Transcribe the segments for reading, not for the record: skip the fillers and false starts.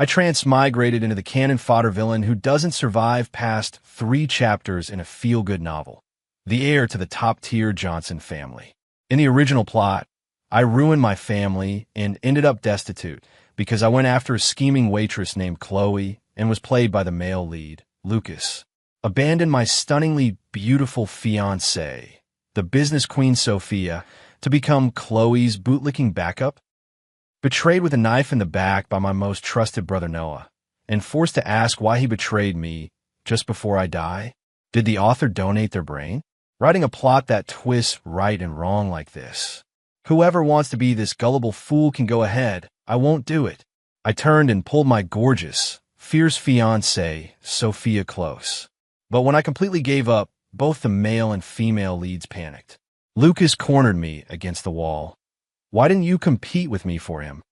I transmigrated into the cannon fodder villain who doesn't survive past 3 chapters in a feel-good novel, the heir to the top-tier Johnson family. In the original plot, I ruined my family and ended up destitute because I went after a scheming waitress named Chloe and was played by the male lead, Lucas. Abandoned my stunningly beautiful fiancée, the business queen Sophia, to become Chloe's bootlicking backup. Betrayed with a knife in the back by my most trusted brother Noah, and forced to ask why he betrayed me just before I die. Did the author donate their brain? Writing a plot that twists right and wrong like this. Whoever wants to be this gullible fool can go ahead. I won't do it. I turned and pulled my gorgeous, fierce fiancée, Sophia, close. But when I completely gave up, both the male and female leads panicked. Lucas cornered me against the wall. Why didn't you compete with me for him?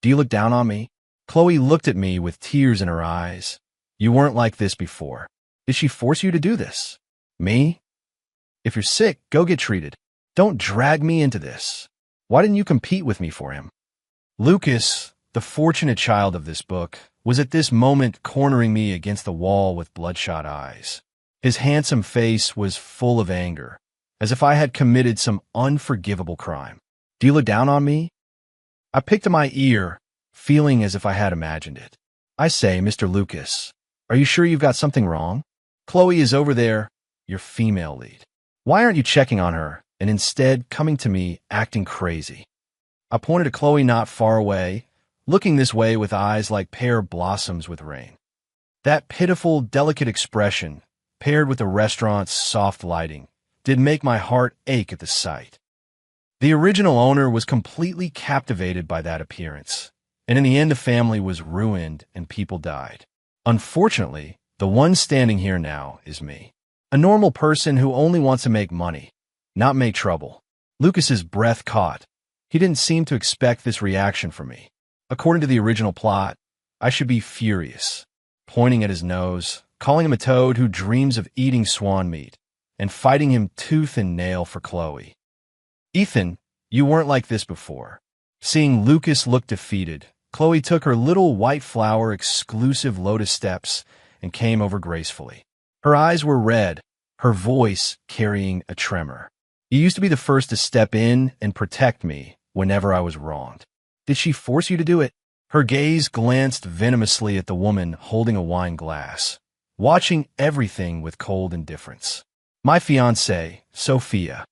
Do you look down on me? Chloe looked at me with tears in her eyes. You weren't like this before. Did she force you to do this? Me? If you're sick, go get treated. Don't drag me into this. Why didn't you compete with me for him? Lucas, the fortunate child of this book, was at this moment cornering me against the wall with bloodshot eyes. His handsome face was full of anger, as if I had committed some unforgivable crime. Do you look down on me? I picked at my ear, feeling as if I had imagined it. I say, Mr. Lucas, are you sure you've got something wrong? Chloe is over there, your female lead. Why aren't you checking on her and instead coming to me acting crazy? I pointed to Chloe not far away, looking this way with eyes like pear blossoms with rain. That pitiful, delicate expression, paired with the restaurant's soft lighting, did make my heart ache at the sight. The original owner was completely captivated by that appearance, and in the end the family was ruined and people died. Unfortunately, the one standing here now is me. A normal person who only wants to make money, not make trouble. Lucas's breath caught. He didn't seem to expect this reaction from me. According to the original plot, I should be furious, pointing at his nose, calling him a toad who dreams of eating swan meat, and fighting him tooth and nail for Chloe. Ethan, you weren't like this before. Seeing Lucas look defeated, Chloe took her little white flower exclusive lotus steps and came over gracefully. Her eyes were red, her voice carrying a tremor. You used to be the first to step in and protect me whenever I was wronged. Did she force you to do it? Her gaze glanced venomously at the woman holding a wine glass, watching everything with cold indifference. My fiancée, Sophia.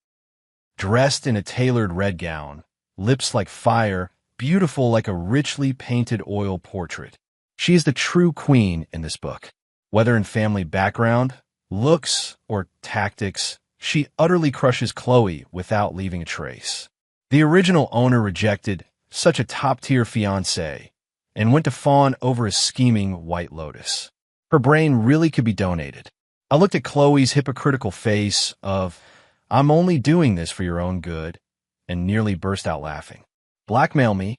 Dressed in a tailored red gown, lips like fire, beautiful like a richly painted oil portrait. She is the true queen in this book. Whether in family background, looks, or tactics, she utterly crushes Chloe without leaving a trace. The original owner rejected such a top-tier fiancée and went to fawn over a scheming white lotus. Her brain really could be donated. I looked at Chloe's hypocritical face of, I'm only doing this for your own good, and nearly burst out laughing. Blackmail me?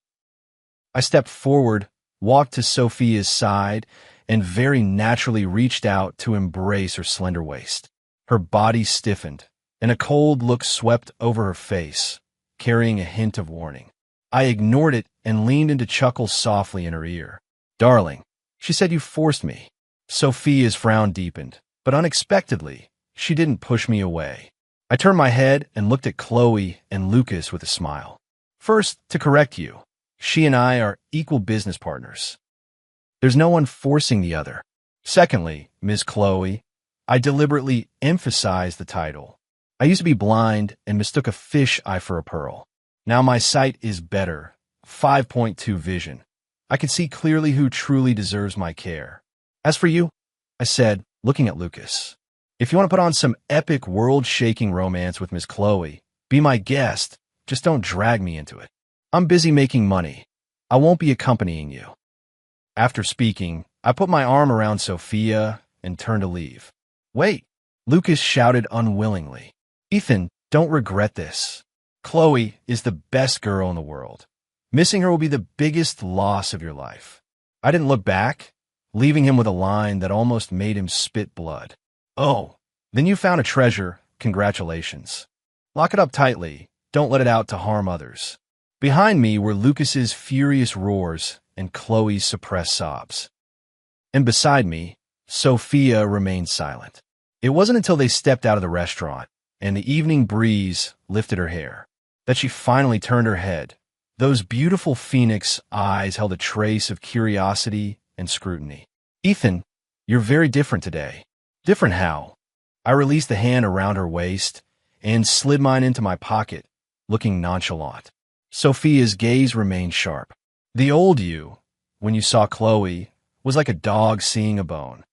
I stepped forward, walked to Sophia's side, and very naturally reached out to embrace her slender waist. Her body stiffened, and a cold look swept over her face, carrying a hint of warning. I ignored it and leaned in to chuckle softly in her ear. Darling, she said you forced me. Sophia's frown deepened, but unexpectedly, she didn't push me away. I turned my head and looked at Chloe and Lucas with a smile. First, to correct you, she and I are equal business partners. There's no one forcing the other. Secondly, Ms. Chloe, I deliberately emphasized the title. I used to be blind and mistook a fish eye for a pearl. Now my sight is better, 5.2 vision. I can see clearly who truly deserves my care. As for you, I said, looking at Lucas, if you want to put on some epic world-shaking romance with Miss Chloe, be my guest, just don't drag me into it. I'm busy making money. I won't be accompanying you. After speaking, I put my arm around Sophia and turned to leave. Wait, Lucas shouted unwillingly. Ethan, don't regret this. Chloe is the best girl in the world. Missing her will be the biggest loss of your life. I didn't look back, leaving him with a line that almost made him spit blood. Oh, then you found a treasure. Congratulations. Lock it up tightly. Don't let it out to harm others. Behind me were Lucas's furious roars and Chloe's suppressed sobs. And beside me, Sophia remained silent. It wasn't until they stepped out of the restaurant and the evening breeze lifted her hair that she finally turned her head. Those beautiful phoenix eyes held a trace of curiosity and scrutiny. "Ethan, you're very different today." "Different how?" I released the hand around her waist and slid mine into my pocket, looking nonchalant. Sophia's gaze remained sharp. "The old you, when you saw Chloe, was like a dog seeing a bone."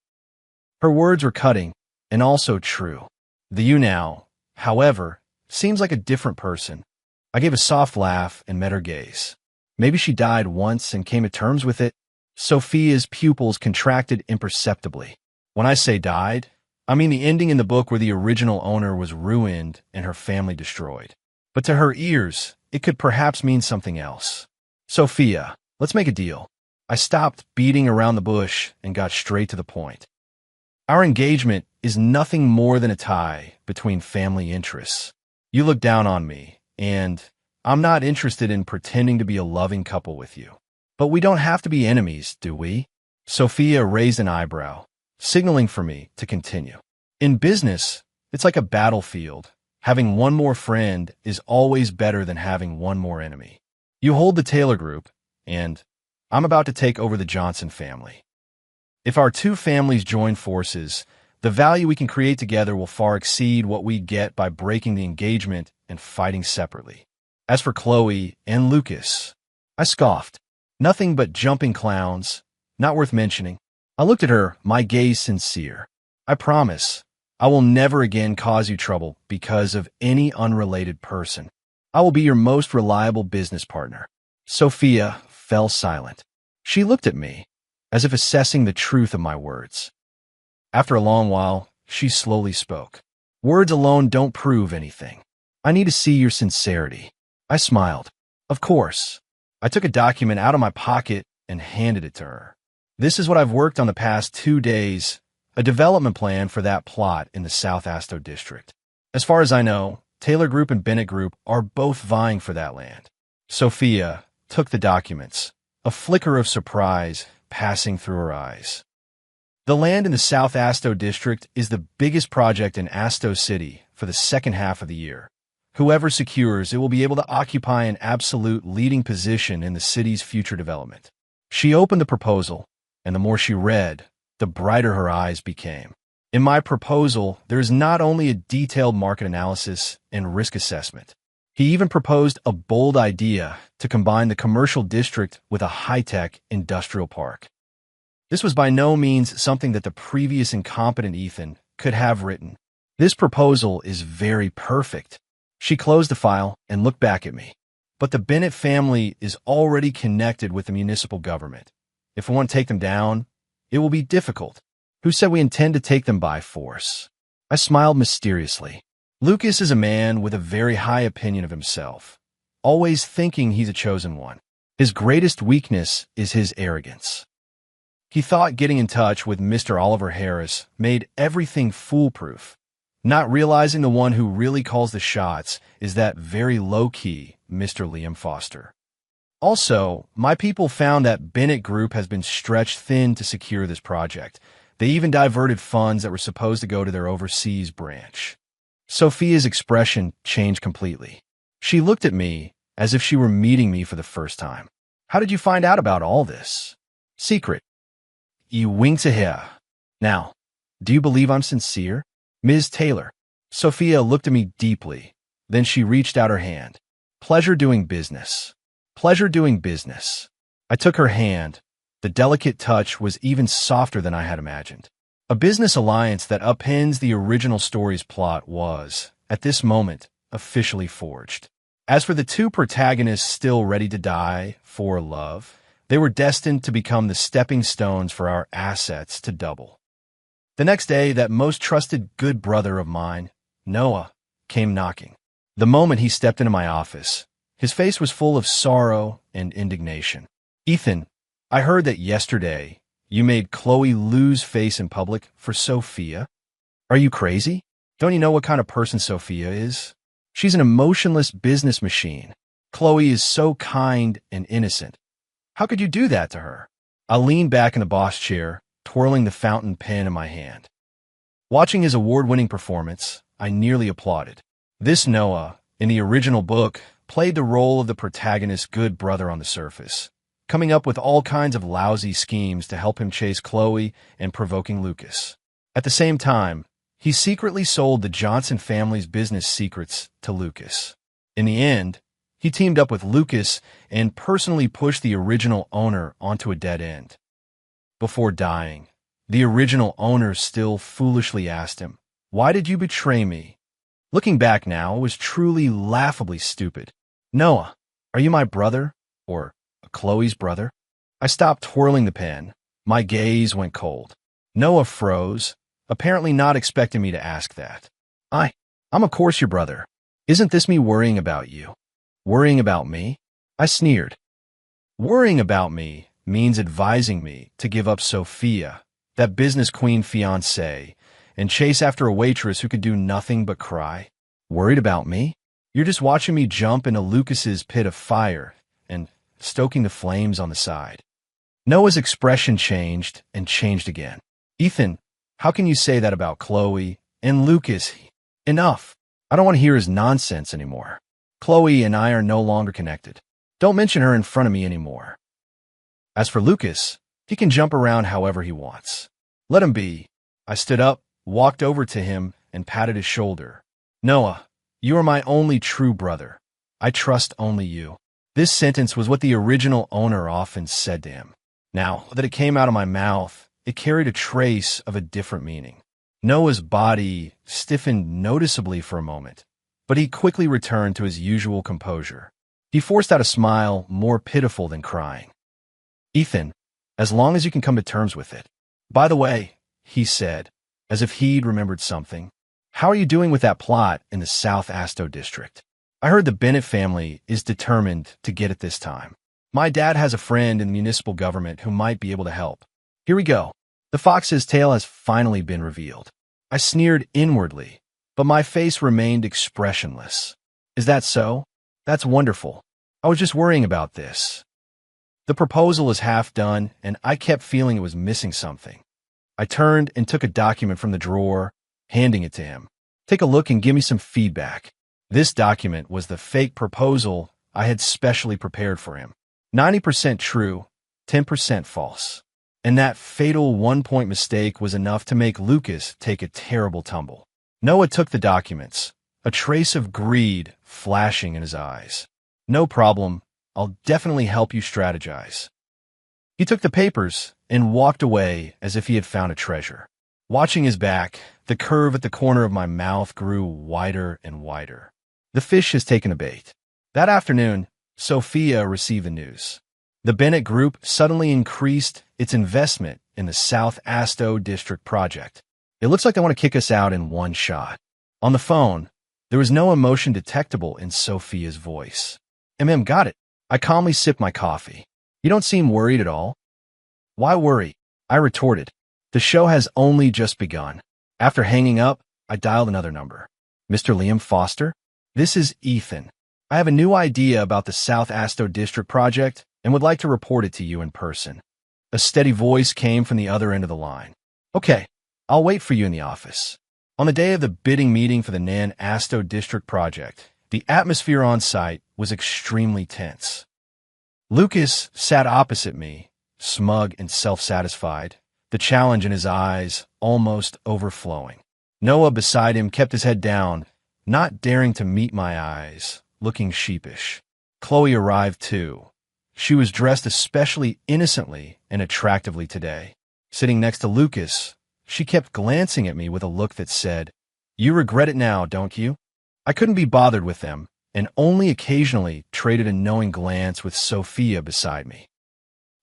Her words were cutting and also true. "The you now, however, seems like a different person." I gave a soft laugh and met her gaze. Maybe she died once and came to terms with it. Sophia's pupils contracted imperceptibly. When I say died, I mean the ending in the book where the original owner was ruined and her family destroyed. But to her ears, it could perhaps mean something else. "Sophia, let's make a deal." I stopped beating around the bush and got straight to the point. "Our engagement is nothing more than a tie between family interests. You look down on me, and I'm not interested in pretending to be a loving couple with you. But we don't have to be enemies, do we?" Sophia raised an eyebrow, signaling for me to continue. "In business, it's like a battlefield. Having one more friend is always better than having one more enemy. You hold the Taylor Group, and I'm about to take over the Johnson family. If our two families join forces, the value we can create together will far exceed what we get by breaking the engagement and fighting separately. As for Chloe and Lucas," I scoffed. "Nothing but jumping clowns, not worth mentioning." I looked at her, my gaze sincere. "I promise, I will never again cause you trouble because of any unrelated person. I will be your most reliable business partner." Sophia fell silent. She looked at me, as if assessing the truth of my words. After a long while, she slowly spoke. "Words alone don't prove anything. I need to see your sincerity." I smiled. "Of course." I took a document out of my pocket and handed it to her. "This is what I've worked on the past 2 days, a development plan for that plot in the South Asto district. As far as I know, Taylor Group and Bennett Group are both vying for that land." Sophia took the documents, a flicker of surprise passing through her eyes. "The land in the South Asto district is the biggest project in Asto City for the second half of the year. Whoever secures it will be able to occupy an absolute leading position in the city's future development." She opened the proposal, and the more she read, the brighter her eyes became. "In my proposal, there is not only a detailed market analysis and risk assessment. He even proposed a bold idea to combine the commercial district with a high-tech industrial park. This was by no means something that the previous incompetent Ethan could have written. This proposal is very perfect." She closed the file and looked back at me. "But the Bennett family is already connected with the municipal government. If we want to take them down, it will be difficult. Who said we intend to take them by force?" I smiled mysteriously. "Lucas is a man with a very high opinion of himself, always thinking he's a chosen one. His greatest weakness is his arrogance. He thought getting in touch with Mr. Oliver Harris made everything foolproof, not realizing the one who really calls the shots is that very low-key Mr. Liam Foster. Also, my people found that Bennett Group has been stretched thin to secure this project. They even diverted funds that were supposed to go to their overseas branch." Sophia's expression changed completely. She looked at me as if she were meeting me for the first time. "How did you find out about all this?" "Secret." "You winked ahead. Now, do you believe I'm sincere?" "Ms. Taylor." Sophia looked at me deeply. Then she reached out her hand. "Pleasure doing business." "Pleasure doing business." I took her hand. The delicate touch was even softer than I had imagined. A business alliance that upends the original story's plot was, at this moment, officially forged. As for the two protagonists still ready to die for love, they were destined to become the stepping stones for our assets to double. The next day, that most trusted good brother of mine, Noah, came knocking. The moment he stepped into my office, his face was full of sorrow and indignation. "Ethan, I heard that yesterday you made Chloe lose face in public for Sophia. Are you crazy? Don't you know what kind of person Sophia is? She's an emotionless business machine. Chloe is so kind and innocent. How could you do that to her? I leaned back in the boss chair, twirling the fountain pen in my hand. Watching his award-winning performance, I nearly applauded. This Noah, in the original book, played the role of the protagonist's good brother on the surface, coming up with all kinds of lousy schemes to help him chase Chloe and provoking Lucas. At the same time, he secretly sold the Johnson family's business secrets to Lucas. In the end, he teamed up with Lucas and personally pushed the original owner onto a dead end. Before dying, the original owner still foolishly asked him, "Why did you betray me?" Looking back now, it was truly laughably stupid. "Noah, are you my brother? Or Chloe's brother?" I stopped twirling the pen. My gaze went cold. Noah froze, apparently not expecting me to ask that. I'm of course your brother. Isn't this me worrying about you? Worrying about me? I sneered. Worrying about me means advising me to give up Sophia, that business queen fiancée, and chase after a waitress who could do nothing but cry. Worried about me? You're just watching me jump into Lucas's pit of fire and stoking the flames on the side. Noah's expression changed and changed again. "Ethan, how can you say that about Chloe and Lucas? Enough. I don't want to hear his nonsense anymore. Chloe and I are no longer connected. Don't mention her in front of me anymore. As for Lucas, he can jump around however he wants. Let him be." I stood up, walked over to him, and patted his shoulder. "Noah, you are my only true brother. I trust only you." This sentence was what the original owner often said to him. Now that it came out of my mouth, it carried a trace of a different meaning. Noah's body stiffened noticeably for a moment, but he quickly returned to his usual composure. He forced out a smile more pitiful than crying. "Ethan, as long as you can come to terms with it. By the way," he said, as if he'd remembered something, "how are you doing with that plot in the South Asto district? I heard the Bennett family is determined to get it this time. My dad has a friend in the municipal government who might be able to help. Here we go. The fox's tail has finally been revealed." I sneered inwardly, but my face remained expressionless. "Is that so? That's wonderful. I was just worrying about this." The proposal is half done, and I kept feeling it was missing something. I turned and took a document from the drawer, handing it to him. "Take a look and give me some feedback." This document was the fake proposal I had specially prepared for him. 90% true, 10% false. And that fatal one-point mistake was enough to make Lucas take a terrible tumble. Noah took the documents, a trace of greed flashing in his eyes. "No problem. I'll definitely help you strategize." He took the papers and walked away as if he had found a treasure. Watching his back, the curve at the corner of my mouth grew wider and wider. The fish has taken a bait. That afternoon, Sophia received the news. The Bennett Group suddenly increased its investment in the South Asto District project. "It looks like they want to kick us out in one shot." On the phone, there was no emotion detectable in Sophia's voice. Got it." I calmly sipped my coffee. "You don't seem worried at all." "Why worry?" I retorted. "The show has only just begun." After hanging up, I dialed another number. "Mr. Liam Foster? This is Ethan. I have a new idea about the South Asto District project and would like to report it to you in person." A steady voice came from the other end of the line. "Okay, I'll wait for you in the office." On the day of the bidding meeting for the Nan Asto District project, the atmosphere on site was extremely tense. Lucas sat opposite me, smug and self-satisfied, the challenge in his eyes almost overflowing. Noah beside him kept his head down, not daring to meet my eyes, looking sheepish. Chloe arrived too. She was dressed especially innocently and attractively today. Sitting next to Lucas, she kept glancing at me with a look that said, "You regret it now, don't you?" I couldn't be bothered with them, and only occasionally traded a knowing glance with Sophia beside me.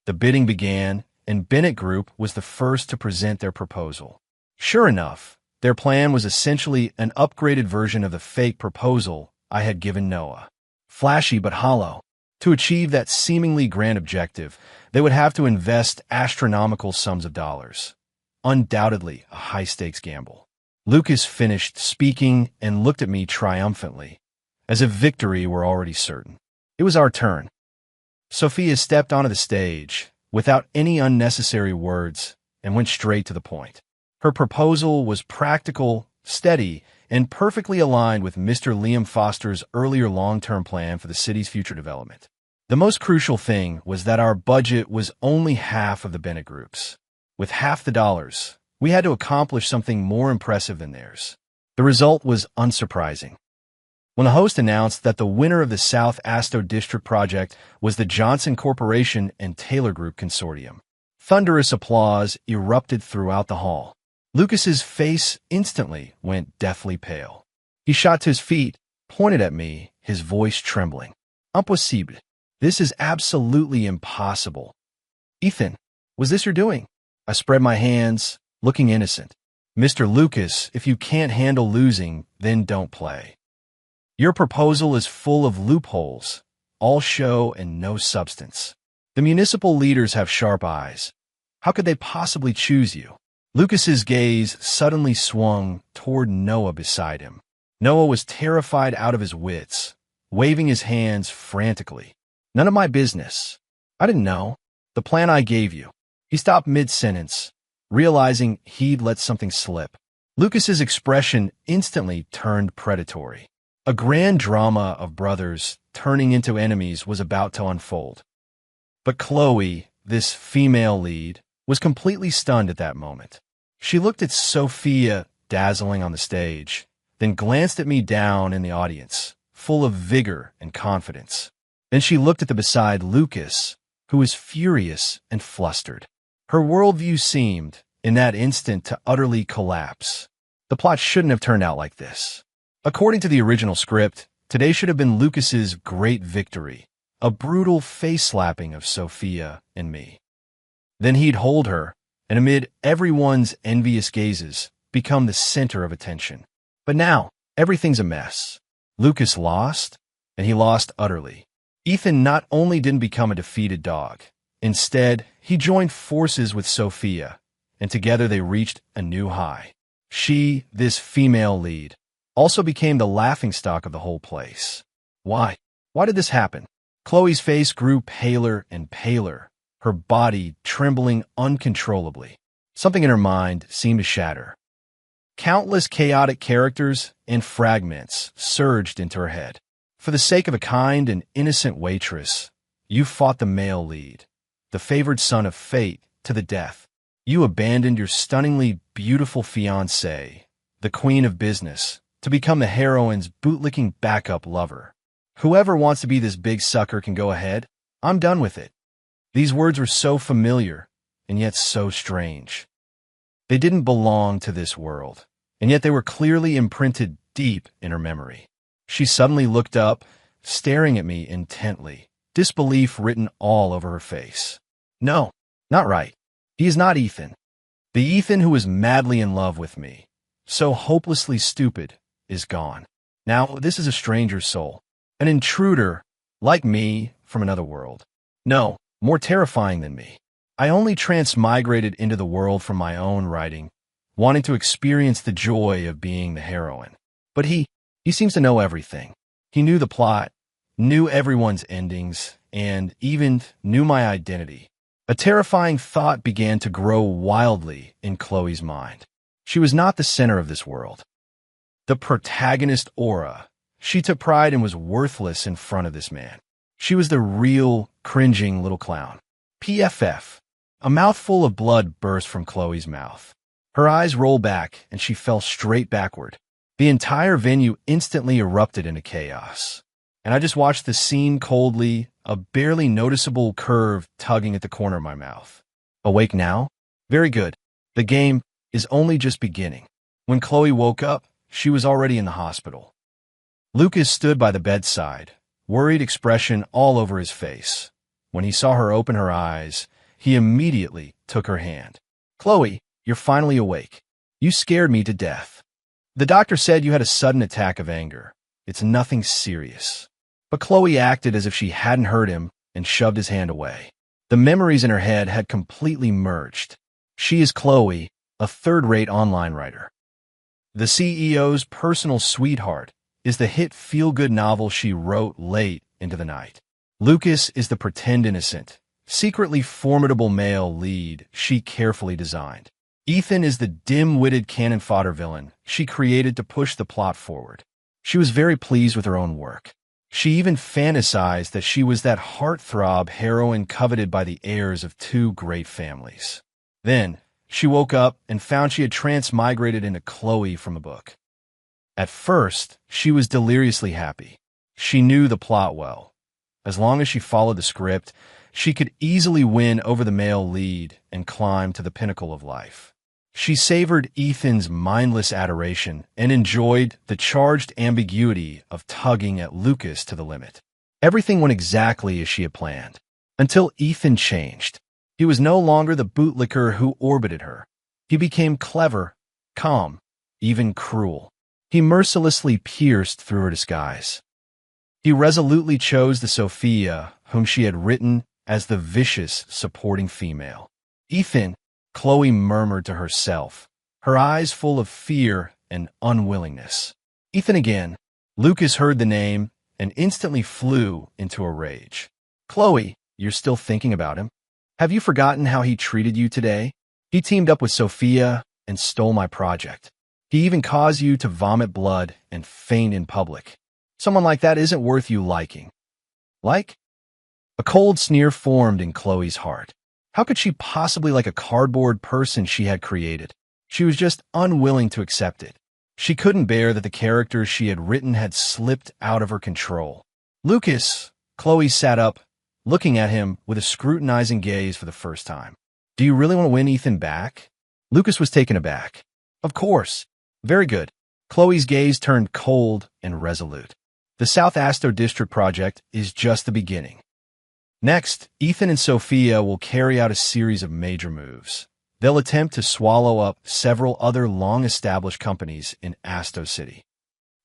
The bidding began, and Bennett Group was the first to present their proposal. Sure enough, their plan was essentially an upgraded version of the fake proposal I had given Noah. Flashy but hollow. To achieve that seemingly grand objective, they would have to invest astronomical sums of dollars. Undoubtedly a high-stakes gamble. Lucas finished speaking and looked at me triumphantly, as if victory were already certain. It was our turn. Sophia stepped onto the stage without any unnecessary words and went straight to the point. Her proposal was practical, steady, and perfectly aligned with Mr. Liam Foster's earlier long-term plan for the city's future development. The most crucial thing was that our budget was only half of the Bennett Group's. With half the dollars, we had to accomplish something more impressive than theirs. The result was unsurprising. When the host announced that the winner of the South Asto District project was the Johnson Corporation and Taylor Group Consortium, thunderous applause erupted throughout the hall. Lucas's face instantly went deathly pale. He shot to his feet, pointed at me, his voice trembling. Impossible. This is absolutely impossible. Ethan, was this your doing? I spread my hands, looking innocent. Mr. Lucas, if you can't handle losing, then don't play. Your proposal is full of loopholes, all show and no substance. The municipal leaders have sharp eyes. How could they possibly choose you? Lucas's gaze suddenly swung toward Noah beside him. Noah was terrified out of his wits, waving his hands frantically. None of my business. I didn't know. The plan I gave you. He stopped mid-sentence, realizing he'd let something slip. Lucas's expression instantly turned predatory. A grand drama of brothers turning into enemies was about to unfold. But Chloe, this female lead, was completely stunned at that moment. She looked at Sophia, dazzling on the stage, then glanced at me down in the audience, full of vigor and confidence. Then she looked at the beside Lucas, who was furious and flustered. Her worldview seemed, in that instant, to utterly collapse. The plot shouldn't have turned out like this. According to the original script, today should have been Lucas's great victory, a brutal face-slapping of Sophia and me. Then he'd hold her, and amid everyone's envious gazes, become the center of attention. But now, everything's a mess. Lucas lost, and he lost utterly. Ethan not only didn't become a defeated dog, instead, he joined forces with Sophia, and together they reached a new high. She, this female lead, also became the laughingstock of the whole place. Why? Why did this happen? Chloe's face grew paler and paler, her body trembling uncontrollably. Something in her mind seemed to shatter. Countless chaotic characters and fragments surged into her head. For the sake of a kind and innocent waitress, you fought the male lead, the favored son of fate, to the death. You abandoned your stunningly beautiful fiancée, the queen of business, to become the heroine's bootlicking backup lover. Whoever wants to be this big sucker can go ahead. I'm done with it. These words were so familiar, and yet so strange. They didn't belong to this world, and yet they were clearly imprinted deep in her memory. She suddenly looked up, staring at me intently, disbelief written all over her face. No, not right. He is not Ethan. The Ethan who was madly in love with me, so hopelessly stupid, is gone. Now, this is a stranger's soul, an intruder, like me, from another world. No, more terrifying than me. I only transmigrated into the world from my own writing, wanting to experience the joy of being the heroine. But he seems to know everything. He knew the plot, knew everyone's endings, and even knew my identity. A terrifying thought began to grow wildly in Chloe's mind. She was not the center of this world. The protagonist aura. She took pride and was worthless in front of this man. She was the real, cringing little clown. PFF. A mouthful of blood burst from Chloe's mouth. Her eyes rolled back, and she fell straight backward. The entire venue instantly erupted into chaos. And I just watched the scene coldly, a barely noticeable curve tugging at the corner of my mouth. Awake now? Very good. The game is only just beginning. When Chloe woke up, she was already in the hospital. Lucas stood by the bedside, worried expression all over his face. When he saw her open her eyes, he immediately took her hand. Chloe, you're finally awake. You scared me to death. The doctor said you had a sudden attack of anger. It's nothing serious. But Chloe acted as if she hadn't heard him and shoved his hand away. The memories in her head had completely merged. She is Chloe, a third-rate online writer. The CEO's personal sweetheart is the hit feel-good novel she wrote late into the night. Lucas is the pretend innocent, secretly formidable male lead she carefully designed. Ethan is the dim-witted cannon fodder villain she created to push the plot forward. She was very pleased with her own work. She even fantasized that she was that heartthrob heroine coveted by the heirs of two great families. Then, she woke up and found she had transmigrated into Chloe from a book. At first, she was deliriously happy. She knew the plot well. As long as she followed the script, she could easily win over the male lead and climb to the pinnacle of life. She savored Ethan's mindless adoration and enjoyed the charged ambiguity of tugging at Lucas to the limit. Everything went exactly as she had planned, until Ethan changed. He was no longer the bootlicker who orbited her. He became clever, calm, even cruel. He mercilessly pierced through her disguise. He resolutely chose the Sophia whom she had written as the vicious supporting female. Ethan, Chloe murmured to herself, her eyes full of fear and unwillingness. Ethan again. Lucas heard the name and instantly flew into a rage. Chloe, you're still thinking about him? Have you forgotten how he treated you today? He teamed up with Sophia and stole my project. He even caused you to vomit blood and faint in public. Someone like that isn't worth you liking. Like? A cold sneer formed in Chloe's heart. How could she possibly like a cardboard person she had created? She was just unwilling to accept it. She couldn't bear that the characters she had written had slipped out of her control. Lucas, Chloe sat up, looking at him with a scrutinizing gaze for the first time. Do you really want to win Ethan back? Lucas was taken aback. Of course. Very good. Chloe's gaze turned cold and resolute. The South Asto District project is just the beginning. Next, Ethan and Sophia will carry out a series of major moves. They'll attempt to swallow up several other long-established companies in Asto City.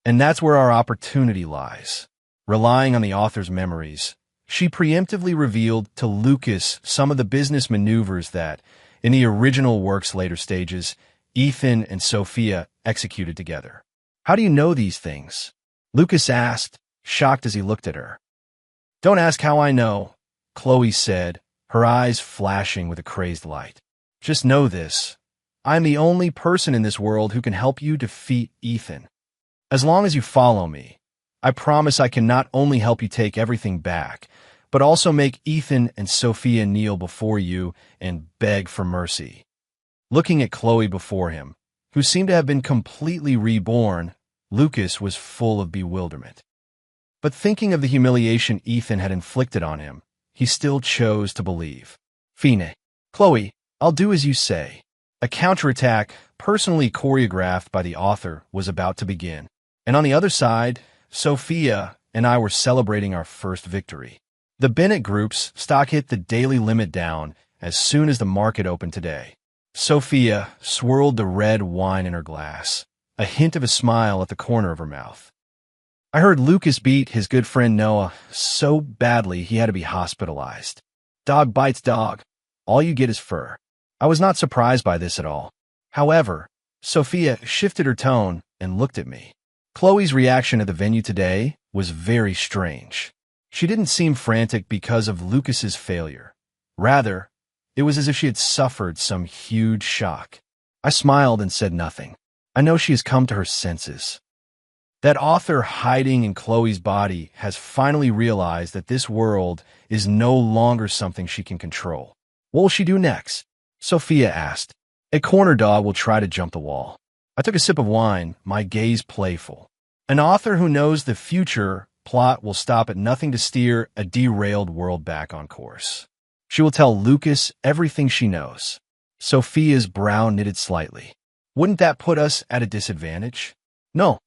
And that's where our opportunity lies. Relying on the author's memories, she preemptively revealed to Lucas some of the business maneuvers that, in the original work's later stages, Ethan and Sophia executed together. How do you know these things? Lucas asked, shocked as he looked at her. Don't ask how I know, Chloe said, her eyes flashing with a crazed light. Just know this. I'm the only person in this world who can help you defeat Ethan. As long as you follow me, I promise I can not only help you take everything back, but also make Ethan and Sophia kneel before you and beg for mercy. Looking at Chloe before him, who seemed to have been completely reborn, Lucas was full of bewilderment. But thinking of the humiliation Ethan had inflicted on him, he still chose to believe. Fine. Chloe, I'll do as you say. A counterattack, personally choreographed by the author, was about to begin. And on the other side, Sophia and I were celebrating our first victory. The Bennett Group's stock hit the daily limit down as soon as the market opened today. Sophia swirled the red wine in her glass, a hint of a smile at the corner of her mouth. I heard Lucas beat his good friend Noah so badly he had to be hospitalized. Dog bites dog. All you get is fur. I was not surprised by this at all. However, Sophia shifted her tone and looked at me. Chloe's reaction at the venue today was very strange. She didn't seem frantic because of Lucas's failure. Rather, it was as if she had suffered some huge shock. I smiled and said nothing. I know she has come to her senses. That author hiding in Chloe's body has finally realized that this world is no longer something she can control. What will she do next? Sophia asked. A corner dog will try to jump the wall. I took a sip of wine, my gaze playful. An author who knows the future plot will stop at nothing to steer a derailed world back on course. She will tell Lucas everything she knows. Sophia's brow knitted slightly. Wouldn't that put us at a disadvantage? No.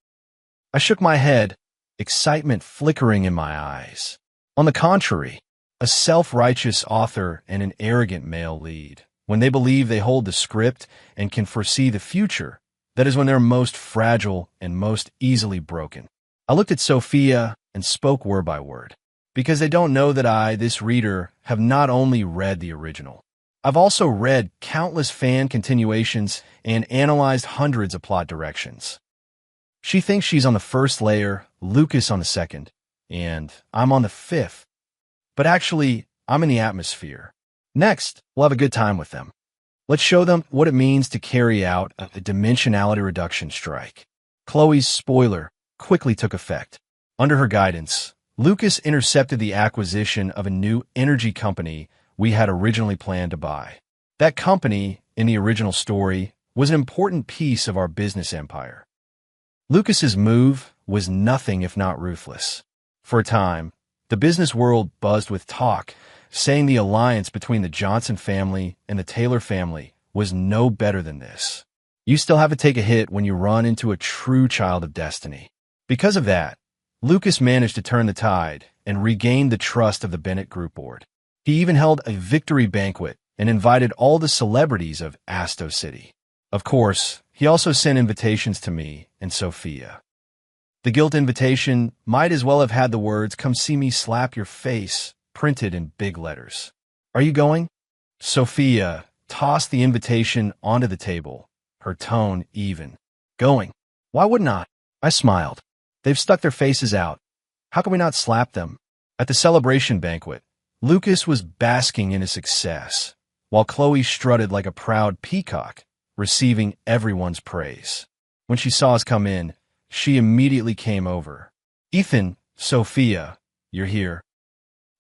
I shook my head, excitement flickering in my eyes. On the contrary, a self-righteous author and an arrogant male lead, when they believe they hold the script and can foresee the future, that is when they're most fragile and most easily broken. I looked at Sophia and spoke word by word, because they don't know that I, this reader, have not only read the original. I've also read countless fan continuations and analyzed hundreds of plot directions. She thinks she's on the first layer, Lucas on the second, and I'm on the fifth. But actually, I'm in the atmosphere. Next, we'll have a good time with them. Let's show them what it means to carry out a dimensionality reduction strike. Chloe's spoiler quickly took effect. Under her guidance, Lucas intercepted the acquisition of a new energy company we had originally planned to buy. That company, in the original story, was an important piece of our business empire. Lucas's move was nothing if not ruthless. For a time, the business world buzzed with talk, saying the alliance between the Johnson family and the Taylor family was no better than this. You still have to take a hit when you run into a true child of destiny. Because of that, Lucas managed to turn the tide and regain the trust of the Bennett Group Board. He even held a victory banquet and invited all the celebrities of Asto City. Of course, he also sent invitations to me and Sophia. The guilt invitation might as well have had the words, "Come see me slap your face," printed in big letters. Are you going? Sophia tossed the invitation onto the table, her tone even. Going. Why wouldn't I? I smiled. They've stuck their faces out. How can we not slap them? At the celebration banquet, Lucas was basking in his success, while Chloe strutted like a proud peacock, receiving everyone's praise. When she saw us come in, she immediately came over. Ethan, Sophia, you're here.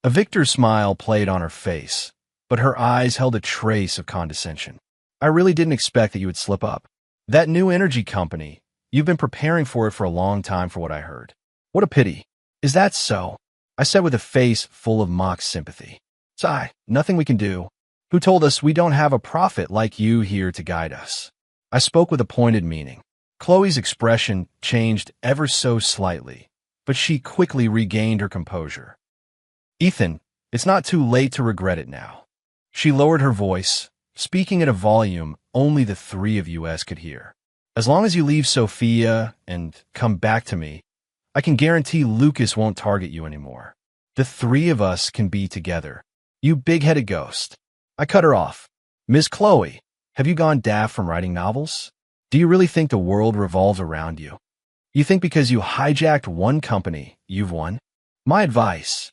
A victor smile played on her face, but her eyes held a trace of condescension. I really didn't expect that you would slip up. That new energy company, you've been preparing for it for a long time for what I heard. What a pity. Is that so? I said with a face full of mock sympathy. Sigh, nothing we can do. Who told us we don't have a prophet like you here to guide us? I spoke with a pointed meaning. Chloe's expression changed ever so slightly, but she quickly regained her composure. Ethan, it's not too late to regret it now. She lowered her voice, speaking at a volume only the three of us could hear. As long as you leave Sophia and come back to me, I can guarantee Lucas won't target you anymore. The three of us can be together. You big-headed ghost. I cut her off. Miss Chloe, have you gone daft from writing novels? Do you really think the world revolves around you? You think because you hijacked one company, you've won? My advice: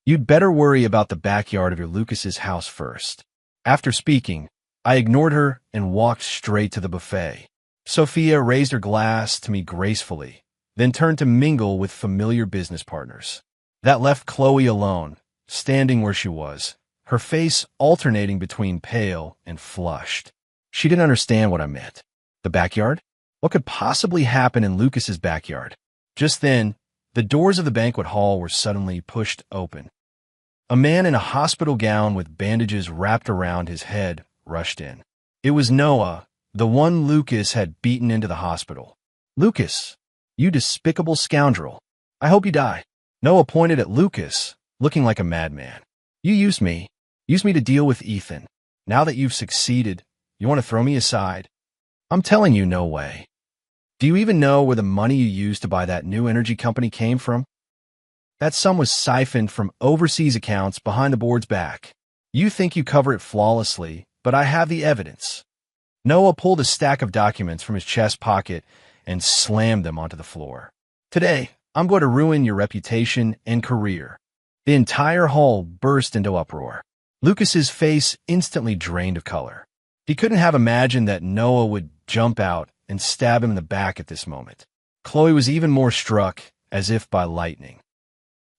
you'd better worry about the backyard of your Lucas's house first. After speaking, I ignored her and walked straight to the buffet. Sophia raised her glass to me gracefully, then turned to mingle with familiar business partners. That left Chloe alone, standing where she was, her face alternating between pale and flushed. She didn't understand what I meant. The backyard? What could possibly happen in Lucas's backyard? Just then, the doors of the banquet hall were suddenly pushed open. A man in a hospital gown with bandages wrapped around his head rushed in. It was Noah, the one Lucas had beaten into the hospital. Lucas, you despicable scoundrel. I hope you die. Noah pointed at Lucas, looking like a madman. You used me to deal with Ethan. Now that you've succeeded, you want to throw me aside? I'm telling you, no way. Do you even know where the money you used to buy that new energy company came from? That sum was siphoned from overseas accounts behind the board's back. You think you cover it flawlessly, but I have the evidence. Noah pulled a stack of documents from his chest pocket and slammed them onto the floor. Today, I'm going to ruin your reputation and career. The entire hall burst into uproar. Lucas's face instantly drained of color. He couldn't have imagined that Noah would jump out and stab him in the back at this moment. Chloe was even more struck, as if by lightning.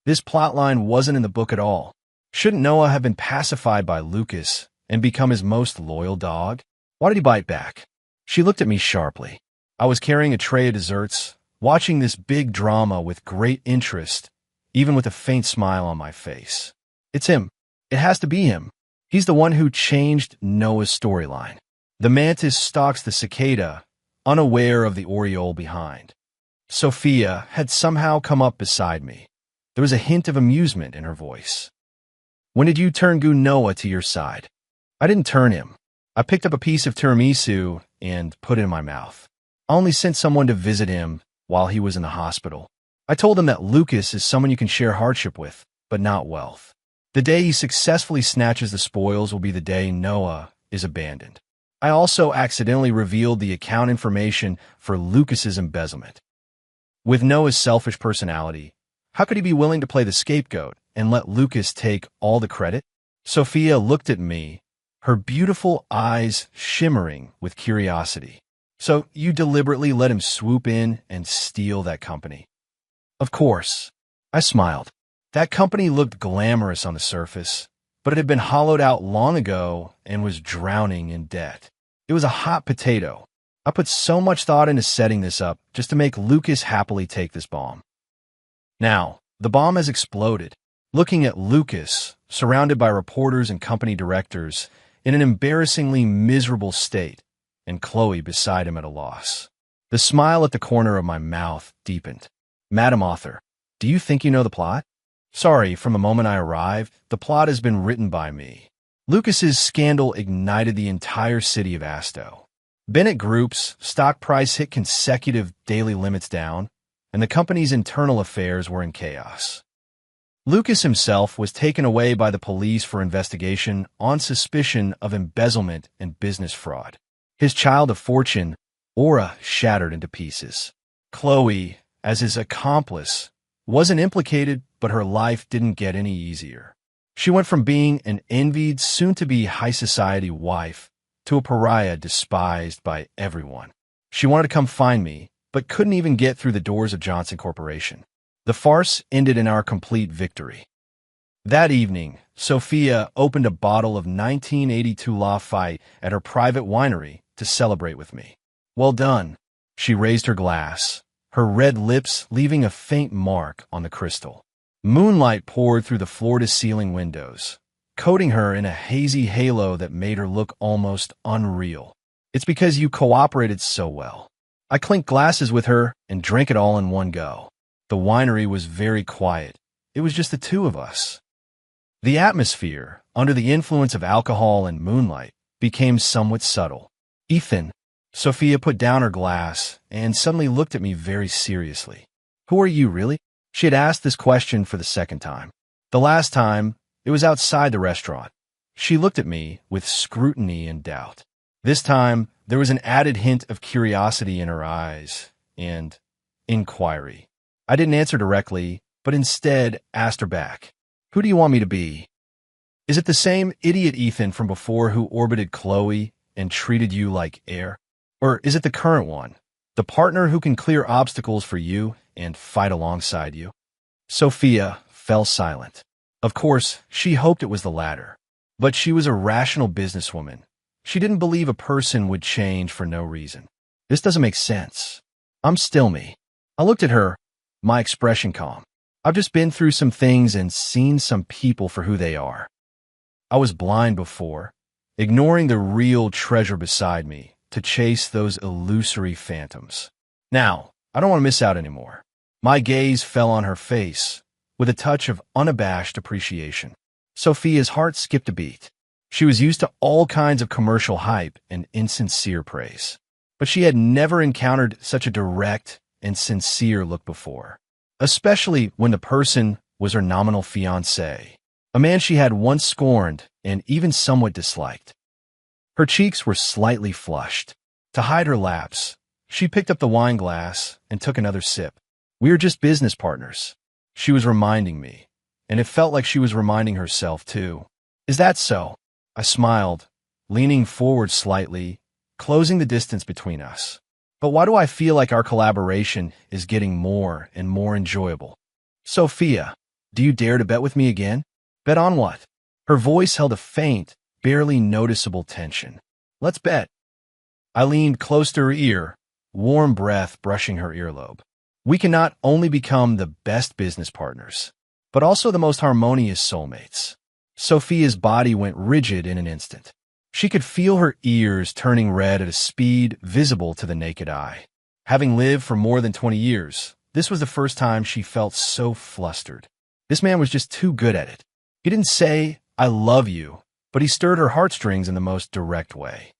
This plotline wasn't in the book at all. Shouldn't Noah have been pacified by Lucas and become his most loyal dog? Why did he bite back? She looked at me sharply. I was carrying a tray of desserts, watching this big drama with great interest, even with a faint smile on my face. It's him. It has to be him. He's the one who changed Noah's storyline. The mantis stalks the cicada, unaware of the oriole behind. Sophia had somehow come up beside me. There was a hint of amusement in her voice. When did you turn Noah to your side? I didn't turn him. I picked up a piece of tiramisu and put it in my mouth. I only sent someone to visit him while he was in the hospital. I told him that Lucas is someone you can share hardship with, but not wealth. The day he successfully snatches the spoils will be the day Noah is abandoned. I also accidentally revealed the account information for Lucas's embezzlement. With Noah's selfish personality, how could he be willing to play the scapegoat and let Lucas take all the credit? Sophia looked at me, her beautiful eyes shimmering with curiosity. So you deliberately let him swoop in and steal that company? Of course. I smiled. That company looked glamorous on the surface, but it had been hollowed out long ago and was drowning in debt. It was a hot potato. I put so much thought into setting this up just to make Lucas happily take this bomb. Now, the bomb has exploded. Looking at Lucas, surrounded by reporters and company directors, in an embarrassingly miserable state, and Chloe beside him at a loss. The smile at the corner of my mouth deepened. Madam Author, do you think you know the plot? Sorry, from the moment I arrived, the plot has been written by me. Lucas's scandal ignited the entire city of Asto. Bennett Group's stock price hit consecutive daily limits down, and the company's internal affairs were in chaos. Lucas himself was taken away by the police for investigation on suspicion of embezzlement and business fraud. His child of fortune, Aura, shattered into pieces. Chloe, as his accomplice, wasn't implicated, but her life didn't get any easier. She went from being an envied, soon-to-be high-society wife to a pariah despised by everyone. She wanted to come find me, but couldn't even get through the doors of Johnson Corporation. The farce ended in our complete victory. That evening, Sophia opened a bottle of 1982 Lafite at her private winery to celebrate with me. Well done. She raised her glass, her red lips leaving a faint mark on the crystal. Moonlight poured through the floor-to-ceiling windows, coating her in a hazy halo that made her look almost unreal. It's because you cooperated so well. I clinked glasses with her and drank it all in one go. The winery was very quiet. It was just the two of us. The atmosphere, under the influence of alcohol and moonlight, became somewhat subtle. Ethan, Sophia put down her glass and suddenly looked at me very seriously. Who are you, really? She had asked this question for the second time. The last time, it was outside the restaurant. She looked at me with scrutiny and doubt. This time, there was an added hint of curiosity in her eyes and inquiry. I didn't answer directly, but instead asked her back. Who do you want me to be? Is it the same idiot Ethan from before who orbited Chloe and treated you like air? Or is it the current one, the partner who can clear obstacles for you and fight alongside you? Sophia fell silent. Of course, she hoped it was the latter. But she was a rational businesswoman. She didn't believe a person would change for no reason. This doesn't make sense. I'm still me. I looked at her, my expression calm. I've just been through some things and seen some people for who they are. I was blind before, ignoring the real treasure beside me to chase those illusory phantoms. Now, I don't want to miss out anymore. My gaze fell on her face with a touch of unabashed appreciation. Sophia's heart skipped a beat. She was used to all kinds of commercial hype and insincere praise, but she had never encountered such a direct and sincere look before, especially when the person was her nominal fiancé, a man she had once scorned and even somewhat disliked. Her cheeks were slightly flushed. To hide her lapse, she picked up the wine glass and took another sip. We are just business partners, she was reminding me, and it felt like she was reminding herself too. Is that so? I smiled, leaning forward slightly, closing the distance between us. But why do I feel like our collaboration is getting more and more enjoyable? Sophia, do you dare to bet with me again? Bet on what? Her voice held a faint, barely noticeable tension. Let's bet. I leaned close to her ear, warm breath brushing her earlobe. We can not only become the best business partners, but also the most harmonious soulmates. Sophia's body went rigid in an instant. She could feel her ears turning red at a speed visible to the naked eye. Having lived for more than 20 years, this was the first time she felt so flustered. This man was just too good at it. He didn't say, "I love you," but he stirred her heartstrings in the most direct way.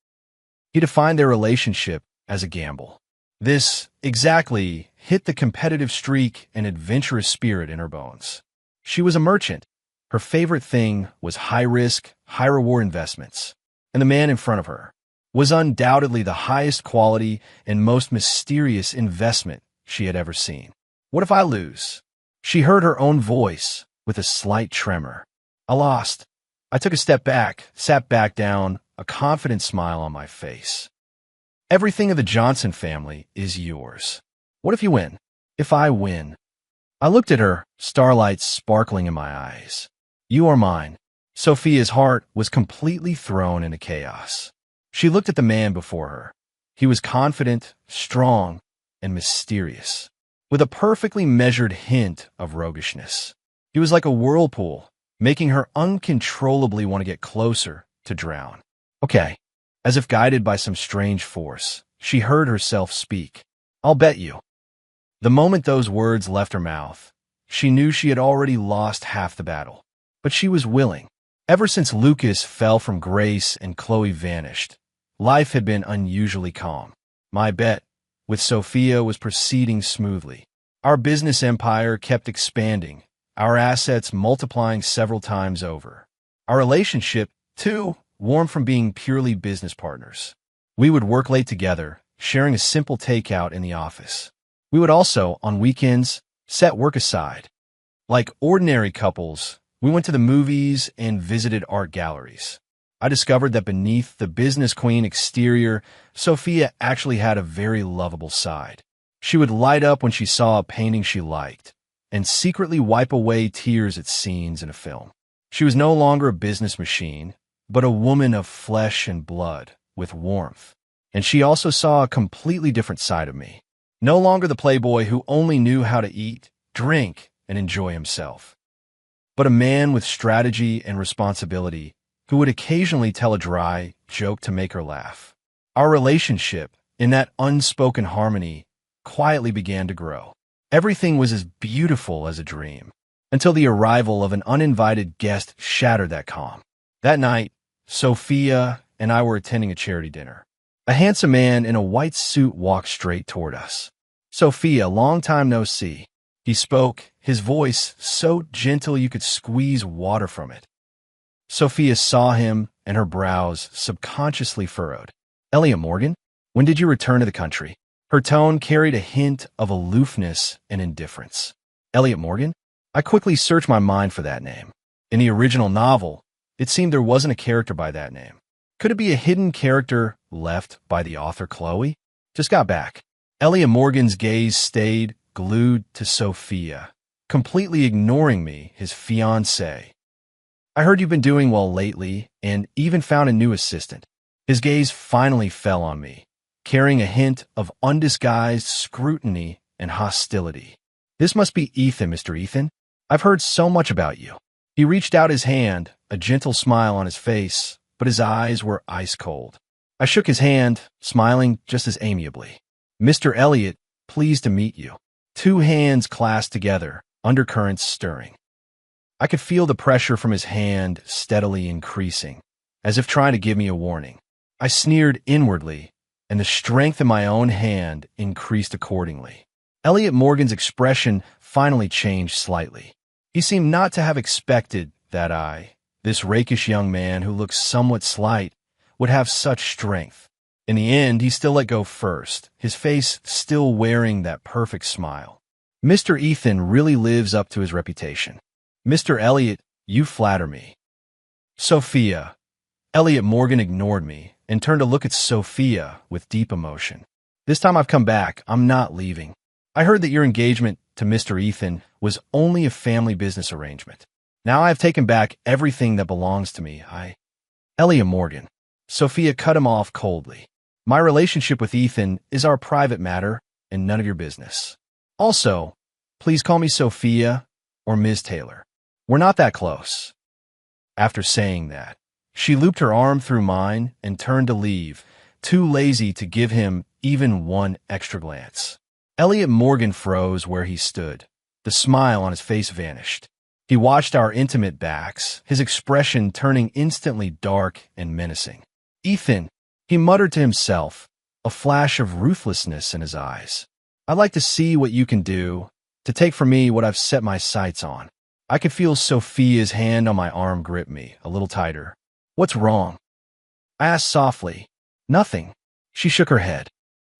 He defined their relationship as a gamble. This, exactly, hit the competitive streak and adventurous spirit in her bones. She was a merchant. Her favorite thing was high-risk, high-reward investments. And the man in front of her was undoubtedly the highest quality and most mysterious investment she had ever seen. What if I lose? She heard her own voice, with a slight tremor. I lost. I took a step back, sat back down, a confident smile on my face. Everything of the Johnson family is yours. What if you win? If I win? I looked at her, starlight sparkling in my eyes. You are mine. Sophia's heart was completely thrown into chaos. She looked at the man before her. He was confident, strong, and mysterious, with a perfectly measured hint of roguishness. He was like a whirlpool, making her uncontrollably want to get closer to drown. Okay. As if guided by some strange force, she heard herself speak. I'll bet you. The moment those words left her mouth, she knew she had already lost half the battle. But she was willing. Ever since Lucas fell from grace and Chloe vanished, life had been unusually calm. My bet with Sophia was proceeding smoothly. Our business empire kept expanding, our assets multiplying several times over. Our relationship, too, warmed from being purely business partners. We would work late together, sharing a simple takeout in the office. We would also, on weekends, set work aside. Like ordinary couples, we went to the movies and visited art galleries. I discovered that beneath the business queen exterior, Sophia actually had a very lovable side. She would light up when she saw a painting she liked, and secretly wipe away tears at scenes in a film. She was no longer a business machine, but a woman of flesh and blood, with warmth. And she also saw a completely different side of me. No longer the playboy who only knew how to eat, drink, and enjoy himself, but a man with strategy and responsibility who would occasionally tell a dry joke to make her laugh. Our relationship, in that unspoken harmony, quietly began to grow. Everything was as beautiful as a dream, until the arrival of an uninvited guest shattered that calm. That night, Sophia and I were attending a charity dinner. A handsome man in a white suit walked straight toward us. Sophia, long time no see. He spoke, his voice so gentle you could squeeze water from it. Sophia saw him, and her brows subconsciously furrowed. Elliot Morgan? When did you return to the country? Her tone carried a hint of aloofness and indifference. Elliot Morgan? I quickly searched my mind for that name. In the original novel, it seemed there wasn't a character by that name. Could it be a hidden character left by the author Chloe? Just got back. Elliot Morgan's gaze stayed glued to Sophia, completely ignoring me, his fiancée. I heard you've been doing well lately and even found a new assistant. His gaze finally fell on me, carrying a hint of undisguised scrutiny and hostility. This must be Ethan, Mr. Ethan. I've heard so much about you. He reached out his hand, a gentle smile on his face, but his eyes were ice cold. I shook his hand, smiling just as amiably. Mr. Elliot, pleased to meet you. Two hands clasped together, undercurrents stirring. I could feel the pressure from his hand steadily increasing, as if trying to give me a warning. I sneered inwardly, and the strength in my own hand increased accordingly. Elliot Morgan's expression finally changed slightly. He seemed not to have expected that this rakish young man who looked somewhat slight, would have such strength. In the end, he still let go first, his face still wearing that perfect smile. Mr. Ethan really lives up to his reputation. Mr. Elliot, you flatter me. Sophia. Elliot Morgan ignored me and turned to look at Sophia with deep emotion. This time I've come back. I'm not leaving. I heard that your engagement to Mr. Ethan was only a family business arrangement. Now I have taken back everything that belongs to me. Elliot Morgan. Sophia cut him off coldly. My relationship with Ethan is our private matter and none of your business. Also, please call me Sophia or Ms. Taylor. We're not that close. After saying that, she looped her arm through mine and turned to leave, too lazy to give him even one extra glance. Elliot Morgan froze where he stood. The smile on his face vanished. He watched our intimate backs, his expression turning instantly dark and menacing. Ethan, he muttered to himself, a flash of ruthlessness in his eyes. I'd like to see what you can do, to take from me what I've set my sights on. I could feel Sophia's hand on my arm grip me, a little tighter. What's wrong? I asked softly. Nothing. She shook her head.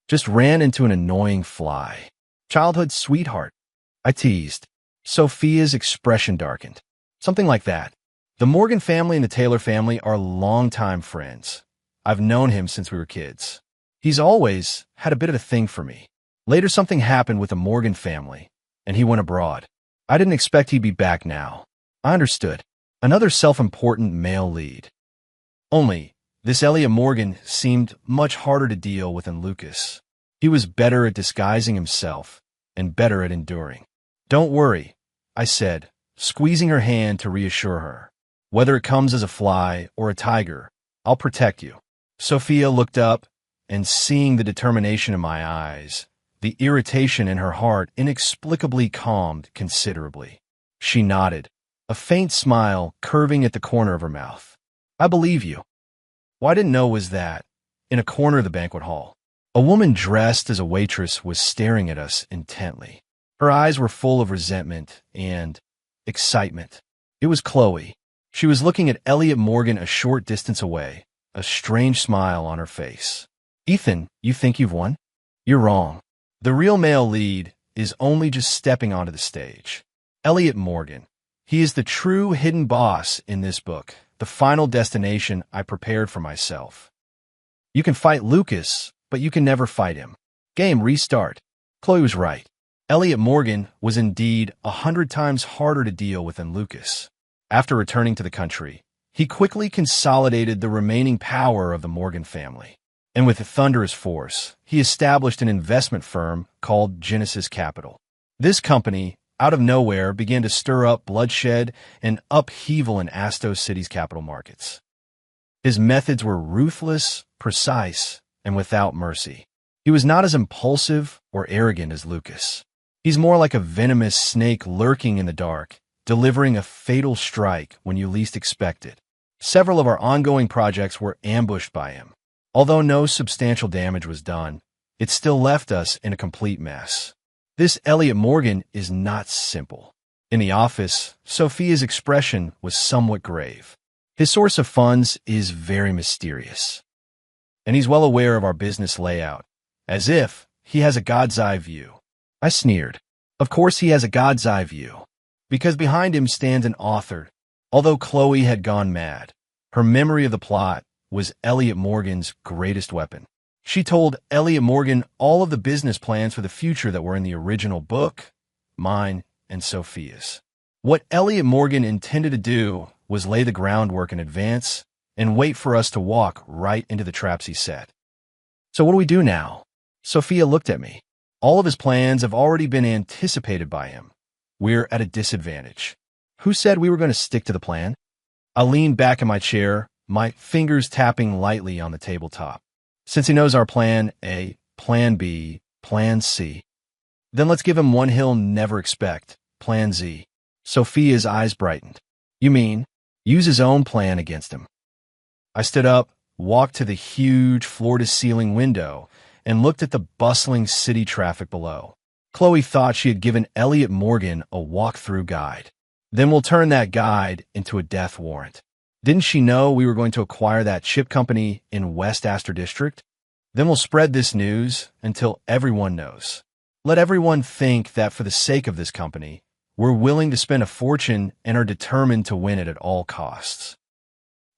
Just ran into an annoying fly. Childhood sweetheart. I teased. Sophia's expression darkened. Something like that. The Morgan family and the Taylor family are longtime friends. I've known him since we were kids. He's always had a bit of a thing for me. Later, something happened with the Morgan family, and he went abroad. I didn't expect he'd be back now. I understood. Another self-important male lead. Only, this Elliot Morgan seemed much harder to deal with than Lucas. He was better at disguising himself and better at enduring. Don't worry, I said, squeezing her hand to reassure her. Whether it comes as a fly or a tiger, I'll protect you. Sophia looked up, and seeing the determination in my eyes, the irritation in her heart inexplicably calmed considerably. She nodded, a faint smile curving at the corner of her mouth. I believe you. What I didn't know was that, in a corner of the banquet hall, a woman dressed as a waitress was staring at us intently. Her eyes were full of resentment and excitement. It was Chloe. She was looking at Elliot Morgan a short distance away, a strange smile on her face. Ethan, you think you've won? You're wrong. The real male lead is only just stepping onto the stage. Elliot Morgan. He is the true hidden boss in this book, the final destination I prepared for myself. You can fight Lucas, but you can never fight him. Game restart. Chloe was right. Elliot Morgan was indeed 100 times harder to deal with than Lucas. After returning to the country, he quickly consolidated the remaining power of the Morgan family. And with a thunderous force, he established an investment firm called Genesis Capital. This company, out of nowhere, began to stir up bloodshed and upheaval in Astos City's capital markets. His methods were ruthless, precise, and without mercy. He was not as impulsive or arrogant as Lucas. He's more like a venomous snake lurking in the dark, delivering a fatal strike when you least expect it. Several of our ongoing projects were ambushed by him. Although no substantial damage was done, it still left us in a complete mess. This Elliot Morgan is not simple. In the office, Sophia's expression was somewhat grave. His source of funds is very mysterious. And he's well aware of our business layout, as if he has a God's eye view. I sneered. Of course he has a God's eye view, because behind him stands an author. Although Chloe had gone mad, her memory of the plot was Elliot Morgan's greatest weapon. She told Elliot Morgan all of the business plans for the future that were in the original book, mine, and Sophia's. What Elliot Morgan intended to do was lay the groundwork in advance and wait for us to walk right into the traps he set. So what do we do now? Sophia looked at me. All of his plans have already been anticipated by him. We're at a disadvantage. Who said we were going to stick to the plan? I leaned back in my chair, my fingers tapping lightly on the tabletop. Since he knows our plan A, plan B, plan C, then let's give him one he'll never expect, plan Z. Sophia's eyes brightened. You mean, use his own plan against him? I stood up, walked to the huge floor-to-ceiling window, and looked at the bustling city traffic below. Chloe thought she had given Elliot Morgan a walk-through guide. Then we'll turn that guide into a death warrant. Didn't she know we were going to acquire that chip company in West Astor District? Then we'll spread this news until everyone knows. Let everyone think that for the sake of this company, we're willing to spend a fortune and are determined to win it at all costs.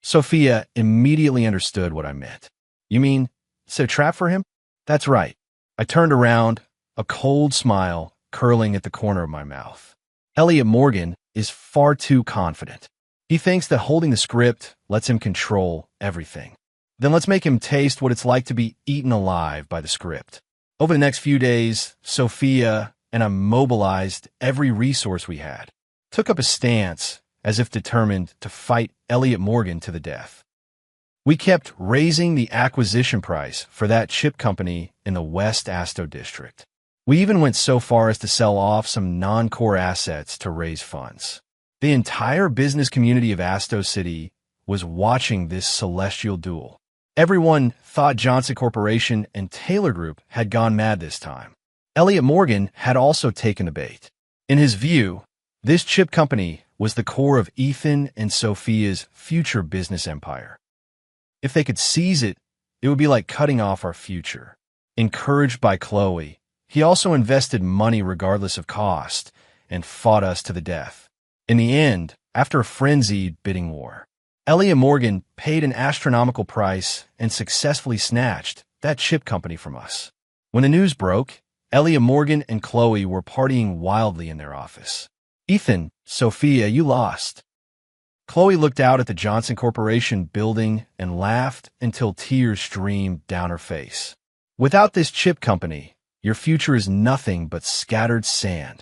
Sophia immediately understood what I meant. You mean, set a trap for him? That's right. I turned around, a cold smile curling at the corner of my mouth. Elliot Morgan is far too confident. He thinks that holding the script lets him control everything. Then let's make him taste what it's like to be eaten alive by the script. Over the next few days, Sophia and I mobilized every resource we had, took up a stance as if determined to fight Elliot Morgan to the death. We kept raising the acquisition price for that chip company in the West Astor District. We even went so far as to sell off some non-core assets to raise funds. The entire business community of Astos City was watching this celestial duel. Everyone thought Johnson Corporation and Taylor Group had gone mad this time. Elliot Morgan had also taken the bait. In his view, this chip company was the core of Ethan and Sophia's future business empire. If they could seize it, it would be like cutting off our future. Encouraged by Chloe, he also invested money regardless of cost, and fought us to the death. In the end, after a frenzied bidding war, Elliot Morgan paid an astronomical price and successfully snatched that chip company from us. When the news broke, Elliot Morgan and Chloe were partying wildly in their office. "Ethan, Sophia, you lost." Chloe looked out at the Johnson Corporation building and laughed until tears streamed down her face. "Without this chip company, your future is nothing but scattered sand.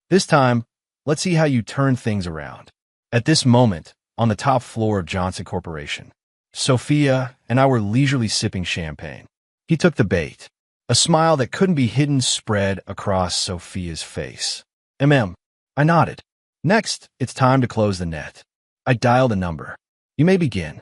This time, let's see how you turn things around." At this moment, on the top floor of Johnson Corporation, Sophia and I were leisurely sipping champagne. He took the bait. A smile that couldn't be hidden spread across Sophia's face. I nodded. "Next, it's time to close the net." I dialed a number. "You may begin."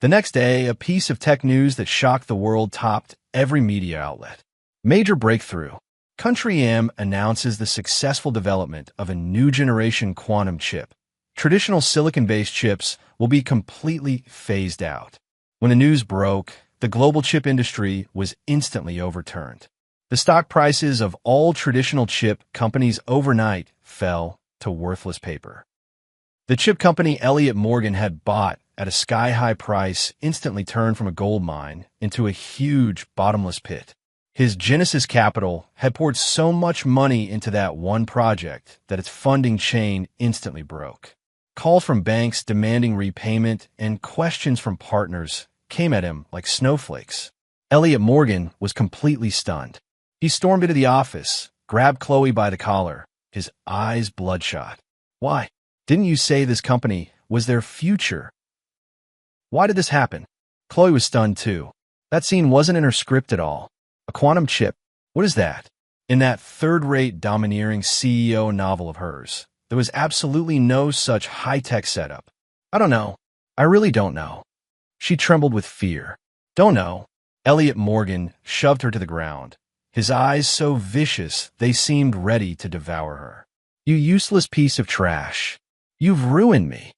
The next day, a piece of tech news that shocked the world topped every media outlet. Major breakthrough. Country M announces the successful development of a new generation quantum chip. Traditional silicon-based chips will be completely phased out. When the news broke, the global chip industry was instantly overturned. The stock prices of all traditional chip companies overnight fell to worthless paper. The chip company Elliot Morgan had bought at a sky-high price instantly turned from a gold mine into a huge bottomless pit. His Genesis Capital had poured so much money into that one project that its funding chain instantly broke. Calls from banks demanding repayment and questions from partners came at him like snowflakes. Elliot Morgan was completely stunned. He stormed into the office, grabbed Chloe by the collar, his eyes bloodshot. "Why? Didn't you say this company was their future? Why did this happen?" Chloe was stunned too. That scene wasn't in her script at all. A quantum chip? What is that? In that third-rate domineering CEO novel of hers, there was absolutely no such high-tech setup. "I don't know. I really don't know." She trembled with fear. "Don't know." Elliot Morgan shoved her to the ground, his eyes so vicious they seemed ready to devour her. "You useless piece of trash. You've ruined me."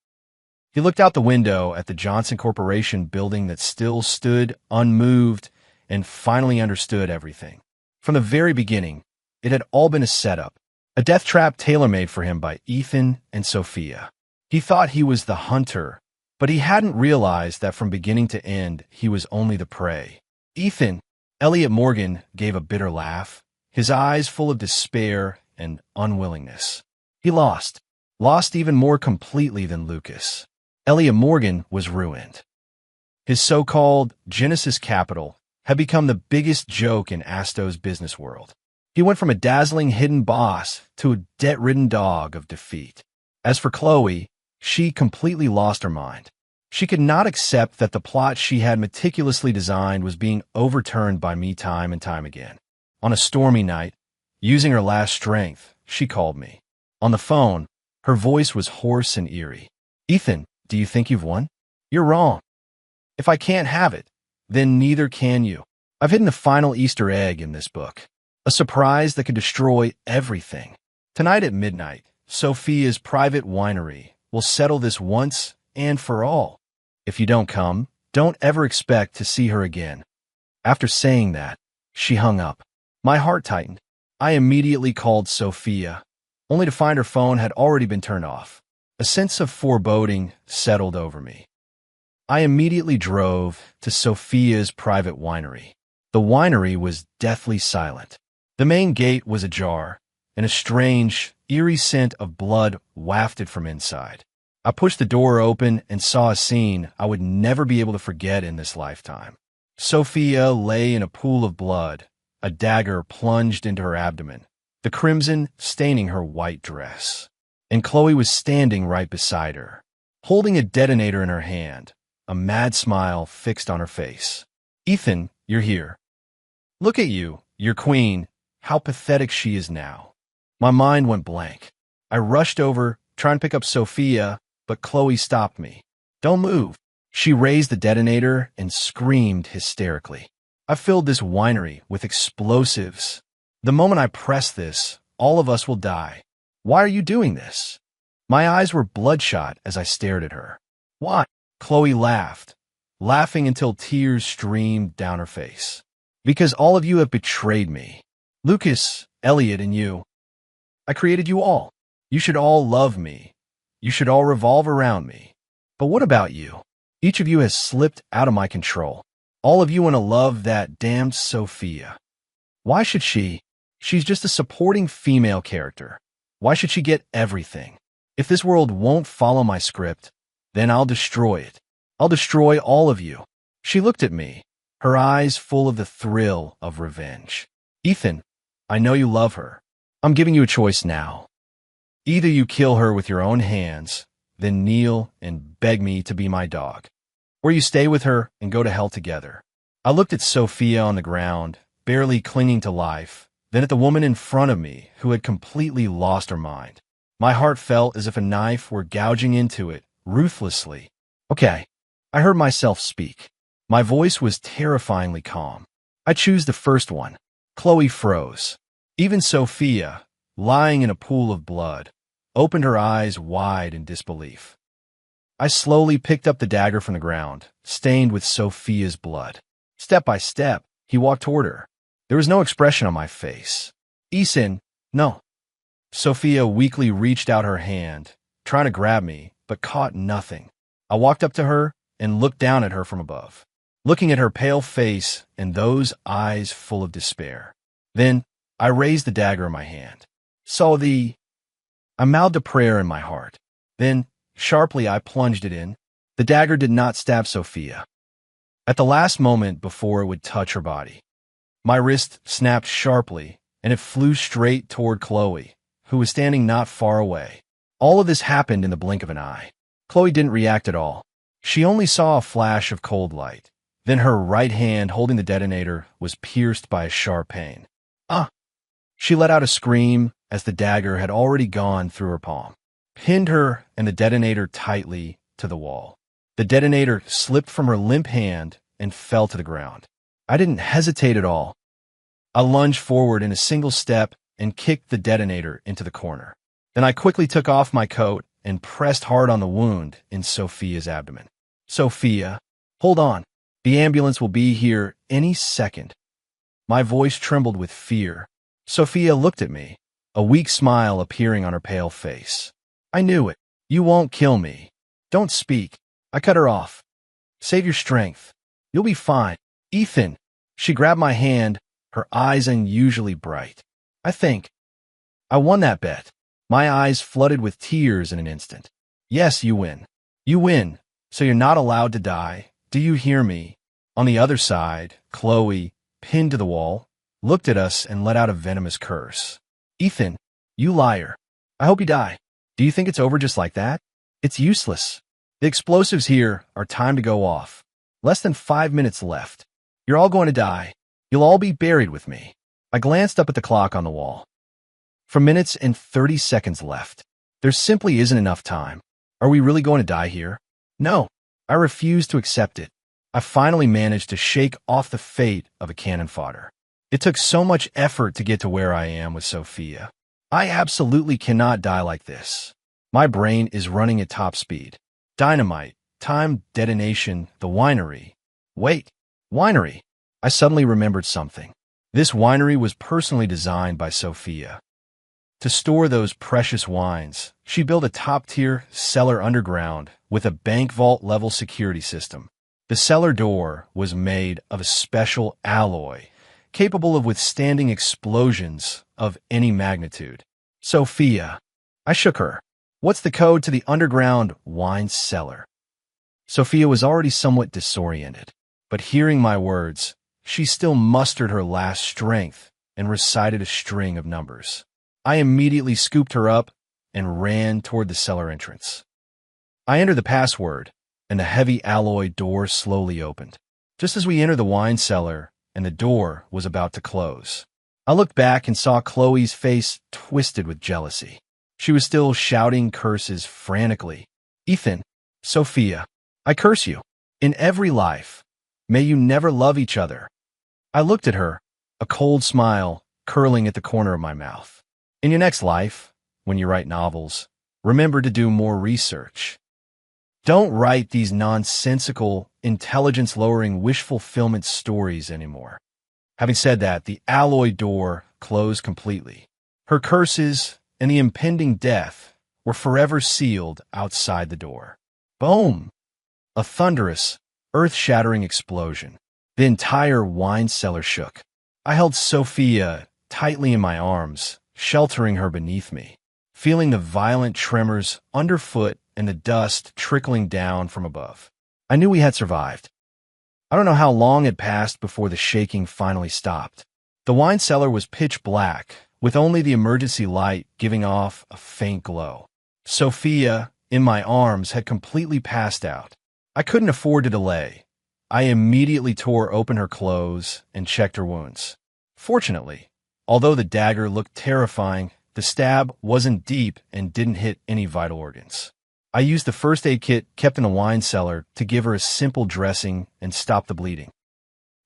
He looked out the window at the Johnson Corporation building that still stood unmoved and finally understood everything. From the very beginning, it had all been a setup, a death trap tailor-made for him by Ethan and Sophia. He thought he was the hunter, but he hadn't realized that from beginning to end, he was only the prey. "Ethan," Elliot Morgan gave a bitter laugh, his eyes full of despair and unwillingness. He lost even more completely than Lucas. Elliot Morgan was ruined. His so-called Genesis Capital had become the biggest joke in Asto's business world. He went from a dazzling hidden boss to a debt-ridden dog of defeat. As for Chloe, she completely lost her mind. She could not accept that the plot she had meticulously designed was being overturned by me time and time again. On a stormy night, using her last strength, she called me. On the phone, her voice was hoarse and eerie. "Ethan, do you think you've won? You're wrong. If I can't have it, then neither can you. I've hidden the final Easter egg in this book, a surprise that could destroy everything. Tonight at midnight, Sophia's private winery will settle this once and for all. If you don't come, don't ever expect to see her again." After saying that, she hung up. My heart tightened. I immediately called Sophia, only to find her phone had already been turned off. A sense of foreboding settled over me. I immediately drove to Sophia's private winery. The winery was deathly silent. The main gate was ajar, and a strange, eerie scent of blood wafted from inside. I pushed the door open and saw a scene I would never be able to forget in this lifetime. Sophia lay in a pool of blood, a dagger plunged into her abdomen, the crimson staining her white dress. And Chloe was standing right beside her, holding a detonator in her hand, a mad smile fixed on her face. "Ethan, you're here. Look at you, your queen, how pathetic she is now." My mind went blank. I rushed over, trying to pick up Sophia, but Chloe stopped me. "Don't move." She raised the detonator and screamed hysterically. "I filled this winery with explosives. The moment I press this, all of us will die. Why are you doing this?" My eyes were bloodshot as I stared at her. "Why?" Chloe laughed, laughing until tears streamed down her face. "Because all of you have betrayed me. Lucas, Elliot, and you. I created you all. You should all love me. You should all revolve around me. But what about you? Each of you has slipped out of my control. All of you want to love that damned Sophia. Why should she? She's just a supporting female character. Why should she get everything? If this world won't follow my script, then I'll destroy it. I'll destroy all of you. She looked at me, her eyes full of the thrill of revenge. Ethan, I know you love her. I'm giving you a choice now. Either you kill her with your own hands, then kneel and beg me to be my dog, or you stay with her and go to hell together. I looked at Sophia on the ground, barely clinging to life, then at the woman in front of me who had completely lost her mind. My heart felt as if a knife were gouging into it, ruthlessly. Okay, I heard myself speak. My voice was terrifyingly calm. I choose the first one. Chloe froze. Even Sophia, lying in a pool of blood, opened her eyes wide in disbelief. I slowly picked up the dagger from the ground, stained with Sophia's blood. Step by step, he walked toward her. There was no expression on my face. Ethan, no. Sophia weakly reached out her hand, trying to grab me, but caught nothing. I walked up to her and looked down at her from above, looking at her pale face and those eyes full of despair. Then I raised the dagger in my hand. I mouthed a prayer in my heart. Then, sharply, I plunged it in. The dagger did not stab Sophia. At the last moment before it would touch her body, my wrist snapped sharply, and it flew straight toward Chloe, who was standing not far away. All of this happened in the blink of an eye. Chloe didn't react at all. She only saw a flash of cold light. Then her right hand holding the detonator was pierced by a sharp pain. Ah! She let out a scream as the dagger had already gone through her palm, pinned her and the detonator tightly to the wall. The detonator slipped from her limp hand and fell to the ground. I didn't hesitate at all. I lunged forward in a single step and kicked the detonator into the corner. Then I quickly took off my coat and pressed hard on the wound in Sophia's abdomen. Sophia, hold on. The ambulance will be here any second. My voice trembled with fear. Sophia looked at me, a weak smile appearing on her pale face. I knew it. You won't kill me. Don't speak. I cut her off. Save your strength. You'll be fine. Ethan. She grabbed my hand, her eyes unusually bright. I won that bet. My eyes flooded with tears in an instant. Yes, you win. You win, so you're not allowed to die. Do you hear me? On the other side, Chloe, pinned to the wall, looked at us and let out a venomous curse. Ethan, you liar. I hope you die. Do you think it's over just like that? It's useless. The explosives here are timed to go off. Less than 5 minutes left. You're all going to die. You'll all be buried with me. I glanced up at the clock on the wall. 4 minutes and 30 seconds left. There simply isn't enough time. Are we really going to die here? No. I refuse to accept it. I finally managed to shake off the fate of a cannon fodder. It took so much effort to get to where I am with Sophia. I absolutely cannot die like this. My brain is running at top speed. Dynamite, timed detonation, the winery. Wait, winery. I suddenly remembered something. This winery was personally designed by Sophia. To store those precious wines, she built a top-tier cellar underground with a bank vault-level security system. The cellar door was made of a special alloy, capable of withstanding explosions of any magnitude. Sophia. I shook her. What's the code to the underground wine cellar? Sophia was already somewhat disoriented, but hearing my words, she still mustered her last strength and recited a string of numbers. I immediately scooped her up and ran toward the cellar entrance. I entered the password, and the heavy alloy door slowly opened. Just as we entered the wine cellar, and the door was about to close, I looked back and saw Chloe's face twisted with jealousy. She was still shouting curses frantically. Ethan, Sophia, I curse you. In every life, may you never love each other. I looked at her, a cold smile curling at the corner of my mouth. In your next life, when you write novels, remember to do more research. Don't write these nonsensical, intelligence-lowering wish fulfillment stories anymore. Having said that, the alloy door closed completely. Her curses and the impending death were forever sealed outside the door. Boom! A thunderous, earth-shattering explosion. The entire wine cellar shook. I held Sophia tightly in my arms, sheltering her beneath me, feeling the violent tremors underfoot and the dust trickling down from above. I knew we had survived. I don't know how long had passed before the shaking finally stopped. The wine cellar was pitch black, with only the emergency light giving off a faint glow. Sophia, in my arms, had completely passed out. I couldn't afford to delay. I immediately tore open her clothes and checked her wounds. Fortunately, although the dagger looked terrifying, the stab wasn't deep and didn't hit any vital organs. I used the first aid kit kept in the wine cellar to give her a simple dressing and stop the bleeding.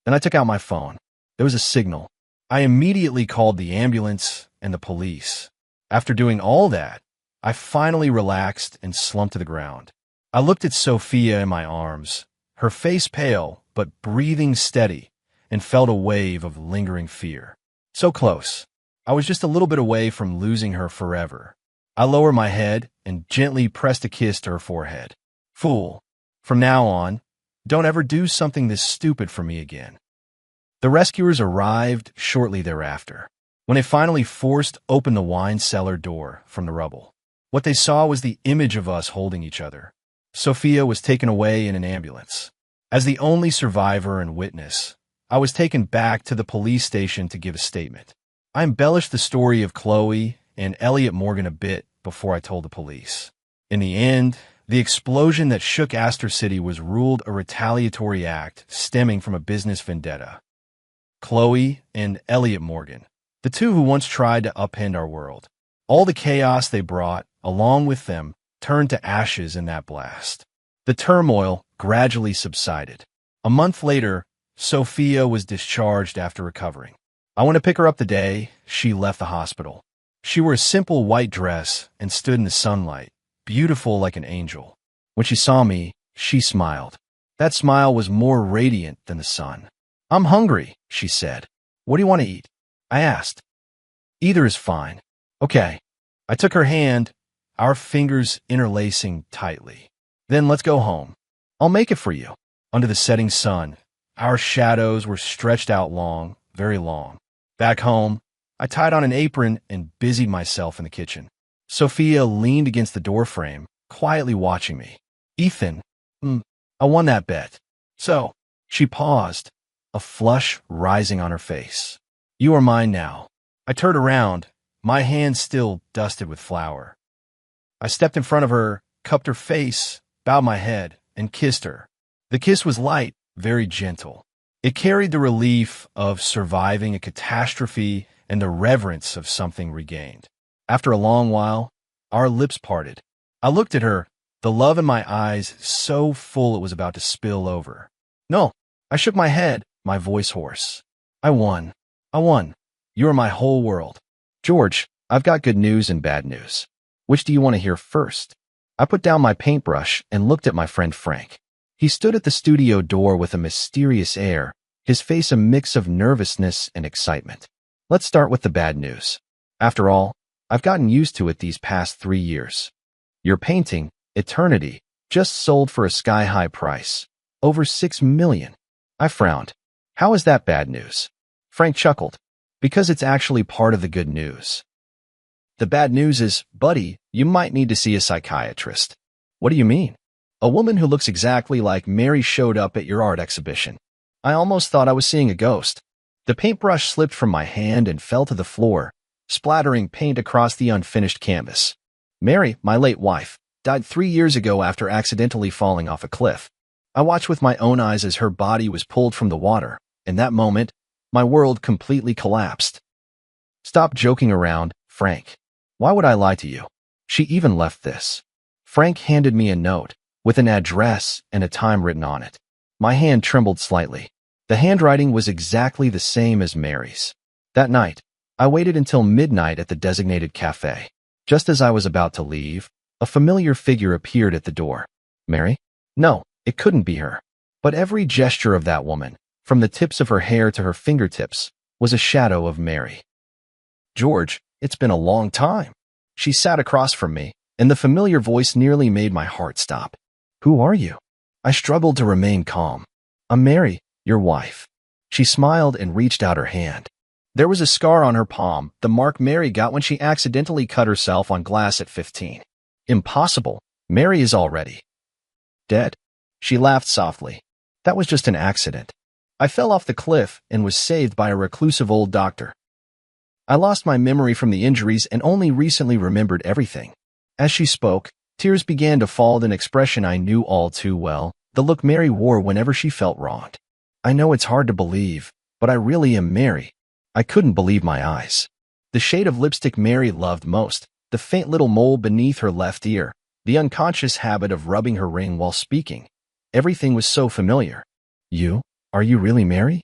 Then I took out my phone. There was a signal. I immediately called the ambulance and the police. After doing all that, I finally relaxed and slumped to the ground. I looked at Sophia in my arms, her face pale but breathing steady, and felt a wave of lingering fear. So close. I was just a little bit away from losing her forever. I lowered my head and gently pressed a kiss to her forehead. Fool. From now on, don't ever do something this stupid for me again. The rescuers arrived shortly thereafter. When they finally forced open the wine cellar door from the rubble, what they saw was the image of us holding each other. Sophia was taken away in an ambulance. As the only survivor and witness, I was taken back to the police station to give a statement. I embellished the story of Chloe and Elliot Morgan a bit before I told the police. In the end, the explosion that shook Astor City was ruled a retaliatory act stemming from a business vendetta. Chloe and Elliot Morgan, the two who once tried to upend our world. All the chaos they brought, along with them, turned to ashes in that blast. The turmoil gradually subsided. A month later, Sophia was discharged after recovering. I went to pick her up the day she left the hospital. She wore a simple white dress and stood in the sunlight, beautiful like an angel. When she saw me, she smiled. That smile was more radiant than the sun. "I'm hungry," she said. "What do you want to eat?" I asked. "Either is fine." "Okay." I took her hand, our fingers interlacing tightly. "Then let's go home. I'll make it for you." Under the setting sun, our shadows were stretched out long, very long. Back home, I tied on an apron and busied myself in the kitchen. Sophia leaned against the doorframe, quietly watching me. "Ethan, I won that bet." "So?" She paused, a flush rising on her face. "You are mine now." I turned around, my hands still dusted with flour. I stepped in front of her, cupped her face, bowed my head, and kissed her. The kiss was light, very gentle. It carried the relief of surviving a catastrophe and the reverence of something regained. After a long while, our lips parted. I looked at her, the love in my eyes so full it was about to spill over. "No." I shook my head, my voice hoarse. "I won. I won. You are my whole world." "George, I've got good news and bad news. Which do you want to hear first?" I put down my paintbrush and looked at my friend Frank. He stood at the studio door with a mysterious air, his face a mix of nervousness and excitement. "Let's start with the bad news. After all, I've gotten used to it these past 3 years. Your painting, Eternity, just sold for a sky-high price. Over $6 million. I frowned. "How is that bad news?" Frank chuckled. "Because it's actually part of the good news. The bad news is, buddy, you might need to see a psychiatrist." "What do you mean?" "A woman who looks exactly like Mary showed up at your art exhibition. I almost thought I was seeing a ghost." The paintbrush slipped from my hand and fell to the floor, splattering paint across the unfinished canvas. "Mary, my late wife, died 3 years ago after accidentally falling off a cliff. I watched with my own eyes as her body was pulled from the water. In that moment, my world completely collapsed." "Stop joking around, Frank. Why would I lie to you?" "She even left this." Frank handed me a note, with an address and a time written on it. My hand trembled slightly. The handwriting was exactly the same as Mary's. That night, I waited until midnight at the designated cafe. Just as I was about to leave, a familiar figure appeared at the door. "Mary?" No, it couldn't be her. But every gesture of that woman, from the tips of her hair to her fingertips, was a shadow of Mary. "George, it's been a long time." She sat across from me, and the familiar voice nearly made my heart stop. "Who are you?" I struggled to remain calm. "I'm Mary, your wife." She smiled and reached out her hand. There was a scar on her palm, the mark Mary got when she accidentally cut herself on glass at 15. "Impossible. Mary is already dead." She laughed softly. "That was just an accident. I fell off the cliff and was saved by a reclusive old doctor. I lost my memory from the injuries and only recently remembered everything." As she spoke, tears began to fall with an expression I knew all too well, the look Mary wore whenever she felt wronged. "I know it's hard to believe, but I really am Mary." I couldn't believe my eyes. The shade of lipstick Mary loved most, the faint little mole beneath her left ear, the unconscious habit of rubbing her ring while speaking. Everything was so familiar. Are you really Mary?"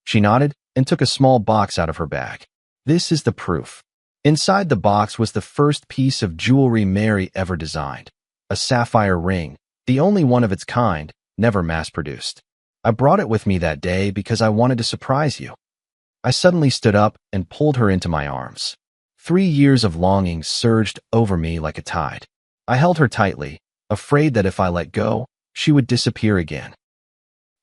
She nodded and took a small box out of her bag. "This is the proof." Inside the box was the first piece of jewelry Mary ever designed, a sapphire ring, the only one of its kind, never mass-produced. "I brought it with me that day because I wanted to surprise you." I suddenly stood up and pulled her into my arms. 3 years of longing surged over me like a tide. I held her tightly, afraid that if I let go, she would disappear again.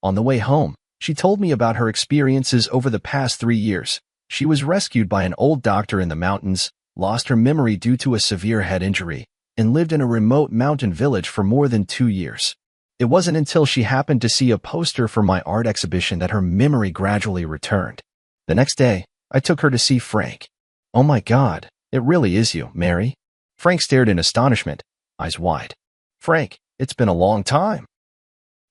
On the way home, she told me about her experiences over the past 3 years. She was rescued by an old doctor in the mountains, lost her memory due to a severe head injury, and lived in a remote mountain village for more than 2 years. It wasn't until she happened to see a poster for my art exhibition that her memory gradually returned. The next day, I took her to see Frank. "Oh my God, it really is you, Mary." Frank stared in astonishment, eyes wide. "Frank, it's been a long time."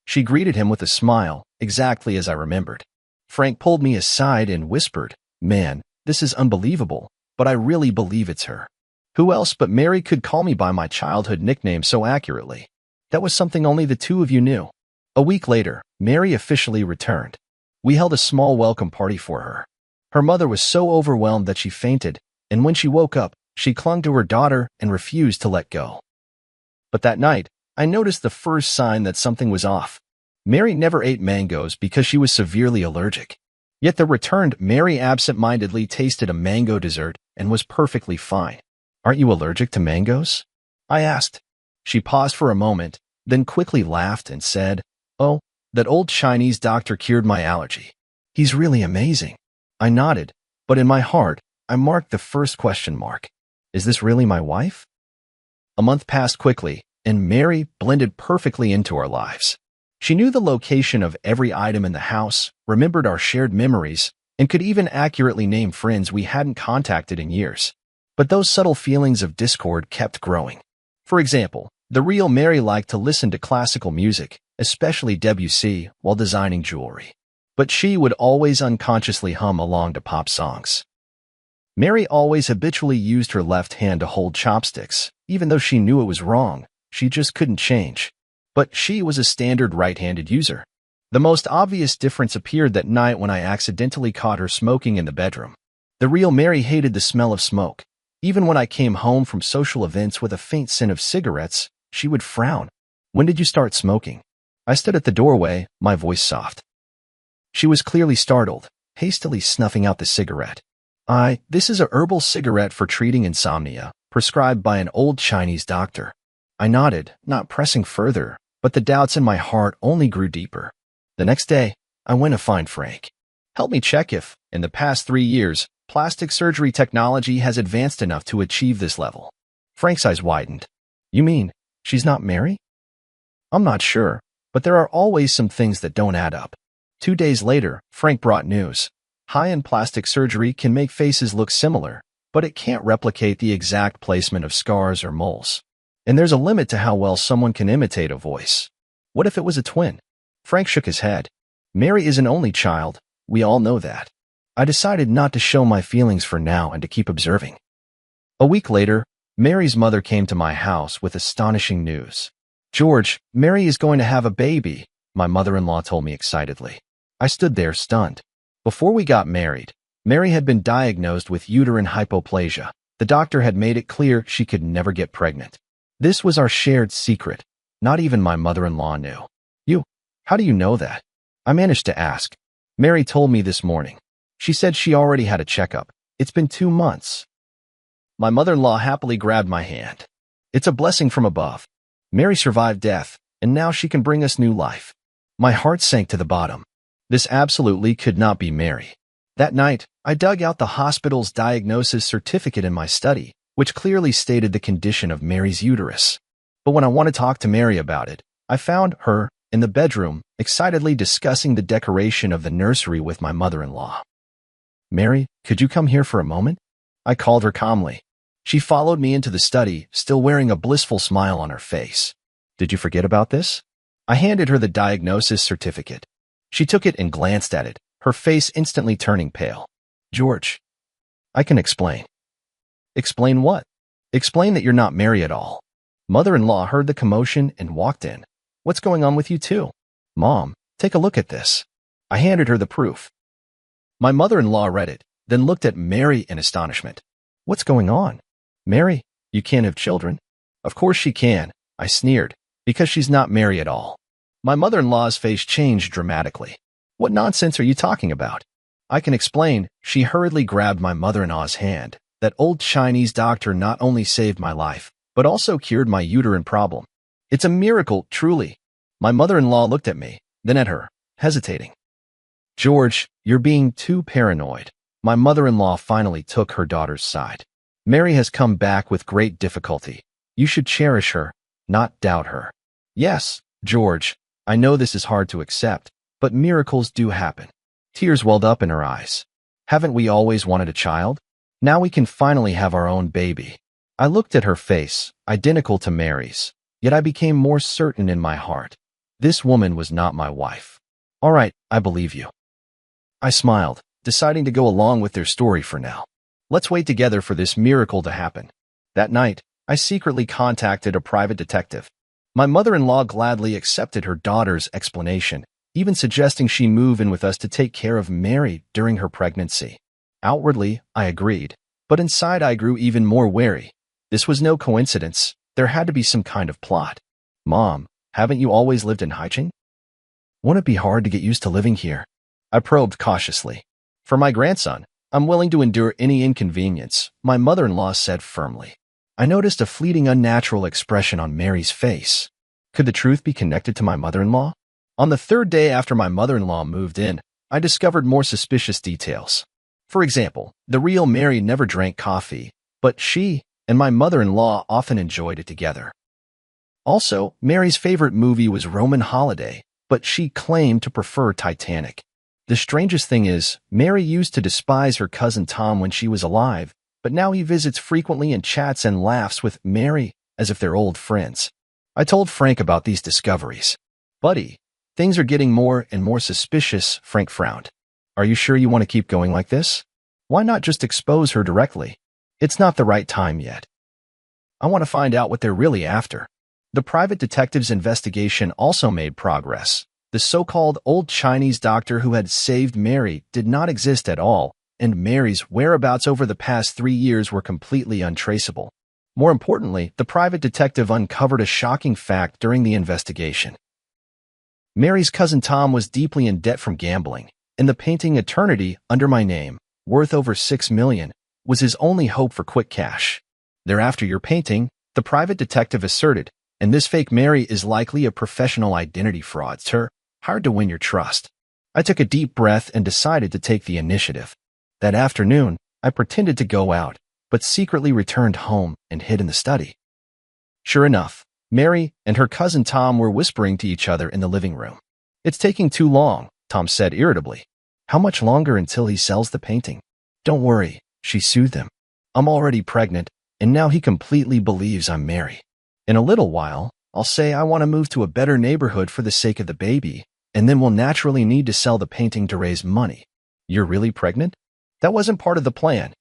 She greeted him with a smile, exactly as I remembered. Frank pulled me aside and whispered, "Man, this is unbelievable, but I really believe it's her. Who else but Mary could call me by my childhood nickname so accurately? That was something only the two of you knew." A week later, Mary officially returned. We held a small welcome party for her. Her mother was so overwhelmed that she fainted, and when she woke up, she clung to her daughter and refused to let go. But that night, I noticed the first sign that something was off. Mary never ate mangoes because she was severely allergic. Yet the returned Mary absent-mindedly tasted a mango dessert and was perfectly fine. "Aren't you allergic to mangoes?" I asked. She paused for a moment, then quickly laughed and said, "Oh, that old Chinese doctor cured my allergy. He's really amazing." I nodded, but in my heart, I marked the first question mark. Is this really my wife? A month passed quickly, and Mary blended perfectly into our lives. She knew the location of every item in the house, remembered our shared memories, and could even accurately name friends we hadn't contacted in years. But those subtle feelings of discord kept growing. For example, the real Mary liked to listen to classical music, especially Debussy, while designing jewelry. But she would always unconsciously hum along to pop songs. Mary always habitually used her left hand to hold chopsticks, even though she knew it was wrong. She just couldn't change. But she was a standard right-handed user. The most obvious difference appeared that night when I accidentally caught her smoking in the bedroom. The real Mary hated the smell of smoke. Even when I came home from social events with a faint scent of cigarettes, she would frown. "When did you start smoking?" I stood at the doorway, my voice soft. She was clearly startled, hastily snuffing out the cigarette. This is a herbal cigarette for treating insomnia, prescribed by an old Chinese doctor." I nodded, not pressing further, but the doubts in my heart only grew deeper. The next day, I went to find Frank. "Help me check if, in the past 3 years, plastic surgery technology has advanced enough to achieve this level." Frank's eyes widened. "You mean, she's not Mary?" "I'm not sure, but there are always some things that don't add up." 2 days later, Frank brought news. High-end plastic surgery can make faces look similar, but it can't replicate the exact placement of scars or moles. And there's a limit to how well someone can imitate a voice. What if it was a twin? Frank shook his head. "Mary is an only child. We all know that." I decided not to show my feelings for now and to keep observing. A week later, Mary's mother came to my house with astonishing news. "George, Mary is going to have a baby," my mother-in-law told me excitedly. I stood there stunned. Before we got married, Mary had been diagnosed with uterine hypoplasia. The doctor had made it clear she could never get pregnant. This was our shared secret. Not even my mother-in-law knew. How do you know that?" I managed to ask. "Mary told me this morning. She said she already had a checkup. It's been 2 months." My mother-in-law happily grabbed my hand. It's a blessing from above. Mary survived death, and now she can bring us new life. My heart sank to the bottom. This absolutely could not be Mary. That night, I dug out the hospital's diagnosis certificate in my study, which clearly stated the condition of Mary's uterus. But when I wanted to talk to Mary about it, I found her in the bedroom, excitedly discussing the decoration of the nursery with my mother-in-law. "Mary, could you come here for a moment?" I called her calmly. She followed me into the study, still wearing a blissful smile on her face. "Did you forget about this?" I handed her the diagnosis certificate. She took it and glanced at it, her face instantly turning pale. "George, I can explain." "Explain what?" "Explain that you're not Mary at all." Mother-in-law heard the commotion and walked in. "What's going on with you two?" "Mom, take a look at this." I handed her the proof. My mother-in-law read it, then looked at Mary in astonishment. "What's going on?" "Mary, you can't have children." "Of course she can," I sneered, "because she's not Mary at all." My mother-in-law's face changed dramatically. "What nonsense are you talking about?" "I can explain." She hurriedly grabbed my mother-in-law's hand. "That old Chinese doctor not only saved my life, but also cured my uterine problem. It's a miracle, truly." My mother-in-law looked at me, then at her, hesitating. "George, you're being too paranoid." My mother-in-law finally took her daughter's side. "Mary has come back with great difficulty. You should cherish her, not doubt her." "Yes, George, I know this is hard to accept, but miracles do happen." Tears welled up in her eyes. "Haven't we always wanted a child? Now we can finally have our own baby." I looked at her face, identical to Mary's, yet I became more certain in my heart. This woman was not my wife. "All right, I believe you." I smiled, deciding to go along with their story for now. Let's wait together for this miracle to happen. That night, I secretly contacted a private detective. My mother-in-law gladly accepted her daughter's explanation, even suggesting she move in with us to take care of Mary during her pregnancy. Outwardly, I agreed, but inside I grew even more wary. This was no coincidence. There had to be some kind of plot. "Mom, haven't you always lived in Haicheng? Won't it be hard to get used to living here?" I probed cautiously. "For my grandson, I'm willing to endure any inconvenience," my mother-in-law said firmly. I noticed a fleeting unnatural expression on Mary's face. Could the truth be connected to my mother-in-law? On the third day after my mother-in-law moved in, I discovered more suspicious details. For example, the real Mary never drank coffee, but she and my mother-in-law often enjoyed it together. Also, Mary's favorite movie was Roman Holiday, but she claimed to prefer Titanic. The strangest thing is, Mary used to despise her cousin Tom when she was alive, but now he visits frequently and chats and laughs with Mary as if they're old friends. I told Frank about these discoveries. "Buddy, things are getting more and more suspicious," Frank frowned. "Are you sure you want to keep going like this? Why not just expose her directly?" "It's not the right time yet. I want to find out what they're really after." The private detective's investigation also made progress. The so-called old Chinese doctor who had saved Mary did not exist at all, and Mary's whereabouts over the past 3 years were completely untraceable. More importantly, the private detective uncovered a shocking fact during the investigation. Mary's cousin Tom was deeply in debt from gambling, and the painting Eternity under my name, worth over $6 million, was his only hope for quick cash. "They're after your painting," the private detective asserted, "and this fake Mary is likely a professional identity fraudster, hired to win your trust." I took a deep breath and decided to take the initiative. That afternoon, I pretended to go out, but secretly returned home and hid in the study. Sure enough, Mary and her cousin Tom were whispering to each other in the living room. "It's taking too long," Tom said irritably. "How much longer until he sells the painting?" "Don't worry," she soothed him. "I'm already pregnant, and now he completely believes I'm Mary. In a little while, I'll say I want to move to a better neighborhood for the sake of the baby, and then we'll naturally need to sell the painting to raise money." "You're really pregnant?" "That wasn't part of the plan.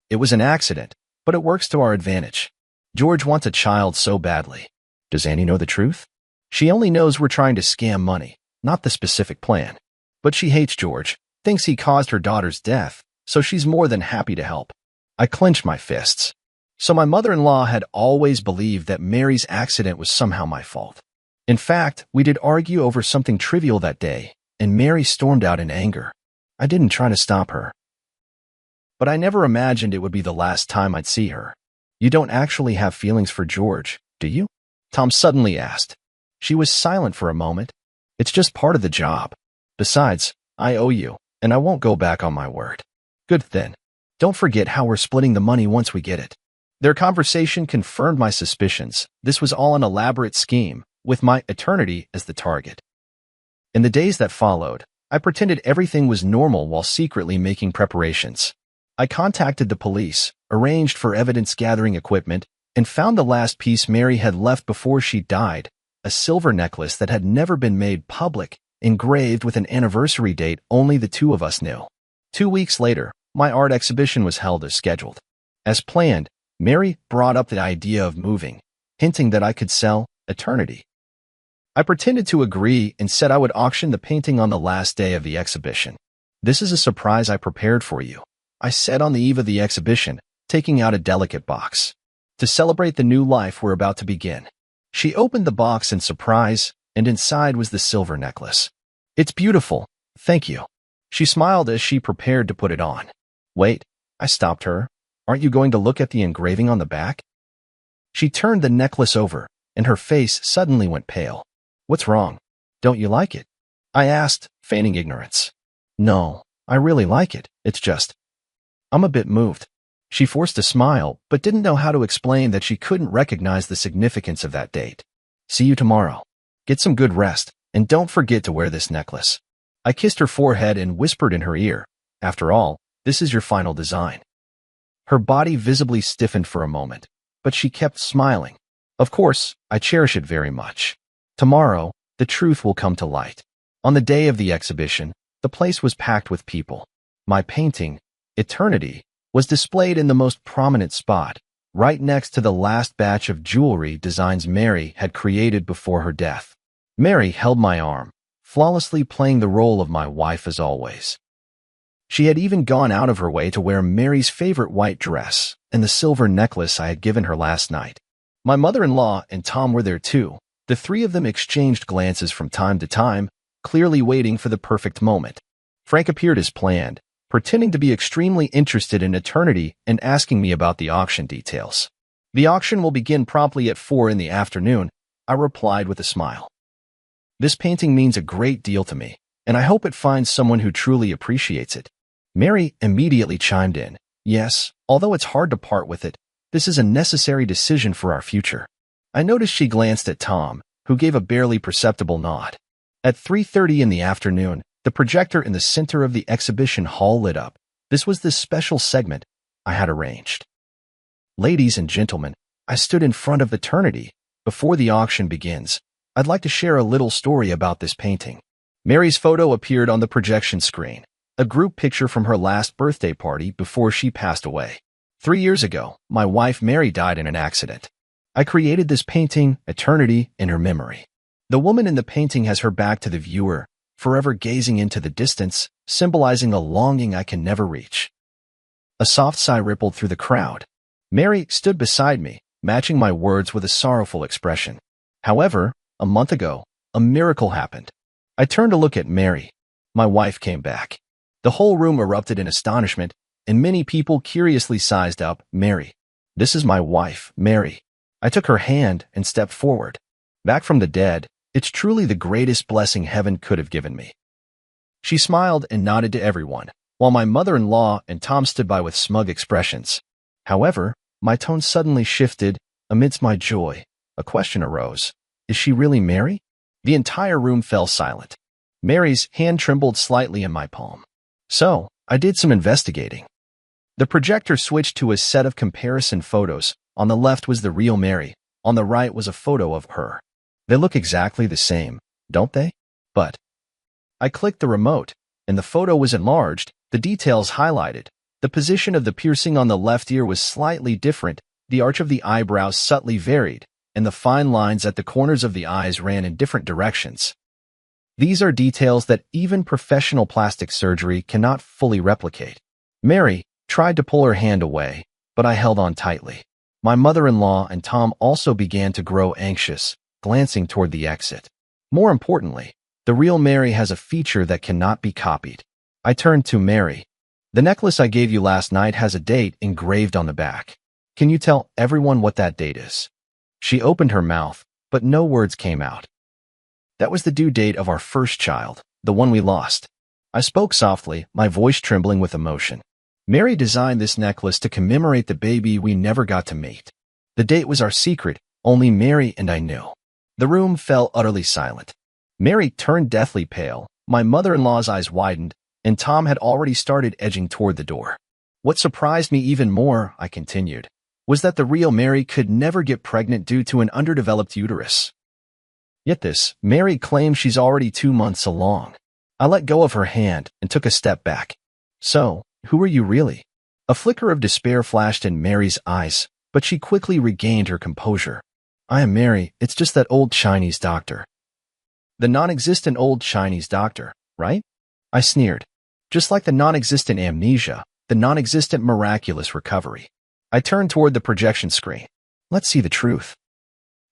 It was an accident, but it works to our advantage. George wants a child so badly." "Does Annie know the truth?" "She only knows we're trying to scam money, not the specific plan. But she hates George, thinks he caused her daughter's death, so she's more than happy to help." I clenched my fists. So my mother-in-law had always believed that Mary's accident was somehow my fault. In fact, we did argue over something trivial that day, and Mary stormed out in anger. I didn't try to stop her. but I never imagined it would be the last time I'd see her. You don't actually have feelings for George, do you? Tom suddenly asked. She was silent for a moment. It's just part of the job. Besides, I owe you, and I won't go back on my word. Good then. Don't forget how we're splitting the money once we get it. Their conversation confirmed my suspicions. This was all an elaborate scheme, with my eternity as the target. In the days that followed, I pretended everything was normal while secretly making preparations. I contacted the police, arranged for evidence-gathering equipment, and found the last piece Mary had left before she died, a silver necklace that had never been made public, engraved with an anniversary date only the two of us knew. 2 weeks later, my art exhibition was held as scheduled. As planned, Mary brought up the idea of moving, hinting that I could sell eternity. I pretended to agree and said I would auction the painting on the last day of the exhibition. This is a surprise I prepared for you, I said on the eve of the exhibition, taking out a delicate box. To celebrate the new life we're about to begin. She opened the box in surprise, and inside was the silver necklace. It's beautiful, thank you. She smiled as she prepared to put it on. Wait, I stopped her. Aren't you going to look at the engraving on the back? She turned the necklace over, and her face suddenly went pale. What's wrong? Don't you like it? I asked, feigning ignorance. No, I really like it. It's just, I'm a bit moved. She forced a smile, but didn't know how to explain that she couldn't recognize the significance of that date. See you tomorrow. Get some good rest, and don't forget to wear this necklace. I kissed her forehead and whispered in her ear, after all, this is your final design. Her body visibly stiffened for a moment, but she kept smiling. Of course, I cherish it very much. Tomorrow, the truth will come to light. On the day of the exhibition, the place was packed with people. My painting, Eternity, was displayed in the most prominent spot, right next to the last batch of jewelry designs Mary had created before her death. Mary held my arm, flawlessly playing the role of my wife as always. She had even gone out of her way to wear Mary's favorite white dress and the silver necklace I had given her last night. My mother-in-law and Tom were there too. The three of them exchanged glances from time to time, clearly waiting for the perfect moment. Frank appeared as planned, pretending to be extremely interested in Eternity and asking me about the auction details. The auction will begin promptly at 4 in the afternoon, I replied with a smile. This painting means a great deal to me, and I hope it finds someone who truly appreciates it. Mary immediately chimed in. Yes, although it's hard to part with it, this is a necessary decision for our future. I noticed she glanced at Tom, who gave a barely perceptible nod. At 3:30 in the afternoon, the projector in the center of the exhibition hall lit up. This was the special segment I had arranged. Ladies and gentlemen, I stood in front of Eternity. Before the auction begins, I'd like to share a little story about this painting. Mary's photo appeared on the projection screen, a group picture from her last birthday party before she passed away. 3 years ago, my wife Mary died in an accident. I created this painting, Eternity, in her memory. The woman in the painting has her back to the viewer, forever gazing into the distance, symbolizing a longing I can never reach. A soft sigh rippled through the crowd. Mary stood beside me, matching my words with a sorrowful expression. However, a month ago, a miracle happened. I turned to look at Mary. My wife came back. The whole room erupted in astonishment, and many people curiously sized up, Mary. This is my wife, Mary. I took her hand and stepped forward. Back from the dead, it's truly the greatest blessing heaven could have given me. She smiled and nodded to everyone, while my mother-in-law and Tom stood by with smug expressions. However, my tone suddenly shifted. Amidst my joy, a question arose. Is she really Mary? The entire room fell silent. Mary's hand trembled slightly in my palm. So, I did some investigating. The projector switched to a set of comparison photos. On the left was the real Mary. On the right was a photo of her. They look exactly the same, don't they? But I clicked the remote, and the photo was enlarged, the details highlighted. The position of the piercing on the left ear was slightly different, the arch of the eyebrows subtly varied, and the fine lines at the corners of the eyes ran in different directions. These are details that even professional plastic surgery cannot fully replicate. Mary tried to pull her hand away, but I held on tightly. My mother-in-law and Tom also began to grow anxious, glancing toward the exit. More importantly, the real Mary has a feature that cannot be copied. I turned to Mary. The necklace I gave you last night has a date engraved on the back. Can you tell everyone what that date is?" She opened her mouth, but no words came out. "That was the due date of our first child, the one we lost." I spoke softly, my voice trembling with emotion. "Mary designed this necklace to commemorate the baby we never got to meet. The date was our secret, only Mary and I knew." The room fell utterly silent. Mary turned deathly pale, my mother-in-law's eyes widened, and Tom had already started edging toward the door. "What surprised me even more," I continued, "was that the real Mary could never get pregnant due to an underdeveloped uterus. Yet this, Mary claims she's already 2 months along." I let go of her hand and took a step back. "So, who are you really?" A flicker of despair flashed in Mary's eyes, but she quickly regained her composure. "I am Mary, it's just that old Chinese doctor." "The non-existent old Chinese doctor, right?" I sneered. "Just like the non-existent amnesia, the non-existent miraculous recovery." I turned toward the projection screen. "Let's see the truth."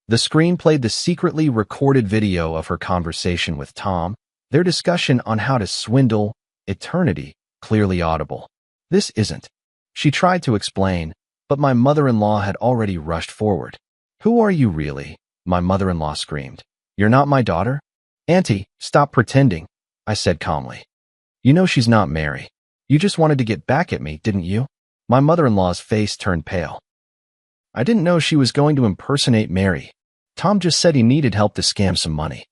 The screen played the secretly recorded video of her conversation with Tom, their discussion on how to swindle eternity, clearly audible. "This isn't." She tried to explain, but my mother-in-law had already rushed forward. "Who are you really?" my mother-in-law screamed. "You're not my daughter?" "Auntie, stop pretending," I said calmly. "You know she's not Mary. You just wanted to get back at me, didn't you?" My mother-in-law's face turned pale. "I didn't know she was going to impersonate Mary. Tom just said he needed help to scam some money."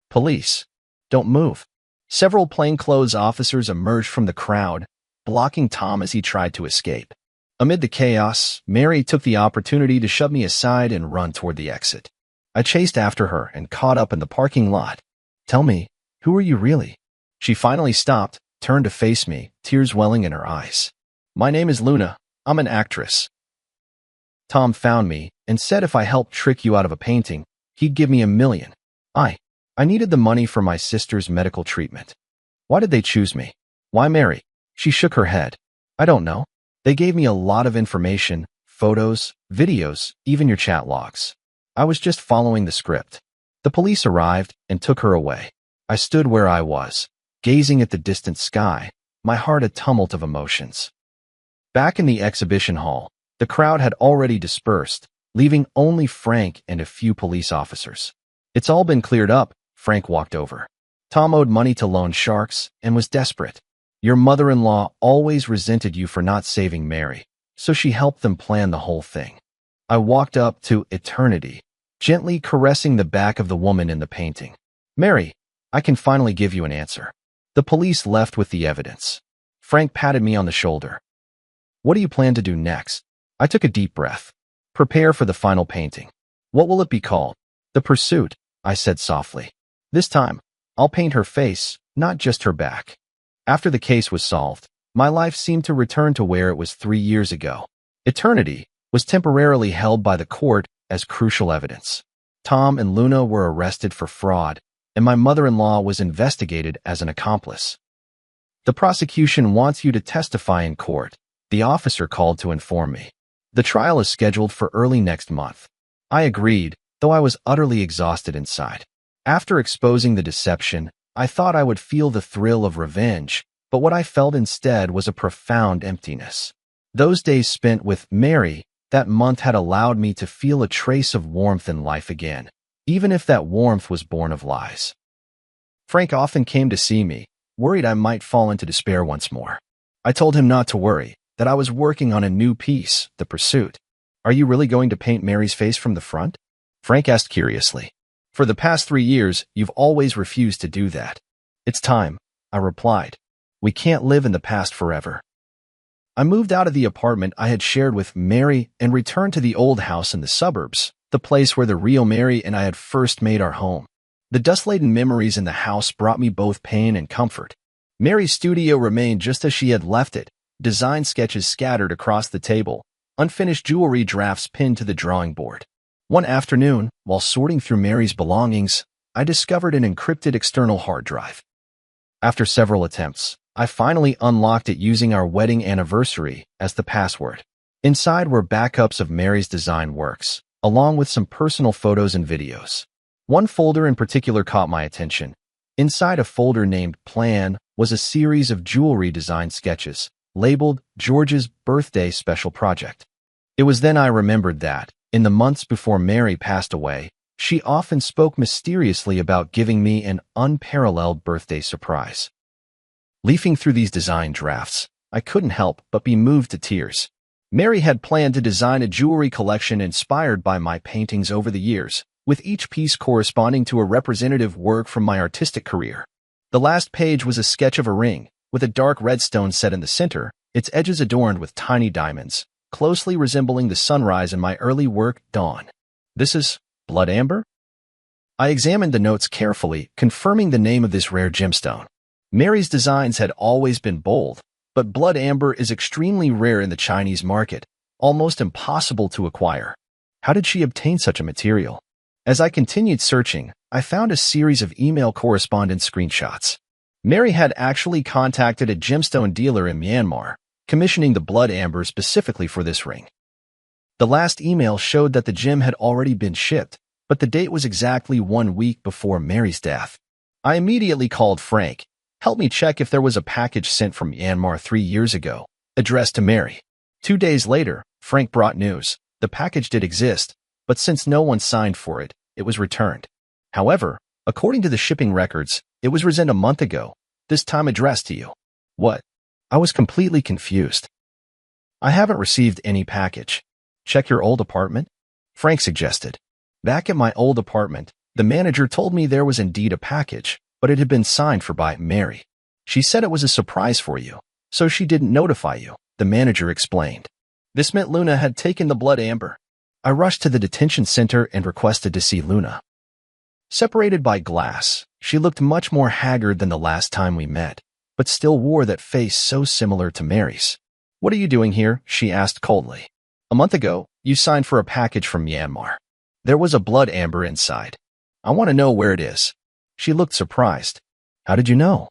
"Police. Don't move." Several plainclothes officers emerged from the crowd, blocking Tom as he tried to escape. Amid the chaos, Mary took the opportunity to shove me aside and run toward the exit. I chased after her and caught up in the parking lot. "Tell me, who are you really?" She finally stopped, turned to face me, tears welling in her eyes. "My name is Luna. I'm an actress. Tom found me and said if I helped trick you out of a painting, he'd give me $1 million. I needed the money for my sister's medical treatment." "Why did they choose me? Why Mary?" She shook her head. "I don't know. They gave me a lot of information, photos, videos, even your chat logs. I was just following the script." The police arrived and took her away. I stood where I was, gazing at the distant sky, my heart a tumult of emotions. Back in the exhibition hall, the crowd had already dispersed, leaving only Frank and a few police officers. "It's all been cleared up," Frank walked over. "Tom owed money to loan sharks and was desperate. Your mother-in-law always resented you for not saving Mary, so she helped them plan the whole thing." I walked up to eternity, gently caressing the back of the woman in the painting. "Mary, I can finally give you an answer." The police left with the evidence. Frank patted me on the shoulder. "What do you plan to do next?" I took a deep breath. "Prepare for the final painting." "What will it be called?" "The Pursuit," I said softly. "This time, I'll paint her face, not just her back." After the case was solved, my life seemed to return to where it was 3 years ago. Eternity was temporarily held by the court as crucial evidence. Tom and Luna were arrested for fraud, and my mother-in-law was investigated as an accomplice. "The prosecution wants you to testify in court," the officer called to inform me. "The trial is scheduled for early next month." I agreed, though I was utterly exhausted inside. After exposing the deception, I thought I would feel the thrill of revenge, but what I felt instead was a profound emptiness. Those days spent with Mary that month had allowed me to feel a trace of warmth in life again, even if that warmth was born of lies. Frank often came to see me, worried I might fall into despair once more. I told him not to worry, that I was working on a new piece, The Pursuit. "Are you really going to paint Mary's face from the front?" Frank asked curiously. "For the past 3 years, you've always refused to do that." "It's time," I replied. "We can't live in the past forever." I moved out of the apartment I had shared with Mary and returned to the old house in the suburbs, the place where the real Mary and I had first made our home. The dust-laden memories in the house brought me both pain and comfort. Mary's studio remained just as she had left it, design sketches scattered across the table, unfinished jewelry drafts pinned to the drawing board. One afternoon, while sorting through Mary's belongings, I discovered an encrypted external hard drive. After several attempts, I finally unlocked it using our wedding anniversary as the password. Inside were backups of Mary's design works, along with some personal photos and videos. One folder in particular caught my attention. Inside a folder named Plan was a series of jewelry design sketches, labeled George's Birthday Special Project. It was then I remembered that, in the months before Mary passed away, she often spoke mysteriously about giving me an unparalleled birthday surprise. Leafing through these design drafts, I couldn't help but be moved to tears. Mary had planned to design a jewelry collection inspired by my paintings over the years, with each piece corresponding to a representative work from my artistic career. The last page was a sketch of a ring, with a dark red stone set in the center, its edges adorned with tiny diamonds, closely resembling the sunrise in my early work, Dawn. This is blood amber? I examined the notes carefully, confirming the name of this rare gemstone. Mary's designs had always been bold, but blood amber is extremely rare in the Chinese market, almost impossible to acquire. How did she obtain such a material? As I continued searching, I found a series of email correspondence screenshots. Mary had actually contacted a gemstone dealer in Myanmar, commissioning the blood amber specifically for this ring. The last email showed that the gem had already been shipped, but the date was exactly 1 week before Mary's death. I immediately called Frank. Help me check if there was a package sent from Myanmar 3 years ago, addressed to Mary. 2 days later, Frank brought news. The package did exist, but since no one signed for it, it was returned. However, according to the shipping records, it was resent a month ago, this time addressed to you. What? I was completely confused. I haven't received any package. Check your old apartment? Frank suggested. Back at my old apartment, the manager told me there was indeed a package, but it had been signed for by Mary. She said it was a surprise for you, so she didn't notify you, the manager explained. This meant Luna had taken the blood amber. I rushed to the detention center and requested to see Luna. Separated by glass, she looked much more haggard than the last time we met, but still wore that face so similar to Mary's. What are you doing here? She asked coldly. A month ago, you signed for a package from Myanmar. There was a blood amber inside. I want to know where it is. She looked surprised. How did you know?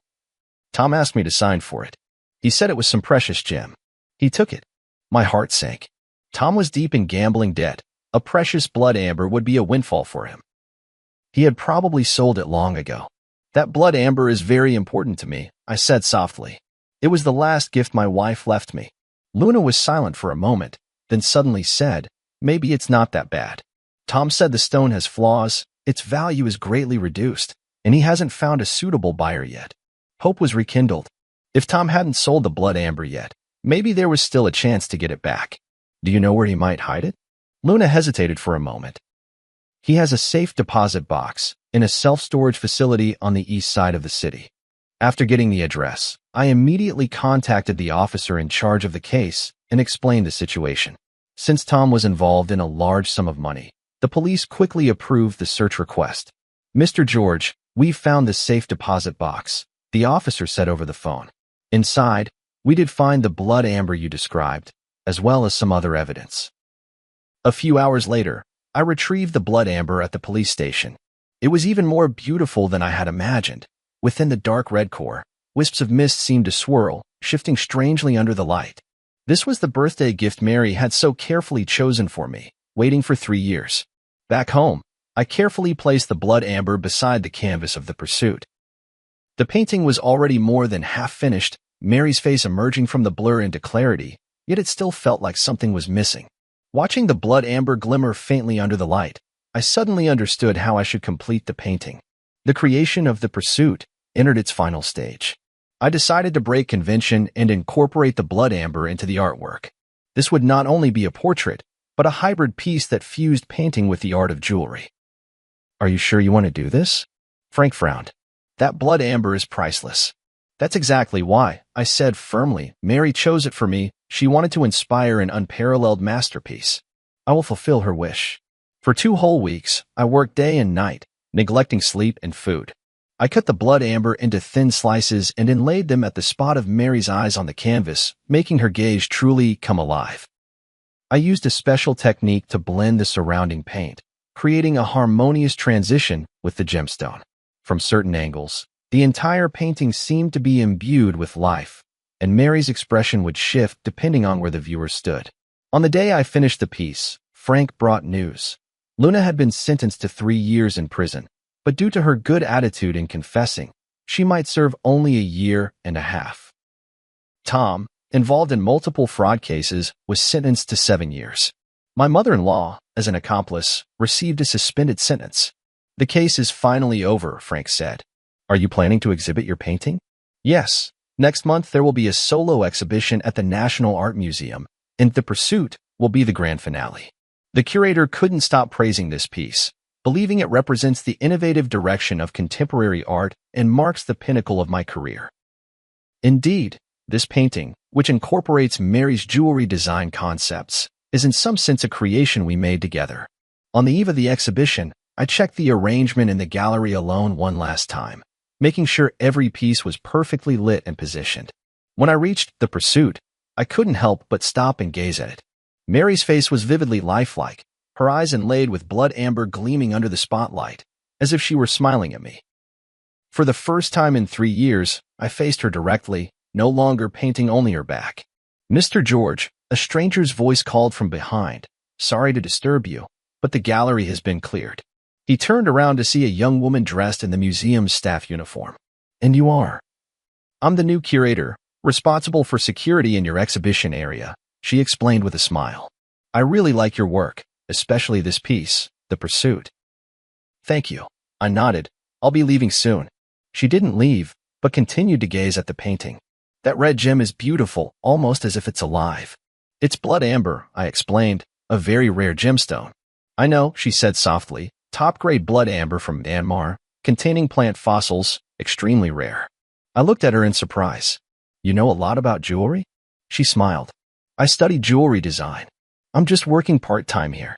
Tom asked me to sign for it. He said it was some precious gem. He took it. My heart sank. Tom was deep in gambling debt. A precious blood amber would be a windfall for him. He had probably sold it long ago. That blood amber is very important to me, I said softly. It was the last gift my wife left me. Luna was silent for a moment, then suddenly said, maybe it's not that bad. Tom said the stone has flaws, its value is greatly reduced, and he hasn't found a suitable buyer yet. Hope was rekindled. If Tom hadn't sold the blood amber yet, maybe there was still a chance to get it back. Do you know where he might hide it? Luna hesitated for a moment. He has a safe deposit box in a self-storage facility on the east side of the city. After getting the address, I immediately contacted the officer in charge of the case and explained the situation. Since Tom was involved in a large sum of money, the police quickly approved the search request. Mr. George, we've found the safe deposit box, the officer said over the phone. Inside, we did find the blood amber you described, as well as some other evidence. A few hours later, I retrieved the blood amber at the police station. It was even more beautiful than I had imagined. Within the dark red core, wisps of mist seemed to swirl, shifting strangely under the light. This was the birthday gift Mary had so carefully chosen for me, waiting for 3 years. Back home, I carefully placed the blood amber beside the canvas of the pursuit. The painting was already more than half finished, Mary's face emerging from the blur into clarity, yet it still felt like something was missing. Watching the blood amber glimmer faintly under the light, I suddenly understood how I should complete the painting. The creation of the pursuit entered its final stage. I decided to break convention and incorporate the blood amber into the artwork. This would not only be a portrait, but a hybrid piece that fused painting with the art of jewelry. Are you sure you want to do this? Frank frowned. That blood amber is priceless. That's exactly why, I said firmly. Mary chose it for me. She wanted to inspire an unparalleled masterpiece. I will fulfill her wish. For 2 whole weeks, I worked day and night, neglecting sleep and food. I cut the blood amber into thin slices and inlaid them at the spot of Mary's eyes on the canvas, making her gaze truly come alive. I used a special technique to blend the surrounding paint, creating a harmonious transition with the gemstone. From certain angles, the entire painting seemed to be imbued with life, and Mary's expression would shift depending on where the viewer stood. On the day I finished the piece, Frank brought news. Luna had been sentenced to 3 years in prison, but due to her good attitude in confessing, she might serve only a year and a half. Tom, involved in multiple fraud cases, was sentenced to 7 years. My mother-in-law, as an accomplice, received a suspended sentence. The case is finally over, Frank said. Are you planning to exhibit your painting? Yes. Next month there will be a solo exhibition at the National Art Museum, and The Pursuit will be the grand finale. The curator couldn't stop praising this piece, believing it represents the innovative direction of contemporary art and marks the pinnacle of my career. Indeed, this painting, which incorporates Mary's jewelry design concepts, is in some sense a creation we made together. On the eve of the exhibition, I checked the arrangement in the gallery alone one last time, making sure every piece was perfectly lit and positioned. When I reached The Pursuit, I couldn't help but stop and gaze at it. Mary's face was vividly lifelike, her eyes inlaid with blood amber gleaming under the spotlight, as if she were smiling at me. For the first time in 3 years, I faced her directly, no longer painting only her back. Mr. George, a stranger's voice called from behind. Sorry to disturb you, but the gallery has been cleared. He turned around to see a young woman dressed in the museum's staff uniform. And you are? I'm the new curator, responsible for security in your exhibition area, she explained with a smile. I really like your work, especially this piece, The Pursuit. Thank you. I nodded. I'll be leaving soon. She didn't leave, but continued to gaze at the painting. That red gem is beautiful, almost as if it's alive. It's blood amber, I explained, a very rare gemstone. I know, she said softly, top-grade blood amber from Myanmar, containing plant fossils, extremely rare. I looked at her in surprise. You know a lot about jewelry? She smiled. I study jewelry design. I'm just working part-time here.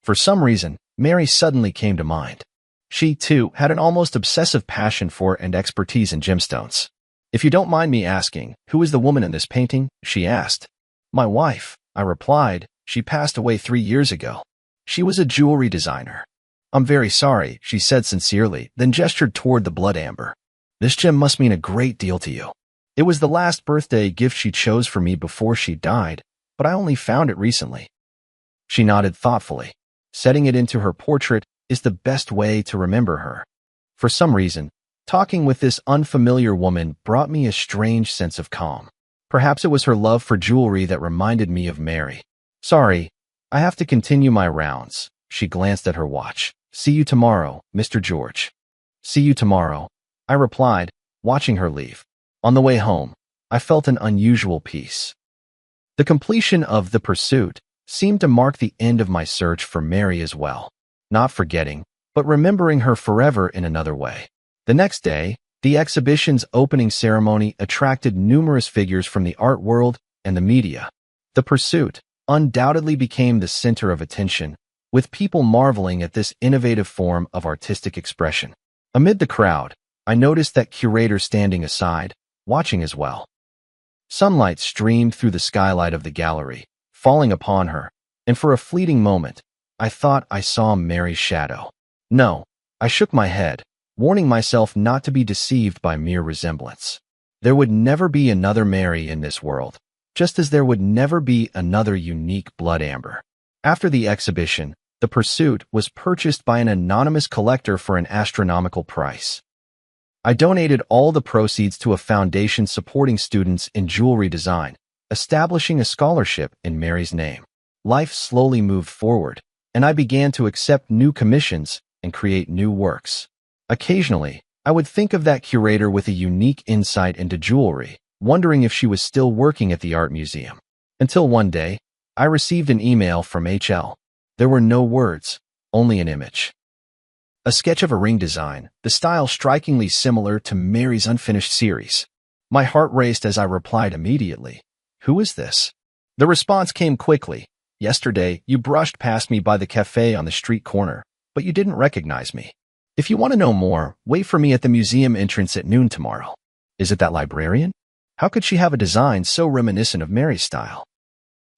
For some reason, Mary suddenly came to mind. She, too, had an almost obsessive passion for and expertise in gemstones. If you don't mind me asking, who is the woman in this painting? She asked. My wife, I replied. She passed away 3 years ago. She was a jewelry designer. I'm very sorry, she said sincerely, then gestured toward the blood amber. This gem must mean a great deal to you. It was the last birthday gift she chose for me before she died, but I only found it recently. She nodded thoughtfully. Setting it into her portrait is the best way to remember her. For some reason, talking with this unfamiliar woman brought me a strange sense of calm. Perhaps it was her love for jewelry that reminded me of Mary. Sorry, I have to continue my rounds. She glanced at her watch. See you tomorrow, Mr. George. See you tomorrow, I replied, watching her leave. On the way home, I felt an unusual peace. The completion of The Pursuit seemed to mark the end of my search for Mary as well. Not forgetting, but remembering her forever in another way. The next day, the exhibition's opening ceremony attracted numerous figures from the art world and the media. The Pursuit undoubtedly became the center of attention, with people marveling at this innovative form of artistic expression. Amid the crowd, I noticed that curator standing aside, watching as well. Sunlight streamed through the skylight of the gallery, falling upon her, and for a fleeting moment, I thought I saw Mary's shadow. No, I shook my head, warning myself not to be deceived by mere resemblance. There would never be another Mary in this world, just as there would never be another unique blood amber. After the exhibition, The Pursuit was purchased by an anonymous collector for an astronomical price. I donated all the proceeds to a foundation supporting students in jewelry design, establishing a scholarship in Mary's name. Life slowly moved forward, and I began to accept new commissions and create new works. Occasionally, I would think of that curator with a unique insight into jewelry, wondering if she was still working at the art museum. Until one day, I received an email from HL. There were no words, only an image. A sketch of a ring design, the style strikingly similar to Mary's unfinished series. My heart raced as I replied immediately. Who is this? The response came quickly. Yesterday, you brushed past me by the cafe on the street corner, but you didn't recognize me. If you want to know more, wait for me at the museum entrance at noon tomorrow. Is it that librarian? How could she have a design so reminiscent of Mary's style?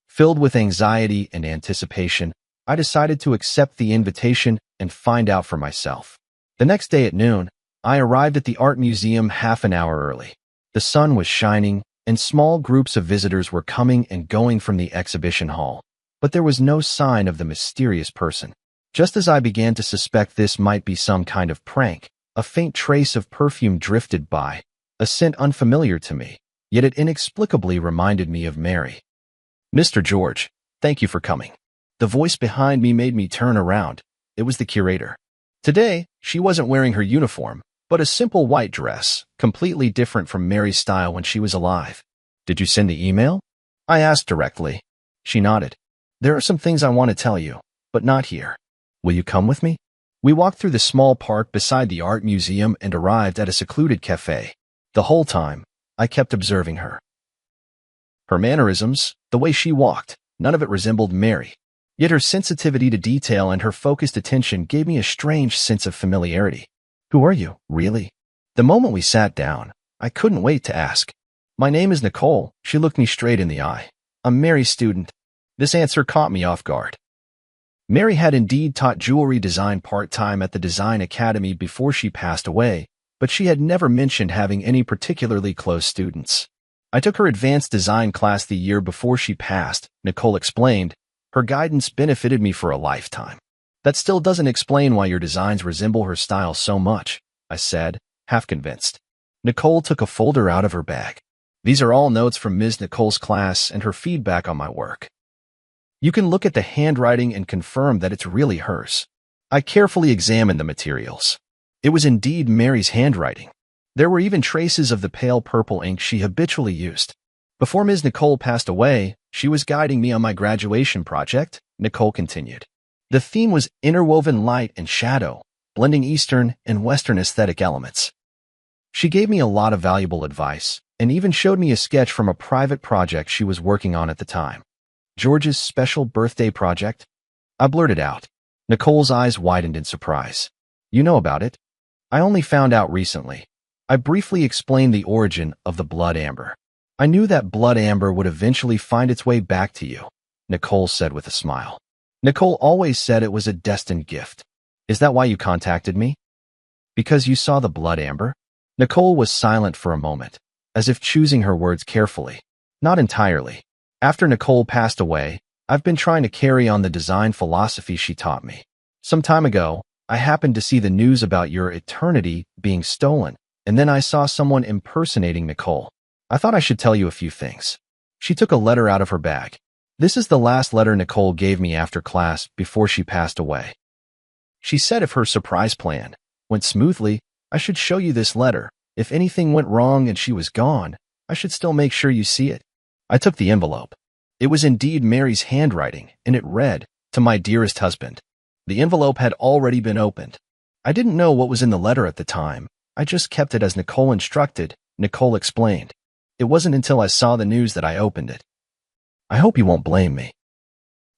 Filled with anxiety and anticipation, I decided to accept the invitation and find out for myself. The next day at noon, I arrived at the art museum half an hour early. The sun was shining, and small groups of visitors were coming and going from the exhibition hall, but there was no sign of the mysterious person. Just as I began to suspect this might be some kind of prank, A faint trace of perfume drifted by, a scent unfamiliar to me, yet it inexplicably reminded me of Mary. "Mr. George, thank you for coming." The voice behind me made me turn around. It was the curator. Today, she wasn't wearing her uniform, but a simple white dress, completely different from Mary's style when she was alive. "Did you send the email?" I asked directly. She nodded. "There are some things I want to tell you, but not here. Will you come with me?" We walked through the small park beside the art museum and arrived at a secluded cafe. The whole time, I kept observing her. Her mannerisms, the way she walked, none of it resembled Mary. Yet her sensitivity to detail and her focused attention gave me a strange sense of familiarity. "Who are you, really?" The moment we sat down, I couldn't wait to ask. "My name is Nicole." She looked me straight in the eye. "I'm Mary's student." This answer caught me off guard. Mary had indeed taught jewelry design part-time at the Design Academy before she passed away, but she had never mentioned having any particularly close students. "I took her advanced design class the year before she passed," Nicole explained. "Her guidance benefited me for a lifetime." "That still doesn't explain why your designs resemble her style so much," I said, half convinced. Nicole took a folder out of her bag. "These are all notes from Ms. Nicole's class and her feedback on my work. You can look at the handwriting and confirm that it's really hers." I carefully examined the materials. It was indeed Mary's handwriting. There were even traces of the pale purple ink she habitually used. "Before Ms. Nicole passed away, she was guiding me on my graduation project," Nicole continued. "The theme was interwoven light and shadow, blending Eastern and Western aesthetic elements. She gave me a lot of valuable advice, and even showed me a sketch from a private project she was working on at the time." "George's special birthday project?" I blurted out. Nicole's eyes widened in surprise. "You know about it?" "I only found out recently." I briefly explained the origin of the blood amber. "I knew that blood amber would eventually find its way back to you," Nicole said with a smile. "Nicole always said it was a destined gift. Is that why you contacted me? Because you saw the blood amber?" Nicole was silent for a moment, as if choosing her words carefully. "Not entirely. After Nicole passed away, I've been trying to carry on the design philosophy she taught me. Some time ago, I happened to see the news about your eternity being stolen, and then I saw someone impersonating Nicole. I thought I should tell you a few things." She took a letter out of her bag. "This is the last letter Nicole gave me after class before she passed away. She said if her surprise plan went smoothly, I should show you this letter. If anything went wrong and she was gone, I should still make sure you see it." I took the envelope. It was indeed Mary's handwriting, and it read, "To my dearest husband." The envelope had already been opened. I didn't know what was in the letter at the time. I just kept it as Nicole instructed, Nicole explained. It wasn't until I saw the news that I opened it. "I hope you won't blame me."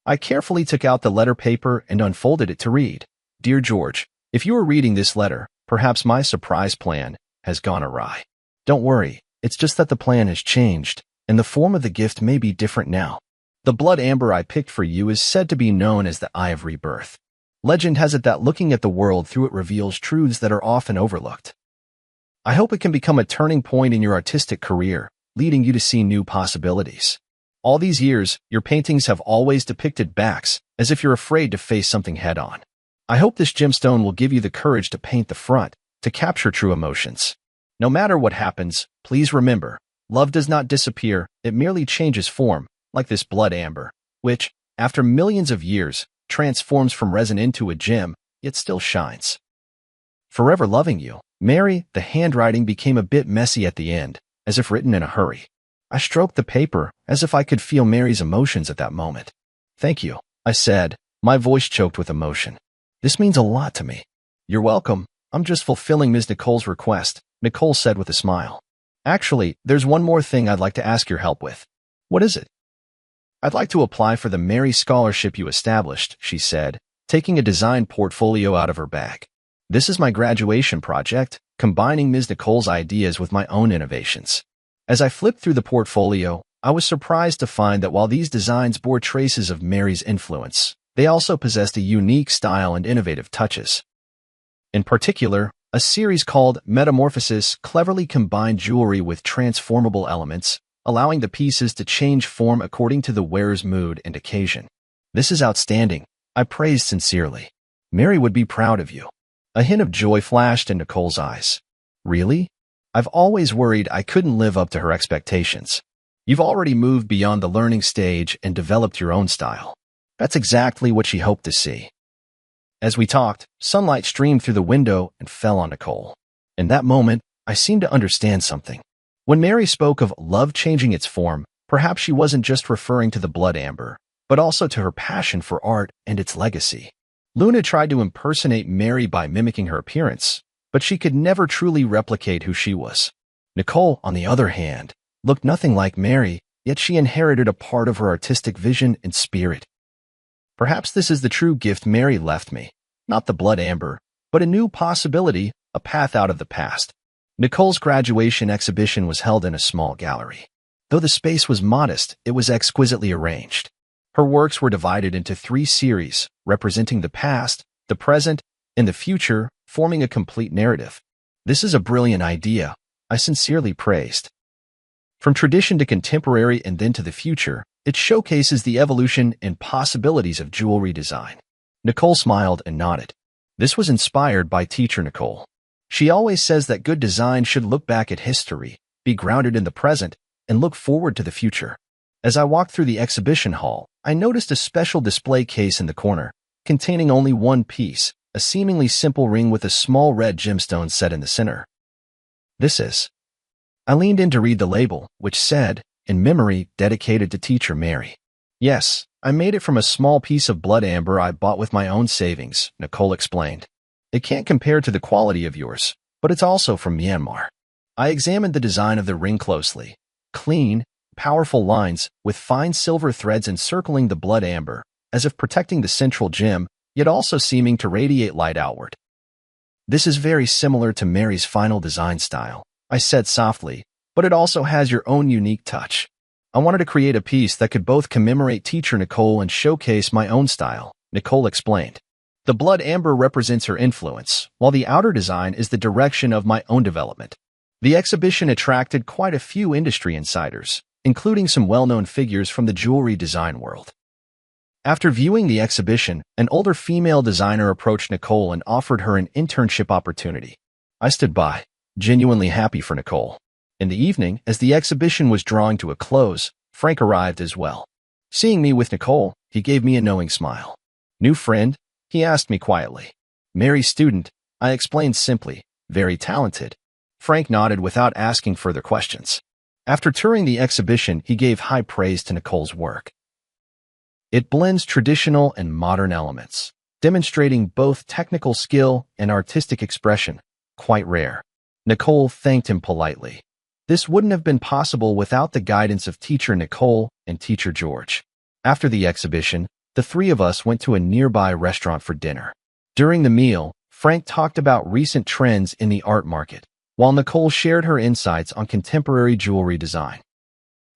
I carefully took out the letter paper and unfolded it to read. "Dear George, if you are reading this letter, perhaps my surprise plan has gone awry. Don't worry, it's just that the plan has changed, and the form of the gift may be different now. The blood amber I picked for you is said to be known as the Eye of Rebirth. Legend has it that looking at the world through it reveals truths that are often overlooked. I hope it can become a turning point in your artistic career, leading you to see new possibilities. All these years, your paintings have always depicted backs, as if you're afraid to face something head-on. I hope this gemstone will give you the courage to paint the front, to capture true emotions. No matter what happens, please remember, love does not disappear, it merely changes form, like this blood amber, which, after millions of years, transforms from resin into a gem, yet still shines. Forever loving you, Mary." The handwriting became a bit messy at the end, as if written in a hurry. I stroked the paper, as if I could feel Mary's emotions at that moment. "Thank you," I said, my voice choked with emotion. "This means a lot to me." "You're welcome. I'm just fulfilling Ms. Nicole's request," Nicole said with a smile. "Actually, there's one more thing I'd like to ask your help with." "What is it?" "I'd like to apply for the Mary Scholarship you established," she said, taking a design portfolio out of her bag. "This is my graduation project, combining Ms. Nicole's ideas with my own innovations." As I flipped through the portfolio, I was surprised to find that while these designs bore traces of Mary's influence, they also possessed a unique style and innovative touches. In particular, a series called Metamorphosis cleverly combined jewelry with transformable elements, allowing the pieces to change form according to the wearer's mood and occasion. "This is outstanding," I praised sincerely. "Mary would be proud of you." A hint of joy flashed in Nicole's eyes. Really? I've always worried I couldn't live up to her expectations. You've already moved beyond the learning stage and developed your own style. That's exactly what she hoped to see. As we talked, sunlight streamed through the window and fell on Nicole. In that moment, I seemed to understand something. When Mary spoke of love changing its form, perhaps she wasn't just referring to the blood amber, but also to her passion for art and its legacy. Luna tried to impersonate Mary by mimicking her appearance, but she could never truly replicate who she was. Nicole, on the other hand, looked nothing like Mary, yet she inherited a part of her artistic vision and spirit. Perhaps this is the true gift Mary left me, not the blood amber, but a new possibility, a path out of the past. Nicole's graduation exhibition was held in a small gallery. Though the space was modest, it was exquisitely arranged. Her works were divided into 3 series, representing the past, the present, and the future, forming a complete narrative. This is a brilliant idea, I sincerely praised. From tradition to contemporary and then to the future, it showcases the evolution and possibilities of jewelry design. Nicole smiled and nodded. This was inspired by teacher Nicole. She always says that good design should look back at history, be grounded in the present, and look forward to the future. As I walked through the exhibition hall, I noticed a special display case in the corner, containing only one piece, a seemingly simple ring with a small red gemstone set in the center. This is. I leaned in to read the label, which said, "In memory, dedicated to teacher Mary." Yes, I made it from a small piece of blood amber I bought with my own savings, Nicole explained. It can't compare to the quality of yours, but it's also from Myanmar. I examined the design of the ring closely. Clean, powerful lines with fine silver threads encircling the blood amber, as if protecting the central gem, yet also seeming to radiate light outward. This is very similar to Mary's final design style, I said softly, but it also has your own unique touch. I wanted to create a piece that could both commemorate teacher Nicole and showcase my own style, Nicole explained. The blood amber represents her influence, while the outer design is the direction of my own development. The exhibition attracted quite a few industry insiders, including some well-known figures from the jewelry design world. After viewing the exhibition, an older female designer approached Nicole and offered her an internship opportunity. I stood by, genuinely happy for Nicole. In the evening, as the exhibition was drawing to a close, Frank arrived as well. Seeing me with Nicole, he gave me a knowing smile. "New friend?" he asked me quietly. "Mary's student," I explained simply. "Very talented." Frank nodded without asking further questions. After touring the exhibition, he gave high praise to Nicole's work. It blends traditional and modern elements, demonstrating both technical skill and artistic expression, quite rare. Nicole thanked him politely. This wouldn't have been possible without the guidance of teacher Nicole and teacher George. After the exhibition, the 3 of us went to a nearby restaurant for dinner. During the meal, Frank talked about recent trends in the art market, while Nicole shared her insights on contemporary jewelry design.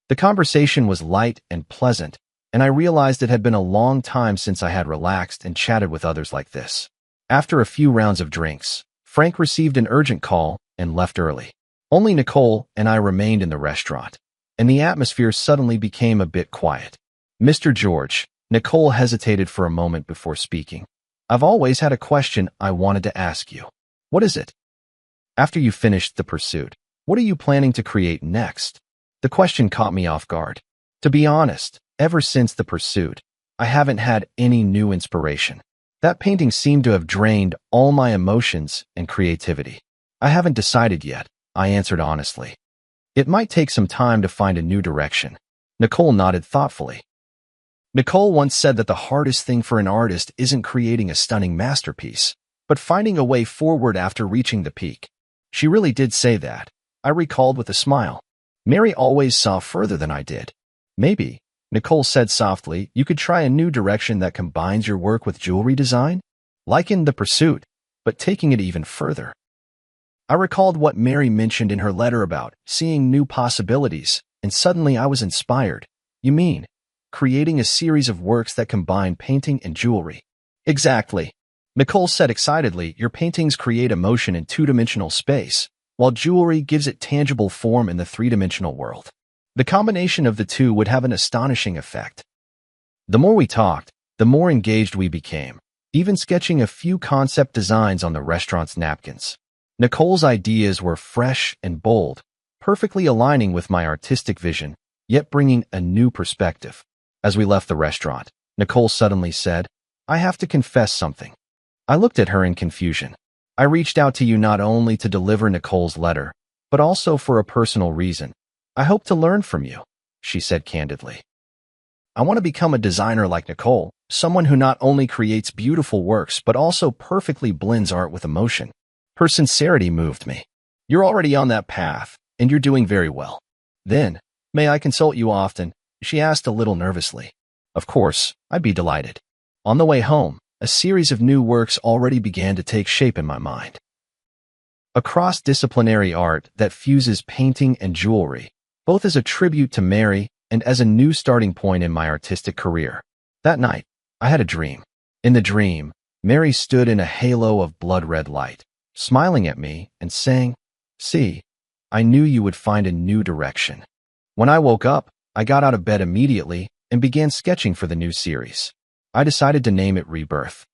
The conversation was light and pleasant, and I realized it had been a long time since I had relaxed and chatted with others like this. After a few rounds of drinks, Frank received an urgent call and left early. Only Nicole and I remained in the restaurant, and the atmosphere suddenly became a bit quiet. "Mr. George," Nicole hesitated for a moment before speaking. "I've always had a question I wanted to ask you." "What is it?" "After you finished The Pursuit, what are you planning to create next?" The question caught me off guard. To be honest, ever since The Pursuit, I haven't had any new inspiration. That painting seemed to have drained all my emotions and creativity. "I haven't decided yet," I answered honestly. "It might take some time to find a new direction." Nicole nodded thoughtfully. Nicole once said that the hardest thing for an artist isn't creating a stunning masterpiece, but finding a way forward after reaching the peak. She really did say that, I recalled with a smile. Mary always saw further than I did. "Maybe," Nicole said softly, "you could try a new direction that combines your work with jewelry design? Like in The Pursuit, but taking it even further." I recalled what Mary mentioned in her letter about seeing new possibilities, and suddenly I was inspired. "You mean creating a series of works that combine painting and jewelry?" "Exactly," Nicole said excitedly. "Your paintings create emotion in 2-dimensional space, while jewelry gives it tangible form in the 3-dimensional world. The combination of the two would have an astonishing effect." The more we talked, the more engaged we became. even sketching a few concept designs on the restaurant's napkins. Nicole's ideas were fresh and bold, perfectly aligning with my artistic vision, yet bringing a new perspective. As we left the restaurant, Nicole suddenly said, "I have to confess something." I looked at her in confusion. "I reached out to you not only to deliver Nicole's letter, but also for a personal reason. I hope to learn from you," she said candidly. "I want to become a designer like Nicole, someone who not only creates beautiful works but also perfectly blends art with emotion." Her sincerity moved me. "You're already on that path, and you're doing very well." "Then, may I consult you often?" she asked a little nervously. Of course, I'd be delighted. On the way home, a series of new works already began to take shape in my mind. A cross-disciplinary art that fuses painting and jewelry, both as a tribute to Mary and as a new starting point in my artistic career. That night, I had a dream. In the dream, Mary stood in a halo of blood-red light, smiling at me and saying, "See, I knew you would find a new direction." When I woke up, I got out of bed immediately and began sketching for the new series. I decided to name it Rebirth.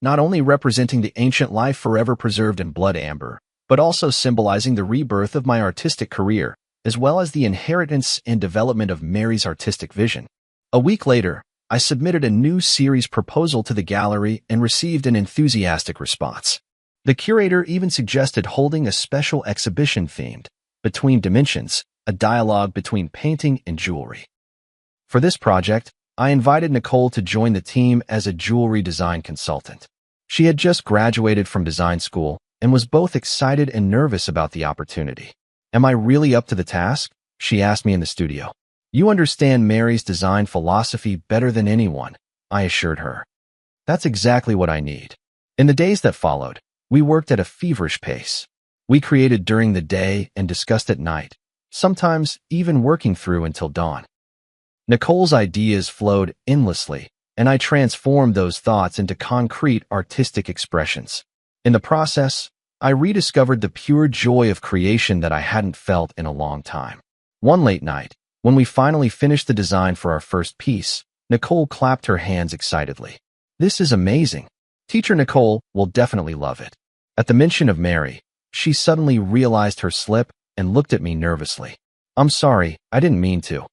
Not only representing the ancient life forever preserved in blood amber, but also symbolizing the rebirth of my artistic career, as well as the inheritance and development of Mary's artistic vision. A week later, I submitted a new series proposal to the gallery and received an enthusiastic response. The curator even suggested holding a special exhibition themed Between Dimensions, a dialogue between painting and jewelry. For this project, I invited Nicole to join the team as a jewelry design consultant. She had just graduated from design school and was both excited and nervous about the opportunity. "Am I really up to the task?" she asked me in the studio. "You understand Mary's design philosophy better than anyone," I assured her. "That's exactly what I need." In the days that followed, we worked at a feverish pace. We created during the day and discussed at night, sometimes even working through until dawn. Nicole's ideas flowed endlessly, and I transformed those thoughts into concrete artistic expressions. In the process, I rediscovered the pure joy of creation that I hadn't felt in a long time. One late night, when we finally finished the design for our first piece, Nicole clapped her hands excitedly. "This is amazing. Teacher Nicole will definitely love it." At the mention of Mary, she suddenly realized her slip and looked at me nervously. "I'm sorry, I didn't mean to."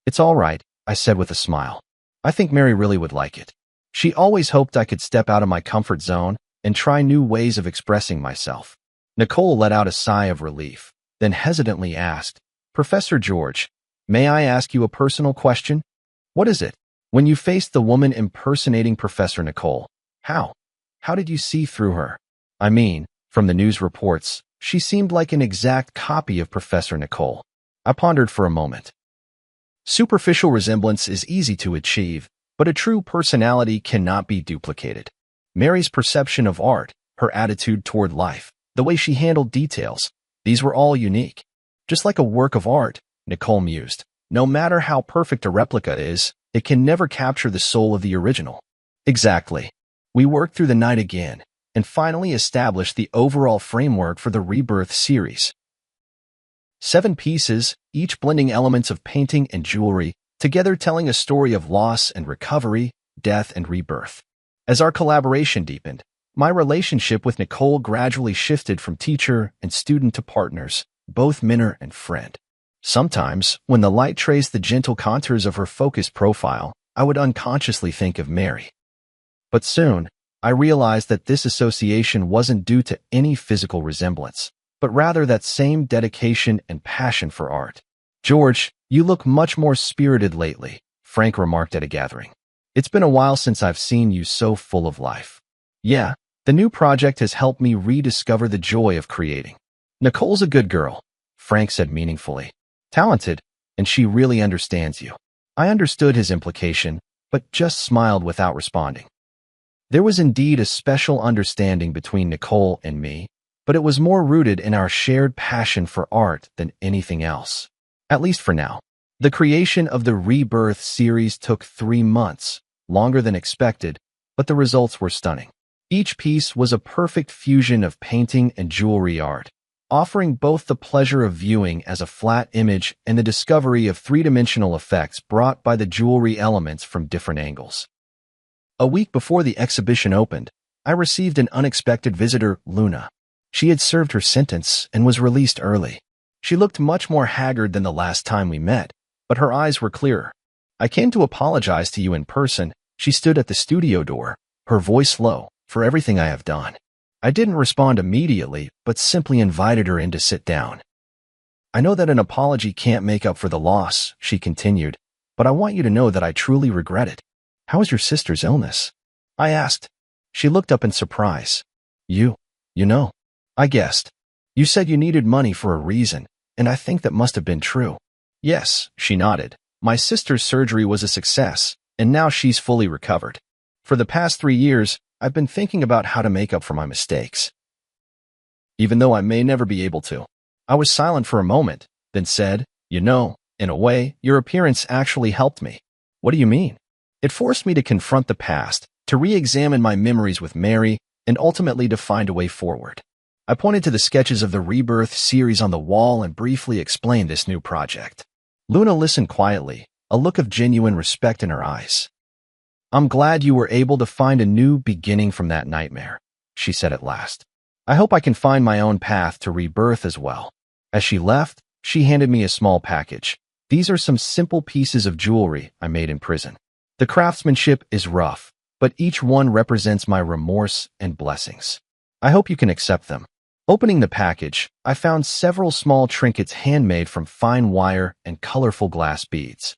"It's all right," I said with a smile. "I think Mary really would like it. She always hoped I could step out of my comfort zone and try new ways of expressing myself." Nicole let out a sigh of relief, then hesitantly asked, "Professor George, may I ask you a personal question?" "What is it?" "When you faced the woman impersonating Professor Nicole, how did you see through her?" "I mean, from the news reports, she seemed like an exact copy of Professor Nicole." I pondered for a moment. Superficial resemblance is easy to achieve, but a true personality cannot be duplicated. Mary's perception of art, her attitude toward life, the way she handled details, these were all unique. Just like a work of art, Nicole mused, no matter how perfect a replica is, it can never capture the soul of the original. Exactly. We worked through the night again, and finally established the overall framework for the Rebirth series. 7 pieces, each blending elements of painting and jewelry, together telling a story of loss and recovery, death and rebirth. As our collaboration deepened, my relationship with Nicole gradually shifted from teacher and student to partners, both mentor and friend. Sometimes, when the light traced the gentle contours of her focused profile, I would unconsciously think of Mary. But soon, I realized that this association wasn't due to any physical resemblance, but rather that same dedication and passion for art. "George, you look much more spirited lately," Frank remarked at a gathering. "It's been a while since I've seen you so full of life." "Yeah, the new project has helped me rediscover the joy of creating." "Nicole's a good girl," Frank said meaningfully. "Talented, and she really understands you." I understood his implication, but just smiled without responding. There was indeed a special understanding between Nicole and me, but it was more rooted in our shared passion for art than anything else. At least for now. The creation of the Rebirth series took 3 months, longer than expected, but the results were stunning. Each piece was a perfect fusion of painting and jewelry art, offering both the pleasure of viewing as a flat image and the discovery of 3-dimensional effects brought by the jewelry elements from different angles. A week before the exhibition opened, I received an unexpected visitor, Luna. She had served her sentence and was released early. She looked much more haggard than the last time we met, but her eyes were clearer. "I came to apologize to you in person." She stood at the studio door, her voice low, "for everything I have done." I didn't respond immediately, but simply invited her in to sit down. "I know that an apology can't make up for the loss," she continued, "but I want you to know that I truly regret it." "How is your sister's illness?" I asked. She looked up in surprise. You know. I guessed. "You said you needed money for a reason, and I think that must have been true." "Yes," she nodded. "My sister's surgery was a success, and now she's fully recovered. For the past 3 years, I've been thinking about how to make up for my mistakes, even though I may never be able to." I was silent for a moment, then said, "You know, in a way, your appearance actually helped me." "What do you mean?" "It forced me to confront the past, to re-examine my memories with Mary, and ultimately to find a way forward." I pointed to the sketches of the Rebirth series on the wall and briefly explained this new project. Luna listened quietly, a look of genuine respect in her eyes. "I'm glad you were able to find a new beginning from that nightmare," she said at last. "I hope I can find my own path to rebirth as well." As she left, she handed me a small package. "These are some simple pieces of jewelry I made in prison. The craftsmanship is rough, but each one represents my remorse and blessings. I hope you can accept them." Opening the package, I found several small trinkets handmade from fine wire and colorful glass beads.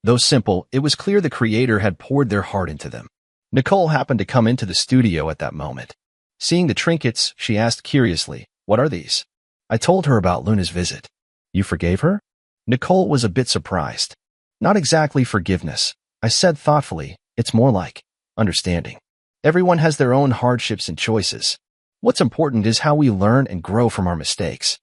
Though simple, it was clear the creator had poured their heart into them. Nicole happened to come into the studio at that moment. Seeing the trinkets, she asked curiously, "What are these?" I told her about Luna's visit. "You forgave her?" Nicole was a bit surprised. "Not exactly forgiveness," I said thoughtfully. "It's more like understanding. Everyone has their own hardships and choices. What's important is how we learn and grow from our mistakes."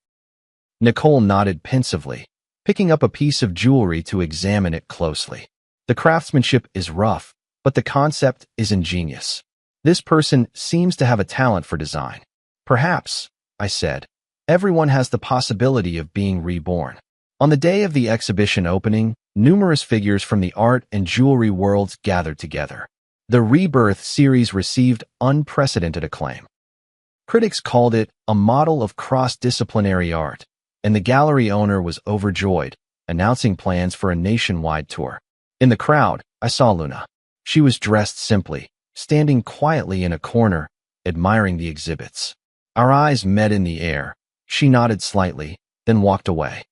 Nicole nodded pensively, picking up a piece of jewelry to examine it closely. "The craftsmanship is rough, but the concept is ingenious. This person seems to have a talent for design." "Perhaps," I said. "Everyone has the possibility of being reborn." On the day of the exhibition opening, numerous figures from the art and jewelry worlds gathered together. The Rebirth series received unprecedented acclaim. Critics called it a model of cross-disciplinary art, and the gallery owner was overjoyed, announcing plans for a nationwide tour. In the crowd, I saw Luna. She was dressed simply, standing quietly in a corner, admiring the exhibits. Our eyes met in the air. She nodded slightly, then walked away.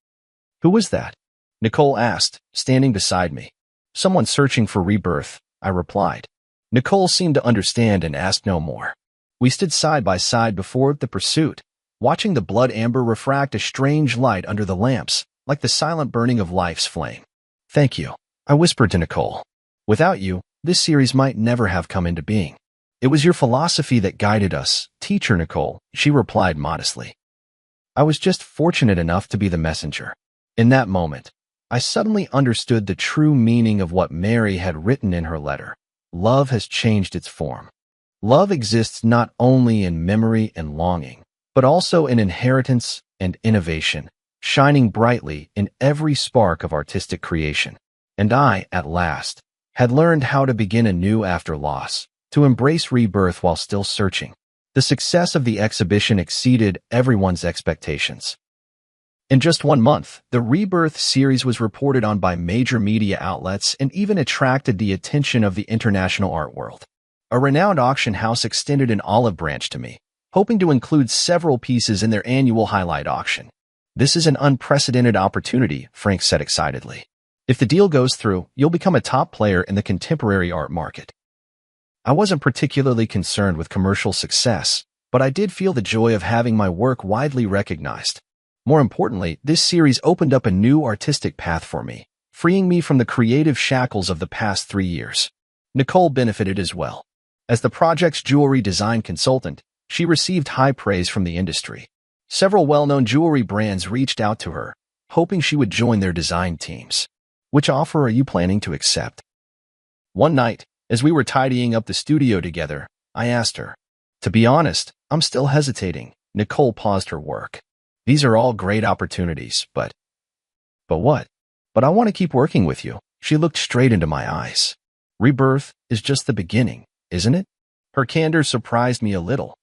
"Who was that?" Nicole asked, standing beside me. "Someone searching for rebirth," I replied. Nicole seemed to understand and asked no more. We stood side by side before the pursuit, watching the blood amber refract a strange light under the lamps, like the silent burning of life's flame. "Thank you," I whispered to Nicole. "Without you, this series might never have come into being." "It was your philosophy that guided us, Teacher Nicole," she replied modestly. "I was just fortunate enough to be the messenger." In that moment, I suddenly understood the true meaning of what Mary had written in her letter. Love has changed its form. Love exists not only in memory and longing, but also in inheritance and innovation, shining brightly in every spark of artistic creation. And I, at last, had learned how to begin anew after loss, to embrace rebirth while still searching. The success of the exhibition exceeded everyone's expectations. In just 1 month, the Rebirth series was reported on by major media outlets and even attracted the attention of the international art world. A renowned auction house extended an olive branch to me, hoping to include several pieces in their annual highlight auction. "This is an unprecedented opportunity," Frank said excitedly. "If the deal goes through, you'll become a top player in the contemporary art market." I wasn't particularly concerned with commercial success, but I did feel the joy of having my work widely recognized. More importantly, this series opened up a new artistic path for me, freeing me from the creative shackles of the past 3 years. Nicole benefited as well. As the project's jewelry design consultant, she received high praise from the industry. Several well-known jewelry brands reached out to her, hoping she would join their design teams. "Which offer are you planning to accept?" One night, as we were tidying up the studio together, I asked her. "To be honest, I'm still hesitating." Nicole paused her work. "These are all great opportunities, but..." "But what?" "But I want to keep working with you." She looked straight into my eyes. Rebirth is just the beginning, isn't it? Her candor surprised me a little.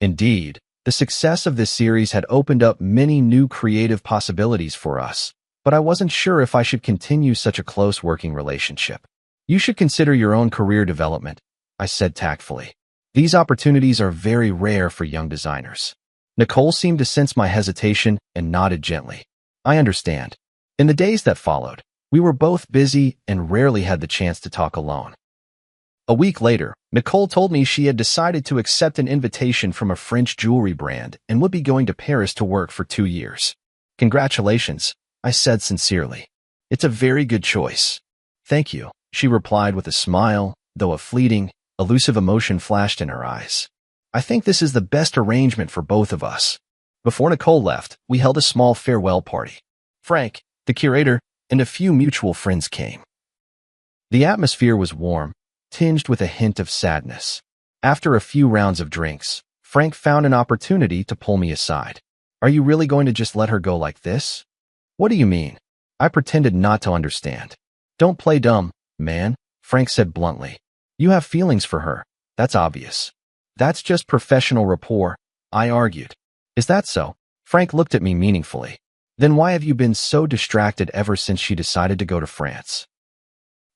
Indeed, the success of this series had opened up many new creative possibilities for us, but I wasn't sure if I should continue such a close working relationship. You should consider your own career development, I said tactfully. These opportunities are very rare for young designers. Nicole seemed to sense my hesitation and nodded gently. I understand. In the days that followed, we were both busy and rarely had the chance to talk alone. A week later, Nicole told me she had decided to accept an invitation from a French jewelry brand and would be going to Paris to work for 2 years. Congratulations, I said sincerely. It's a very good choice. Thank you, she replied with a smile, though a fleeting, elusive emotion flashed in her eyes. I think this is the best arrangement for both of us. Before Nicole left, we held a small farewell party. Frank, the curator, and a few mutual friends came. The atmosphere was warm, tinged with a hint of sadness. After a few rounds of drinks, Frank found an opportunity to pull me aside. Are you really going to just let her go like this? What do you mean? I pretended not to understand. Don't play dumb, man, Frank said bluntly. You have feelings for her, that's obvious. That's just professional rapport, I argued. Is that so? Frank looked at me meaningfully. Then why have you been so distracted ever since she decided to go to France?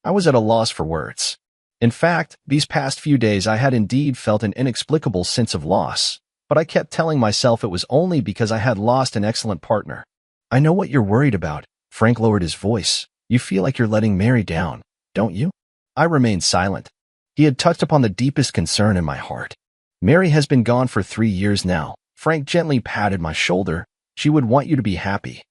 I was at a loss for words. In fact, these past few days I had indeed felt an inexplicable sense of loss, but I kept telling myself it was only because I had lost an excellent partner. I know what you're worried about, Frank lowered his voice. You feel like you're letting Mary down, don't you? I remained silent. He had touched upon the deepest concern in my heart. Mary has been gone for 3 years now. Frank gently patted my shoulder. She would want you to be happy.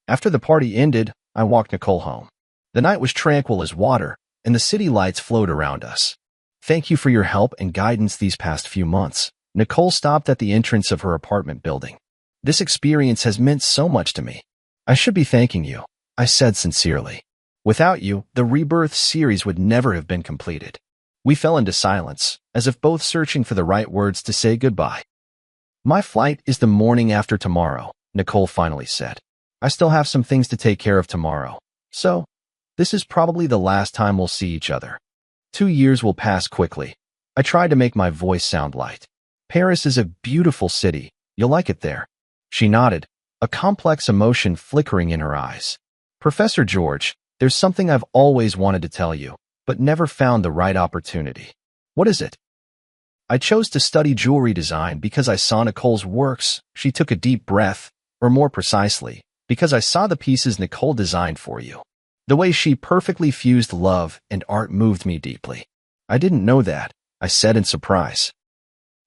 After the party ended, I walked Nicole home. The night was tranquil as water, and the city lights flowed around us. Thank you for your help and guidance these past few months. Nicole stopped at the entrance of her apartment building. This experience has meant so much to me. I should be thanking you, I said sincerely. Without you, the Rebirth series would never have been completed. We fell into silence, as if both searching for the right words to say goodbye. My flight is the morning after tomorrow, Nicole finally said. I still have some things to take care of tomorrow, so this is probably the last time we'll see each other. 2 years will pass quickly. I tried to make my voice sound light. Paris is a beautiful city. You'll like it there. She nodded, a complex emotion flickering in her eyes. Professor George, there's something I've always wanted to tell you, but never found the right opportunity. What is it? I chose to study jewelry design because I saw Nicole's works. She took a deep breath, or more precisely, because I saw the pieces Nicole designed for you. The way she perfectly fused love and art moved me deeply. I didn't know that, I said in surprise.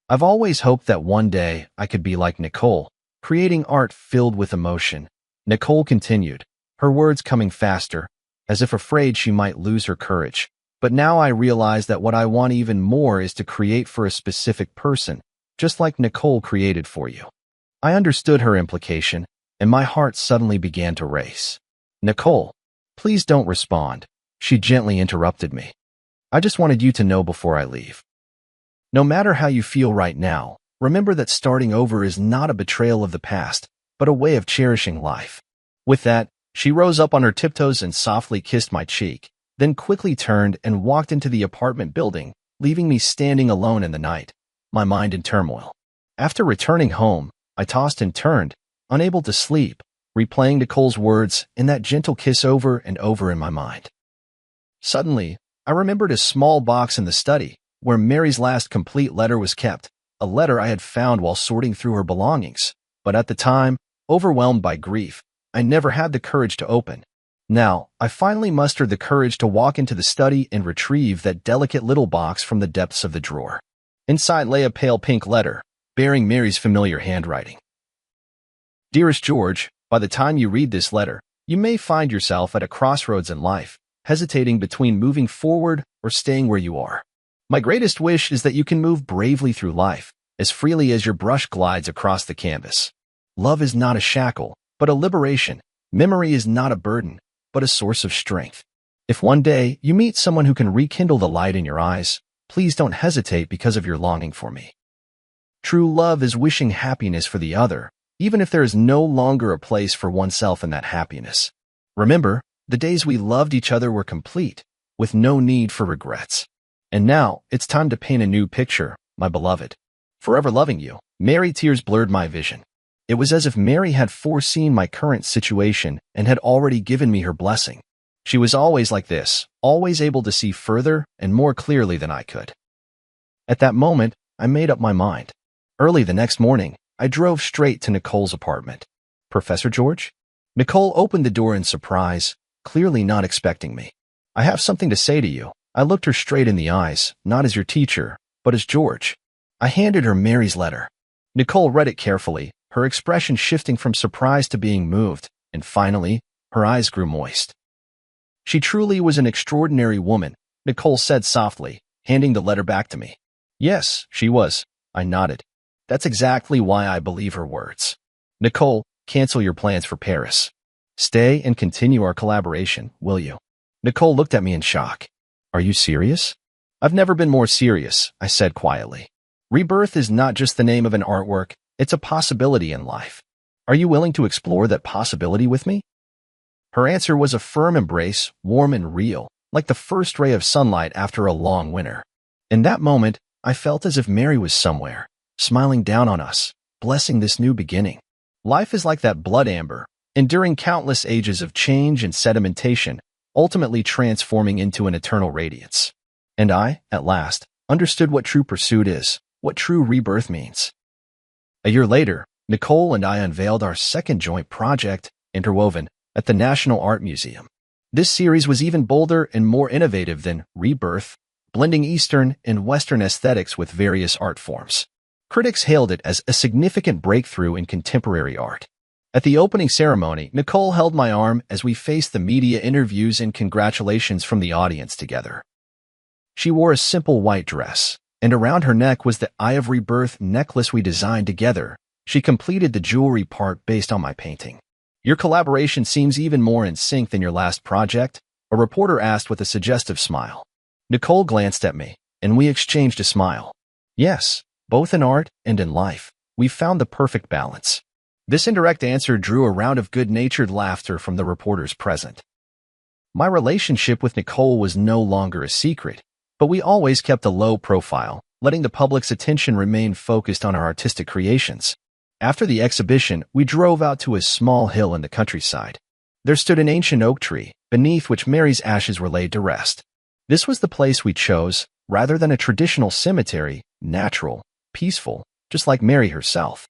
I've always hoped that one day I could be like Nicole, creating art filled with emotion. Nicole continued, her words coming faster, as if afraid she might lose her courage. But now I realize that what I want even more is to create for a specific person, just like Nicole created for you. I understood her implication, and my heart suddenly began to race. Nicole, please don't respond, she gently interrupted me. I just wanted you to know before I leave. No matter how you feel right now, remember that starting over is not a betrayal of the past, but a way of cherishing life. With that, she rose up on her tiptoes and softly kissed my cheek, then quickly turned and walked into the apartment building, leaving me standing alone in the night, my mind in turmoil. After returning home, I tossed and turned, unable to sleep, replaying Nicole's words and that gentle kiss over and over in my mind. Suddenly, I remembered a small box in the study, where Mary's last complete letter was kept, a letter I had found while sorting through her belongings. But at the time, overwhelmed by grief, I never had the courage to open. Now, I finally mustered the courage to walk into the study and retrieve that delicate little box from the depths of the drawer. Inside lay a pale pink letter, bearing Mary's familiar handwriting. Dearest George, by the time you read this letter, you may find yourself at a crossroads in life, hesitating between moving forward or staying where you are. My greatest wish is that you can move bravely through life, as freely as your brush glides across the canvas. Love is not a shackle, but a liberation. Memory is not a burden, but a source of strength. If one day you meet someone who can rekindle the light in your eyes, please don't hesitate because of your longing for me. True love is wishing happiness for the other, even if there is no longer a place for oneself in that happiness. Remember, the days we loved each other were complete, with no need for regrets. And now, it's time to paint a new picture, my beloved. Forever loving you. Mary tears blurred my vision. It was as if Mary had foreseen my current situation and had already given me her blessing. She was always like this, always able to see further and more clearly than I could. At that moment, I made up my mind. Early the next morning, I drove straight to Nicole's apartment. Professor George? Nicole opened the door in surprise, clearly not expecting me. I have something to say to you. I looked her straight in the eyes, not as your teacher, but as George. I handed her Mary's letter. Nicole read it carefully, her expression shifting from surprise to being moved, and finally, her eyes grew moist. She truly was an extraordinary woman, Nicole said softly, handing the letter back to me. Yes, she was. I nodded. That's exactly why I believe her words. Nicole, cancel your plans for Paris. Stay and continue our collaboration, will you? Nicole looked at me in shock. Are you serious? I've never been more serious, I said quietly. Rebirth is not just the name of an artwork, it's a possibility in life. Are you willing to explore that possibility with me? Her answer was a firm embrace, warm and real, like the first ray of sunlight after a long winter. In that moment, I felt as if Mary was somewhere, smiling down on us, blessing this new beginning. Life is like that blood amber, enduring countless ages of change and sedimentation, ultimately transforming into an eternal radiance. And I, at last, understood what true pursuit is, what true rebirth means. A year later, Nicole and I unveiled our second joint project, Interwoven, at the National Art Museum. This series was even bolder and more innovative than Rebirth, blending Eastern and Western aesthetics with various art forms. Critics hailed it as a significant breakthrough in contemporary art. At the opening ceremony, Nicole held my arm as we faced the media interviews and congratulations from the audience together. She wore a simple white dress, and around her neck was the Eye of Rebirth necklace we designed together. She completed the jewelry part based on my painting. Your collaboration seems even more in sync than your last project, a reporter asked with a suggestive smile. Nicole glanced at me, and we exchanged a smile. Yes, both in art and in life, we found the perfect balance. This indirect answer drew a round of good-natured laughter from the reporters present. My relationship with Nicole was no longer a secret, but we always kept a low profile, letting the public's attention remain focused on our artistic creations. After the exhibition, we drove out to a small hill in the countryside. There stood an ancient oak tree, beneath which Mary's ashes were laid to rest. This was the place we chose, rather than a traditional cemetery, natural, peaceful, just like Mary herself.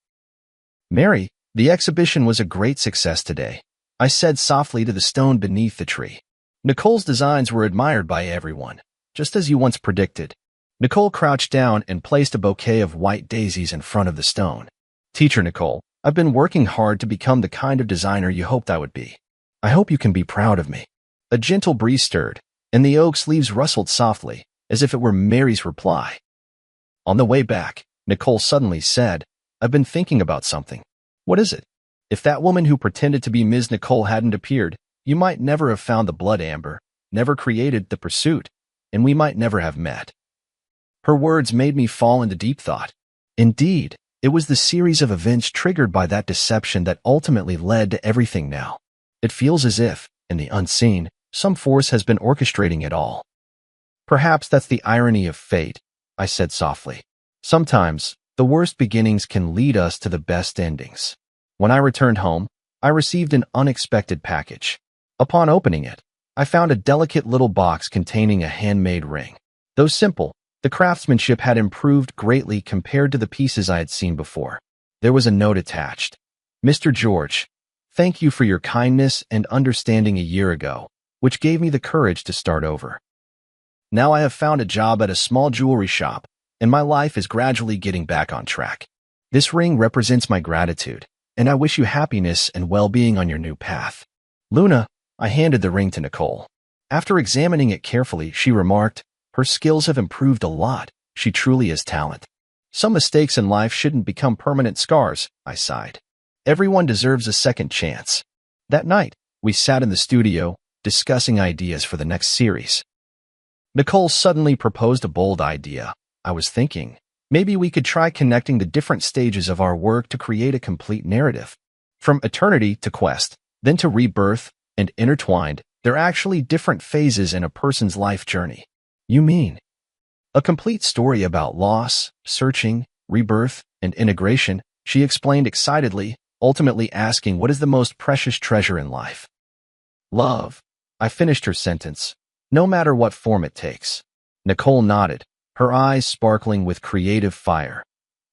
Mary, the exhibition was a great success today, I said softly to the stone beneath the tree. Nicole's designs were admired by everyone, just as you once predicted. Nicole crouched down and placed a bouquet of white daisies in front of the stone. Teacher Nicole, I've been working hard to become the kind of designer you hoped I would be. I hope you can be proud of me. A gentle breeze stirred, and the oak's leaves rustled softly, as if it were Mary's reply. On the way back, Nicole suddenly said, I've been thinking about something. What is it? If that woman who pretended to be Ms. Nicole hadn't appeared, you might never have found the blood amber, never created the pursuit, and we might never have met. Her words made me fall into deep thought. Indeed, it was the series of events triggered by that deception that ultimately led to everything now. It feels as if, in the unseen, some force has been orchestrating it all. Perhaps that's the irony of fate, I said softly. Sometimes, the worst beginnings can lead us to the best endings. When I returned home, I received an unexpected package. Upon opening it, I found a delicate little box containing a handmade ring. Though simple, the craftsmanship had improved greatly compared to the pieces I had seen before. There was a note attached. Mr. George, thank you for your kindness and understanding a year ago, which gave me the courage to start over. Now I have found a job at a small jewelry shop, and my life is gradually getting back on track. This ring represents my gratitude, and I wish you happiness and well-being on your new path. Luna, I handed the ring to Nicole. After examining it carefully, she remarked, her skills have improved a lot. She truly is talent. Some mistakes in life shouldn't become permanent scars, I sighed. Everyone deserves a second chance. That night, we sat in the studio, discussing ideas for the next series. Nicole suddenly proposed a bold idea. I was thinking, maybe we could try connecting the different stages of our work to create a complete narrative. From eternity to quest, then to rebirth, and intertwined, They're actually different phases in a person's life journey. You mean a complete story about loss, searching, rebirth, and integration, she explained excitedly, ultimately asking what is the most precious treasure in life. Love. I finished her sentence, no matter what form it takes. Nicole nodded, her eyes sparkling with creative fire.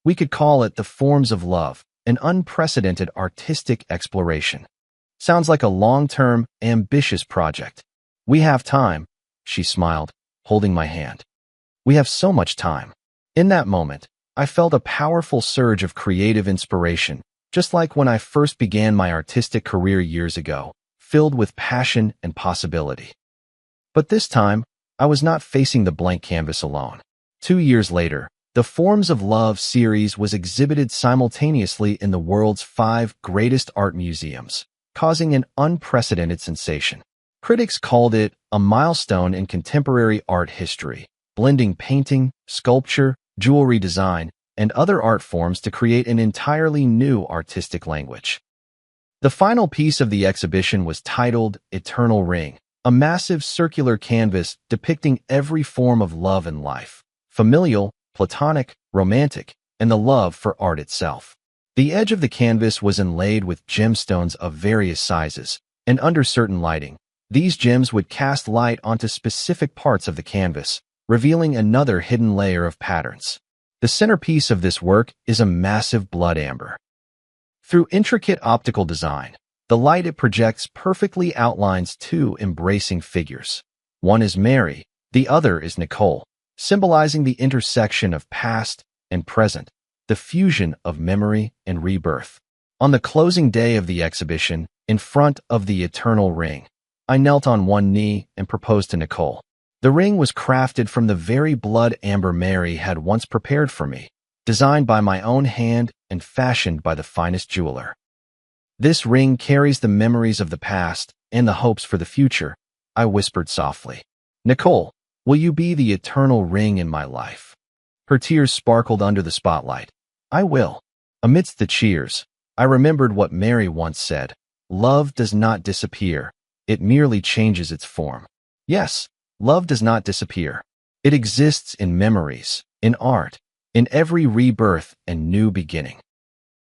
We could call it the forms of love, an unprecedented artistic exploration. Sounds like a long-term, ambitious project. We have time, she smiled, holding my hand. We have so much time. In that moment, I felt a powerful surge of creative inspiration, just like when I first began my artistic career years ago, filled with passion and possibility. But this time, I was not facing the blank canvas alone. 2 years later, the Forms of Love series was exhibited simultaneously in the world's 5 greatest art museums, causing an unprecedented sensation. Critics called it a milestone in contemporary art history, blending painting, sculpture, jewelry design, and other art forms to create an entirely new artistic language. The final piece of the exhibition was titled Eternal Ring, a massive circular canvas depicting every form of love in life, familial, platonic, romantic, and the love for art itself. The edge of the canvas was inlaid with gemstones of various sizes, and under certain lighting, these gems would cast light onto specific parts of the canvas, revealing another hidden layer of patterns. The centerpiece of this work is a massive blood amber. Through intricate optical design, the light it projects perfectly outlines 2 embracing figures. One is Mary, the other is Nicole, symbolizing the intersection of past and present, the fusion of memory and rebirth. On the closing day of the exhibition, in front of the Eternal Ring, I knelt on one knee and proposed to Nicole. The ring was crafted from the very blood amber Mary had once prepared for me, designed by my own hand and fashioned by the finest jeweler. This ring carries the memories of the past and the hopes for the future, I whispered softly. Nicole, will you be the eternal ring in my life? Her tears sparkled under the spotlight. I will. Amidst the cheers, I remembered what Mary once said. Love does not disappear. It merely changes its form. Yes, love does not disappear. It exists in memories, in art, in every rebirth and new beginning.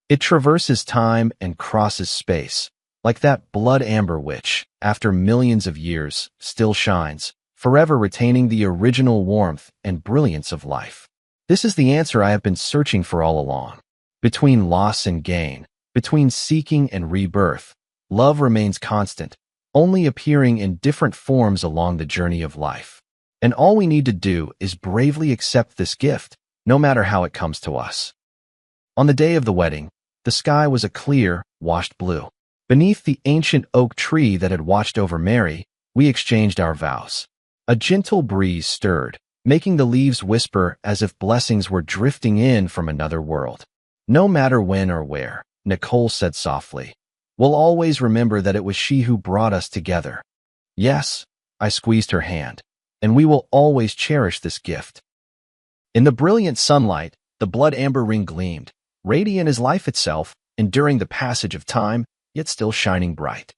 It traverses time and crosses space, like that blood amber which, after millions of years, still shines, forever retaining the original warmth and brilliance of life. This is the answer I have been searching for all along. Between loss and gain, between seeking and rebirth, love remains constant, only appearing in different forms along the journey of life. And all we need to do is bravely accept this gift, no matter how it comes to us. On the day of the wedding, the sky was a clear, washed blue. Beneath the ancient oak tree that had watched over Mary, we exchanged our vows. A gentle breeze stirred, making the leaves whisper as if blessings were drifting in from another world. No matter when or where, Nicole said softly, we'll always remember that it was she who brought us together. Yes, I squeezed her hand, and we will always cherish this gift. In the brilliant sunlight, the blood amber ring gleamed, radiant as life itself, enduring the passage of time, yet still shining bright.